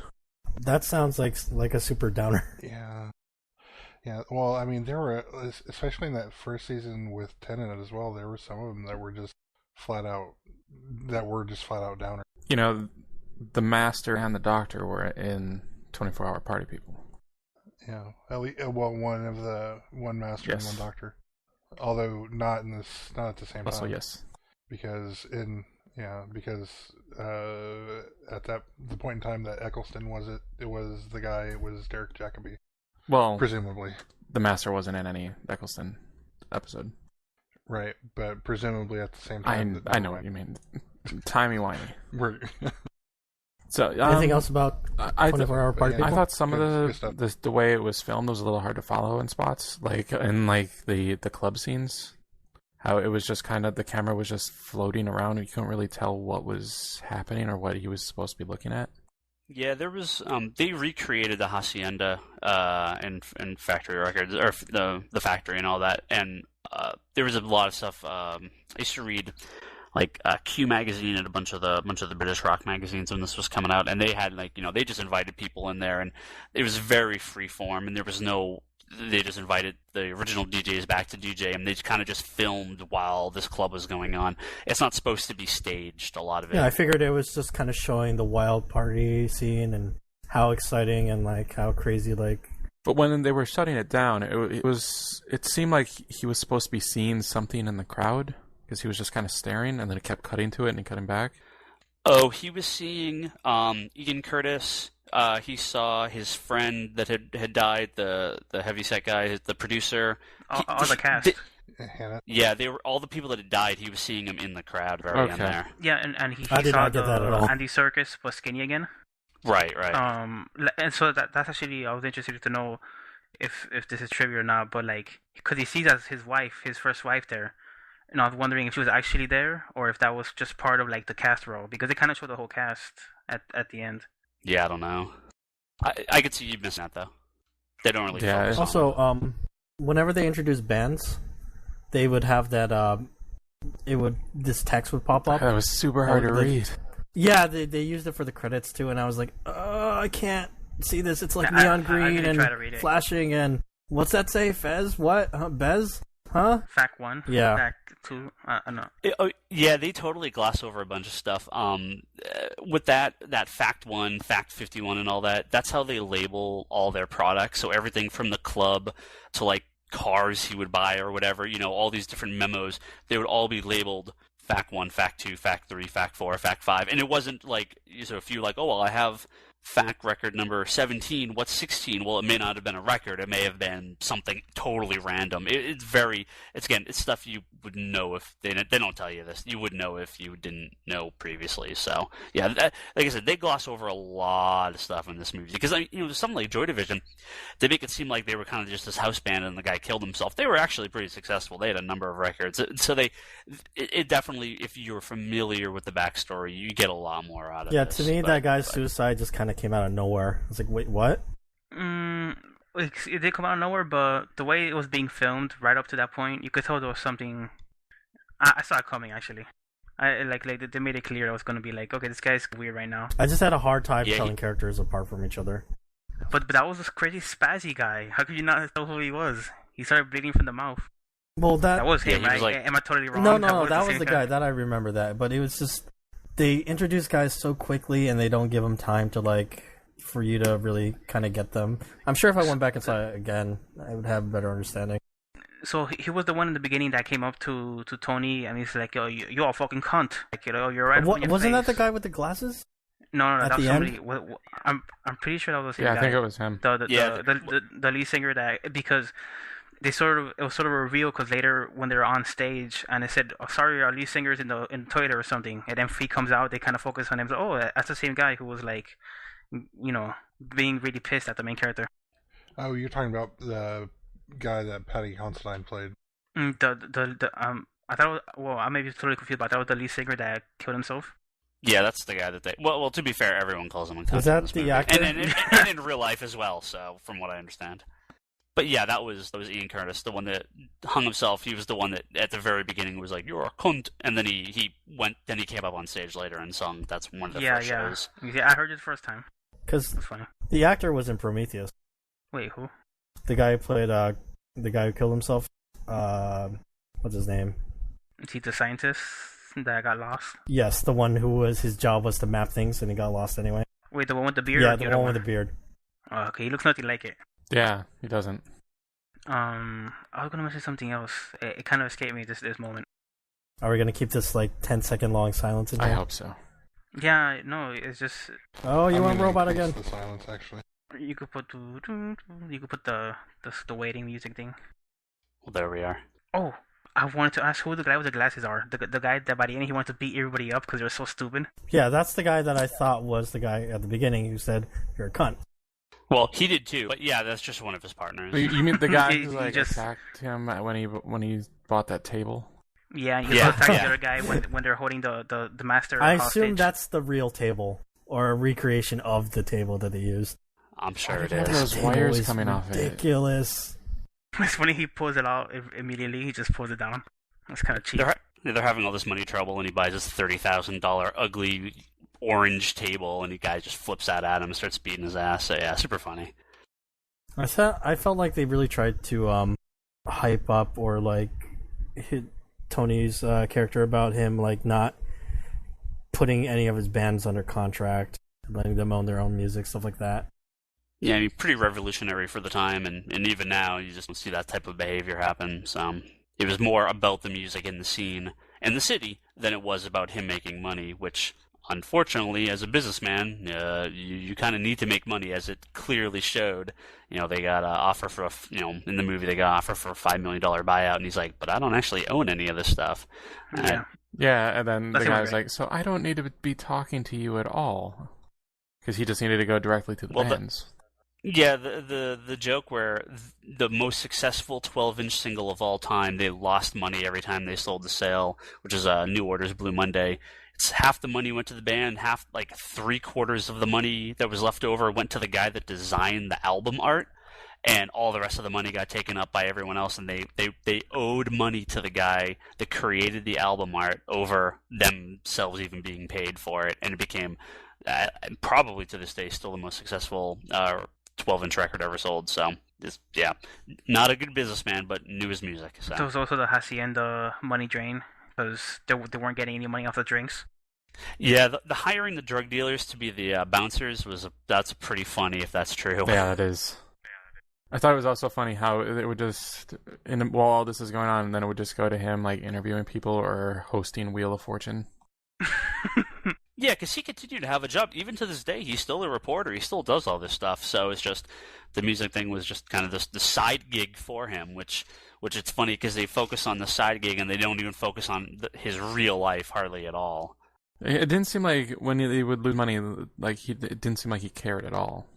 That sounds like a super downer. Yeah. Yeah, well, I mean, there were, especially in that first season with Tennant as well, there were some of them that were just flat out downer. You know, the Master and the Doctor were in 24-Hour Party People. Yeah, at least, well, one Master and one Doctor. Although not at the same time. Also, yes. Because at the point in time that Eccleston was it was Derek Jacobi. Well, presumably the Master wasn't in any Eccleston episode, right? But presumably at the same time. I know what you mean. Timey-wimey. So, anything else about 24-Hour Party People? I thought some of the way it was filmed was a little hard to follow in spots, like in like the club scenes. How it was just kind of, the camera was just floating around and you couldn't really tell what was happening or what he was supposed to be looking at. Yeah, there was, they recreated the Hacienda in Factory Records, or the factory and all that, and there was a lot of stuff. I used to read like Q magazine and a bunch of the British rock magazines when this was coming out, and they had they just invited people in there, and it was very free form, and there was they just invited the original DJs back to DJ, and they kind of just filmed while this club was going on. It's not supposed to be staged, a lot of it. Yeah, I figured it was just kind of showing the wild party scene and how exciting and like how crazy like. But when they were shutting it down, it seemed like he was supposed to be seeing something in the crowd because he was just kind of staring, and then it kept cutting to it and cutting back. Oh, he was seeing Egan Curtis. He saw his friend that had died, the heavyset guy, the producer. All the cast. Yeah, they were all the people that had died. He was seeing them in the crowd, very in there. Yeah, and he I did saw not get that at all. Andy Serkis was skinny again. Right. And so that's actually, I was interested to know if this is trivia or not. But like, because he sees as his first wife there, and I was wondering if she was actually there or if that was just part of like the cast role, because they kind of show the whole cast at the end. Yeah, I don't know. I could see you missing that, though. They don't really focus also, on it. Whenever they introduce bands, they would have that, this text would pop up. That was super hard to read. Yeah, they used it for the credits, too, and I was like, I can't see this. It's like neon green and flashing, and what's that say? Fez? What? Bez? Huh? Fact 1. Yeah. Fact 2. No. Yeah, they totally gloss over a bunch of stuff. With that Fact 1, Fact 51 and all that, that's how they label all their products. So everything from the club to like cars he would buy or whatever, all these different memos, they would all be labeled Fact 1, Fact 2, Fact 3, Fact 4, Fact 5. And it wasn't like, so if you like, oh, well, I have fact record number 17, what's 16? Well, it may not have been a record. It may have been something totally random. It's stuff you would know if they don't tell you this. You would know if you didn't know previously. So, yeah, like I said, they gloss over a lot of stuff in this movie. Because, something like Joy Division, they make it seem like they were kind of just this house band and the guy killed himself. They were actually pretty successful. They had a number of records. So it definitely, if you're familiar with the backstory, you get a lot more out of it. Yeah, to me, that guy's suicide just kind of came out of nowhere. I was like, wait, what? It did come out of nowhere, but the way it was being filmed right up to that point, you could tell there was something. I saw it coming, actually. They made it clear I was going to be like, okay, this guy's weird right now. I just had a hard time telling characters apart from each other. But that was this crazy spazzy guy. How could you not know who he was? He started bleeding from the mouth. Well, that was him, right? Am I totally wrong? No, that was the guy. That I remember that. But it was just, they introduce guys so quickly and they don't give them time to for you to really kind of get them. I'm sure if I went back and saw it again, I would have a better understanding. So he was the one in the beginning that came up to Tony, and he's like, "Yo, you all fucking cunt! Like, you're right." Wasn't that the guy with the glasses? No, at that was the somebody. end? I'm pretty sure that was the Yeah, same I guy. think it was him. The lead singer, that because it was sort of a reveal, because later when they're on stage and they said, "Oh, sorry, our lead singer's in the toilet or something," and then he comes out, they kind of focus on him. So, oh, that's the same guy who was like, being really pissed at the main character. Oh, you're talking about the guy that Patty Considine played. I thought it was, well, I may be totally confused, but I thought it was the lead singer that killed himself. Yeah, that's the guy that they. Well, to be fair, everyone calls him a cunt. Is that in this the movie. actor? And in real life as well. So, from what I understand. But yeah, that was Ian Curtis, the one that hung himself. He was the one that at the very beginning was like, "You're a cunt," and then he went. Then he came up on stage later and sung. That's one of the first shows. Yeah, I heard it the first time. Because That's funny. the actor was in Prometheus. Wait, who? The guy who played the guy who killed himself. What's his name? Is he the scientist that got lost? Yes, the one who his job was to map things and he got lost anyway. Wait, the one with the beard? Yeah, or the other one with the beard. Oh, okay, he looks nothing like it. Yeah, he doesn't. I was gonna mention something else. It kind of escaped me this moment. Are we gonna keep this like 10-second long silence? I hope so. Yeah, no, it's just Oh, you I'm want gonna robot increase again? The silence, actually. you could put the waiting music thing. Well, there we are. Oh, I wanted to ask who the guy with the glasses are. The guy that by the end he wanted to beat everybody up because they were so stupid. Yeah, that's the guy that I thought was the guy at the beginning who said, "You're a cunt." Well, he did too. But yeah, that's just one of his partners. You mean the guy He who like just- attacked him when he bought that table? Yeah, you Yeah, saw attack yeah. the other guy when they're holding the master. I hostage. assume that's the real table or a recreation of the table that they used. I'm sure it Look at is. those Table wires is coming off it. ridiculous. It's funny he pulls it out immediately. He just pulls it down. That's kind of cheap. They're having all this money trouble, and he buys this $30,000 ugly orange table, and the guy just flips that at him and starts beating his ass. So yeah, super funny. I felt like they really tried to hype up or like hit Tony's character about him like not putting any of his bands under contract, letting them own their own music, stuff like that. Yeah, I mean, pretty revolutionary for the time, and even now you just don't see that type of behavior happen. So it was more about the music in the scene and the city than it was about him making money, which, unfortunately, as a businessman, you kind of need to make money, as it clearly showed. They got an offer for in the movie they got an offer for a $5 million buyout, and he's like, but I don't actually own any of this stuff. Yeah. Yeah, and then That's the guy's right. like, so I don't need to be talking to you at all. Because he just needed to go directly to the bands. Yeah, the joke where the most successful 12-inch single of all time, they lost money every time they sold the sale, which is New Order's Blue Monday. It's half the money went to the band, half, like 3/4 of the money that was left over went to the guy that designed the album art, and all the rest of the money got taken up by everyone else, and they owed money to the guy that created the album art over themselves even being paid for it, and it became probably to this day still the most successful 12-inch record ever sold. So, not a good businessman, but knew his music. So. There was also the Hacienda money drain because they weren't getting any money off the drinks. Yeah, the hiring the drug dealers to be the bouncers that's pretty funny if that's true. Yeah, that is. I thought it was also funny how it would just, while all this is going on, and then it would just go to him like interviewing people or hosting Wheel of Fortune. Yeah, because he continued to have a job. Even to this day, he's still a reporter. He still does all this stuff. So it's just, the music thing was just kind of the side gig for him, which it's funny because they focus on the side gig and they don't even focus on his real life hardly at all. It didn't seem like when he would lose money, like it didn't seem like he cared at all.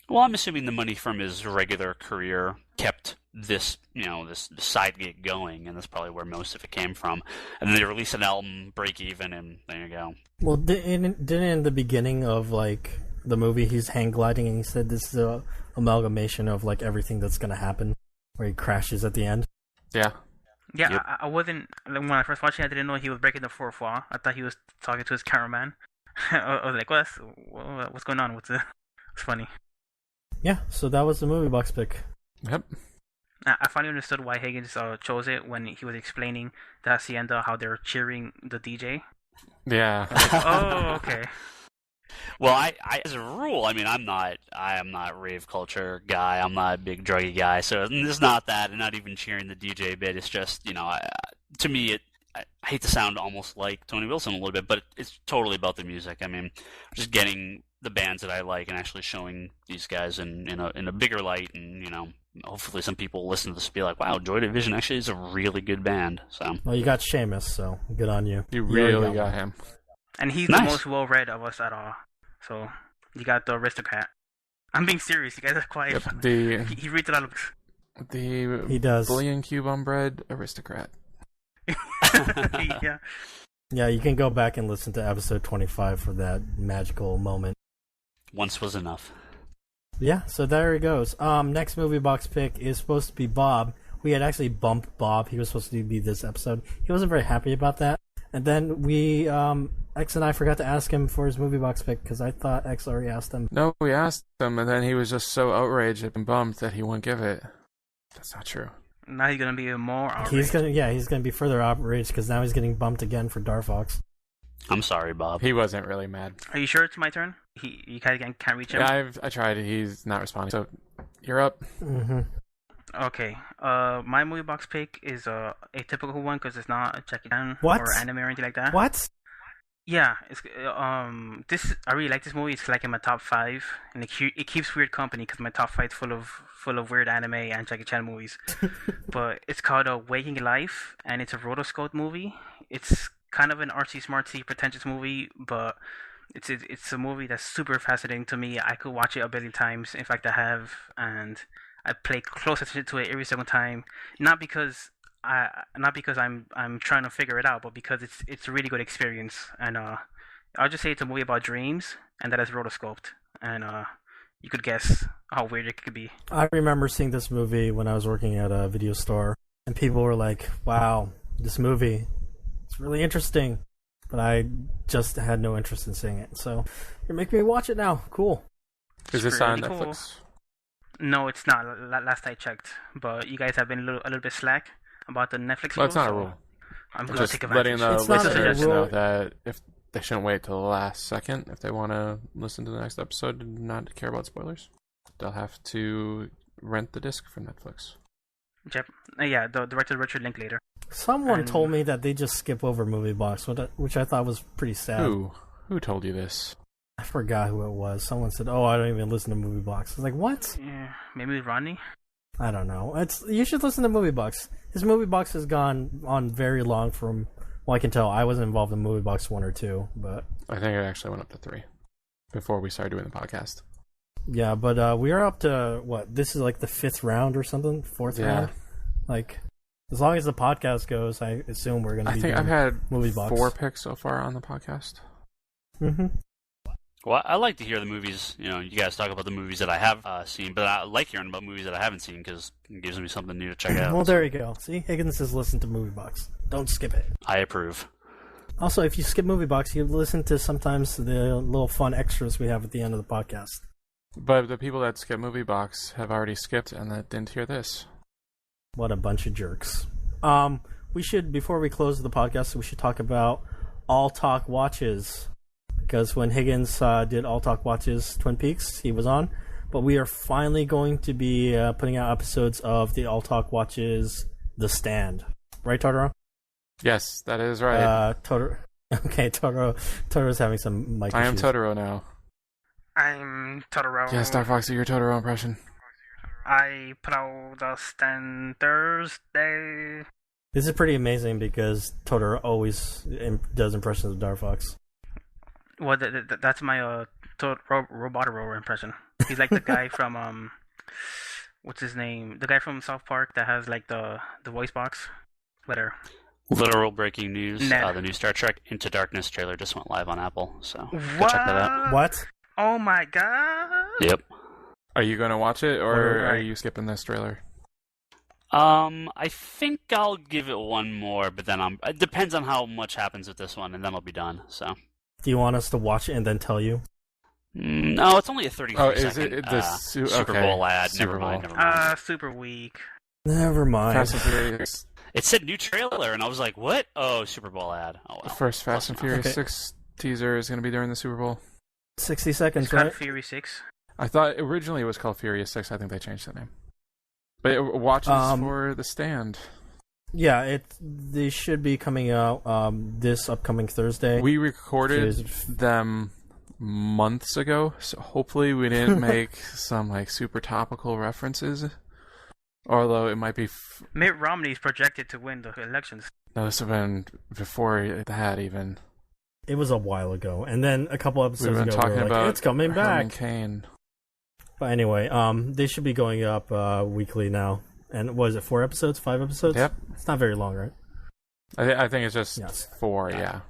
Well, I'm assuming the money from his regular career kept this side gig going, and that's probably where most of it came from. And then they release an album, break even, and there you go. Well, didn't in the beginning of like the movie he's hang gliding and he said this is a amalgamation of like everything that's gonna happen, where he crashes at the end. Yeah. Yeah, Yep. I wasn't, when I first watched it, I didn't know he was breaking the fourth wall. I thought he was talking to his cameraman. I was like, what's going on? It's funny. Yeah, so that was the movie box pick. Yep. I finally understood why Higgins chose it when he was explaining the Hacienda, how they're cheering the DJ. Yeah. Oh, okay. Well, I as a rule, I mean, I am not rave culture guy. I'm not a big druggy guy. So it's not that, and not even cheering the DJ bit. It's just, to me, I hate to sound almost like Tony Wilson a little bit, but it's totally about the music. I mean, just getting the bands that I like and actually showing these guys in a bigger light, and hopefully some people listen to this and be like, wow, Joy Division actually is a really good band. So Well, you got Seamus, so good on you. You really got him. And he's Nice. the most well-read of us at all. So you got the aristocrat. I'm being serious. You guys are quiet. Yep, He reads a lot of books. He does. Bullion Cube Unbred aristocrat. Yeah. Yeah, you can go back and listen to episode 25 for that magical moment. once was enough. Yeah, so there he goes. Next movie box pick is supposed to be Bob. We had actually bumped Bob. He was supposed to be this episode. He wasn't very happy about that. And then we, X and I forgot to ask him for his movie box pick because I thought X already asked him. No, we asked him, and then he was just so outraged and bummed that he wouldn't give it. That's not true. Now he's gonna be more outraged. He's gonna be further outraged because now he's getting bumped again for Darfox. I'm sorry, Bob. He wasn't really mad. Are you sure it's my turn? You guys can't reach him? Yeah, I tried. He's not responding. So, you're up. Mm-hmm. Okay. My movie box pick is a typical one because it's not a Jackie Chan What? or anime or anything like that. What? Yeah, it's I really like this movie. It's like in my top 5, and it keeps weird company because my top 5 is full of weird anime and Jackie Chan movies. But it's called Waking Life, and it's a rotoscope movie. It's kind of an artsy, smartsy, pretentious movie, but it's a movie that's super fascinating to me. I could watch it a billion times. In fact, I have, and I play close attention to it every single time. Not because I'm trying to figure it out, but because it's a really good experience. And I'll just say it's a movie about dreams, and that is rotoscoped. And you could guess how weird it could be. I remember seeing this movie when I was working at a video store, and people were like, "Wow, this movie, it's really interesting." But I just had no interest in seeing it. So you're making me watch it now. Cool. Is this pretty on cool. Netflix? No, it's not. Last I checked, but you guys have been a little bit slack about the Netflix. Well, it's not a so rule. I'm gonna Just take letting advantage. the It's not a listeners rule. know that if they shouldn't wait till the last second if they want to listen to the next episode and not care about spoilers. They'll have to rent the disc from Netflix. Yep. Yeah, the director Richard Linklater. Someone And- told me that they just skip over movie box, which I thought was pretty sad. Who told you this? I forgot who it was. Someone said, "Oh, I don't even listen to movie box." I was like, "What?" Yeah, maybe Rodney. I don't know. You should listen to Movie Box. His Movie Box has gone on very long from, well, I can tell I wasn't involved in Movie Box 1 or 2, but I think it actually went up to 3 before we started doing the podcast. yeah, but we are up to, what, this is like the 5th round or something? 4th Yeah. round? Like, as long as the podcast goes, I assume we're going to I be think doing I've had Movie Box. 4 picks so far on the podcast. Mm-hmm. Well, I like to hear the movies. You guys talk about the movies that I have seen, but I like hearing about movies that I haven't seen because it gives me something new to check out. Well, there you go. See, Higgins says listen to Movie Box. Don't skip it. I approve. Also, if you skip Movie Box, you listen to sometimes the little fun extras we have at the end of the podcast. But the people that skip Movie Box have already skipped and that didn't hear this. What a bunch of jerks. We should, before we close the podcast, we should talk about All Talk Watches. Because when Higgins did All Talk Watches Twin Peaks, he was on. But we are finally going to be putting out episodes of the All Talk Watches The Stand. Right, Totoro? Yes, that is right. Totoro. Okay, Totoro's having some mic I am issues. Totoro now. I'm Totoro. Yeah, Star Fox, do your Totoro impression. I put out the stand Thursday. This is pretty amazing because Totoro always does impressions of Darfox. Well, that's my Robotaro impression. He's like the guy from what's his name? The guy from South Park that has like the voice box. Whatever. Literal breaking news. Ned. The new Star Trek Into Darkness trailer just went live on Apple, so go What? check that out. What? Oh my god! Yep. Are you going to watch it, or Right. are you skipping this trailer? I think I'll give it one more, but then it depends on how much happens with this one, and then I'll be done, so. Do you want us to watch it and then tell you? No, it's only a 33 Oh, is second it the Super okay, Bowl ad. Super Never mind, Bowl. never mind. Super weak. Never mind. Fast and Furious. It said new trailer, and I was like, what? Oh, Super Bowl ad. Oh, The well. first Fast and Furious Okay. 6 teaser is going to be during the Super Bowl. 60 seconds, It's called right? Fury 6. I thought originally it was called Furious 6. I think they changed the name. But watches for The Stand. Yeah, they should be coming out this upcoming Thursday. We recorded them months ago, so hopefully we didn't make some like super topical references. Although it might be... Mitt Romney's projected to win the elections. No, this would have been before that even. It was a while ago. And then a couple episodes We've been ago, talking we were about like, it's coming Herman back. Cain. But anyway, they should be going up weekly now. And what is it, 4 episodes, 5 episodes? Yep. It's not very long, right? I think it's just 4, yeah.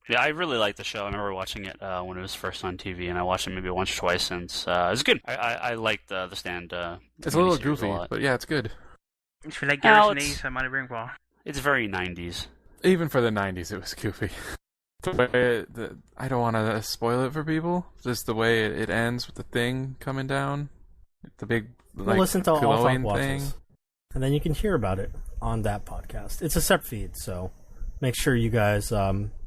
Yeah, I really liked the show. I remember watching it when it was first on TV, and I watched it maybe once or twice since. It was good. I liked The Stand. It's a little miniseries goofy, lot. but yeah, it's good. If you like Gary Sinise, I might bring ball. It's very 90s. Even for the 90s, it was goofy. I don't want to spoil it for people. Just the way it ends with the thing coming down. The big, like, listen to all glowing Talk thing. Watches. And then you can hear about it on that podcast. It's a separate feed, so make sure you guys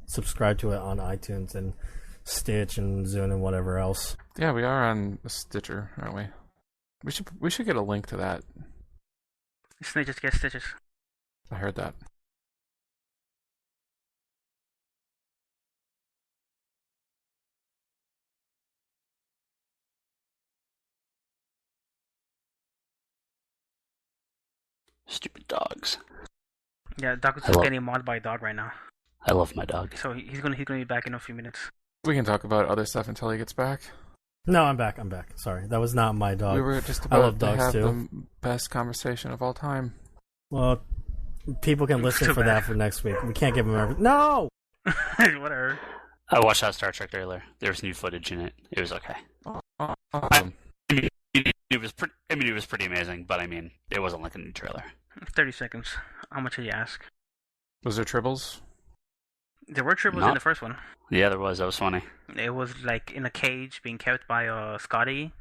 subscribe to it on iTunes and Stitch and Zune and whatever else. Yeah, we are on Stitcher, aren't we? We should get a link to that. Snitches get stitches. I heard that. Stupid dogs. Yeah, Dakazu's getting mauled by a dog right now. I love my dog. So he's gonna be back in a few minutes. We can talk about other stuff until he gets back. No, I'm back. Sorry, that was not my dog. We were just I about love to dogs have too. the best conversation of all time. Well, people can listen Too for bad. that for next week. We can't give them everything. No! Whatever. I watched that Star Trek trailer. There was new footage in it. It was okay. Awesome. It was pretty amazing, but I mean, it wasn't like a new trailer. 30 seconds. How much did you ask? Was there tribbles? There were tribbles in Not- the first one. Yeah, there was. That was funny. It was like in a cage being kept by Scotty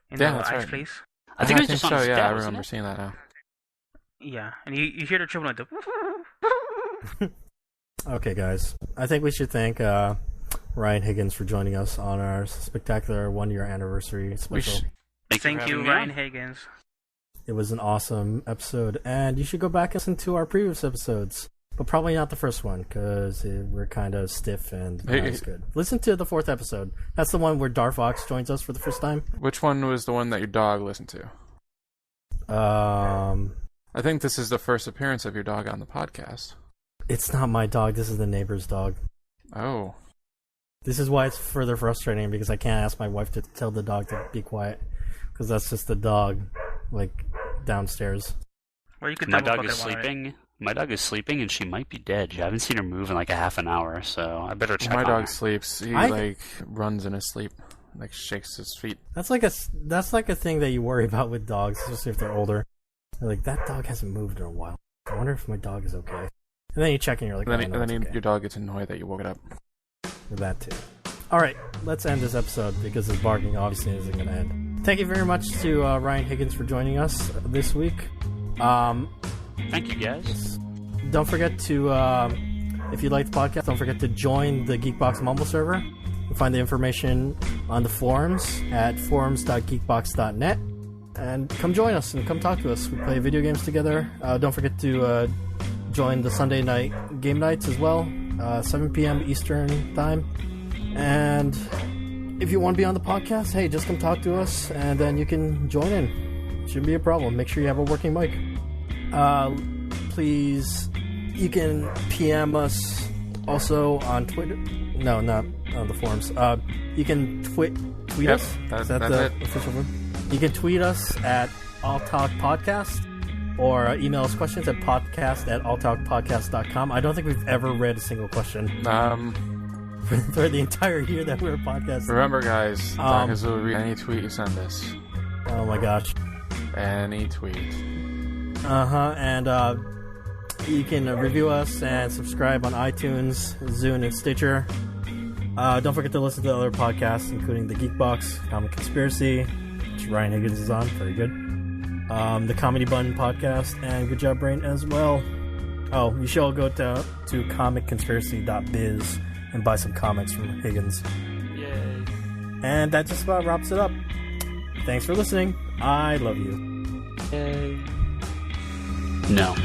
in Yeah, the that's ice right. place. I think it was just on so. his Yeah, dad, I wasn't remember it? seeing that now. Yeah, and you hear the tribble like the... Okay, guys. I think we should thank Ryan Higgins for joining us on our spectacular 1-year anniversary special. Thank you, Ryan Higgins. It was an awesome episode, and you should go back and listen to our previous episodes. But probably not the first one, because we're kind of stiff and not as good. Listen to the 4th episode. That's the one where Darfox joins us for the first time. Which one was the one that your dog listened to? I think this is the first appearance of your dog on the podcast. It's not my dog. This is the neighbor's dog. Oh. This is why it's further frustrating, because I can't ask my wife to tell the dog to be quiet, because that's just the dog, like, downstairs. Well, you could My double dog is fuck it while sleeping. My dog is sleeping, and she might be dead. I haven't seen her move in like a half an hour, so I better check My on dog her. sleeps. He runs in his sleep, like shakes his feet. That's like a thing that you worry about with dogs, especially if they're older. You're like, that dog hasn't moved in a while. I wonder if my dog is okay. And then you check and you're like, And then, okay. your dog gets annoyed that you woke it up. That too. All right, let's end this episode because his barking obviously isn't going to end. Thank you very much to Ryan Higgins for joining us this week. Thank you, guys. Don't forget to, if you like the podcast, don't forget to join the Geekbox Mumble server. You'll find the information on the forums at forums.geekbox.net. And come join us and come talk to us. We play video games together. Don't forget to join the Sunday night game nights as well, 7 p.m. Eastern time. And if you want to be on the podcast, hey, just come talk to us, and then you can join in. Shouldn't be a problem. Make sure you have a working mic. Please, you can PM us also on Twitter. No, not on the forums. You can tweet Yep, us. that's Is that the it. official word? You can tweet us at alltalk podcast or email us questions at podcast@alltalkpodcast.com. I don't think we've ever read a single question for the entire year that we were podcasting. Remember, guys, Dakazu will read any tweet you send us. Oh my gosh. Any tweet. And you can review us and subscribe on iTunes, Zune, and Stitcher. Don't forget to listen to other podcasts, including the Geekbox, Comic Conspiracy, which Ryan Higgins is on. Very good. The Comedy Button podcast, and Good Job Brain as well. Oh, you should all go to comicconspiracy.biz and buy some comics from Higgins. Yeah. And that just about wraps it up. Thanks for listening. I love you. No.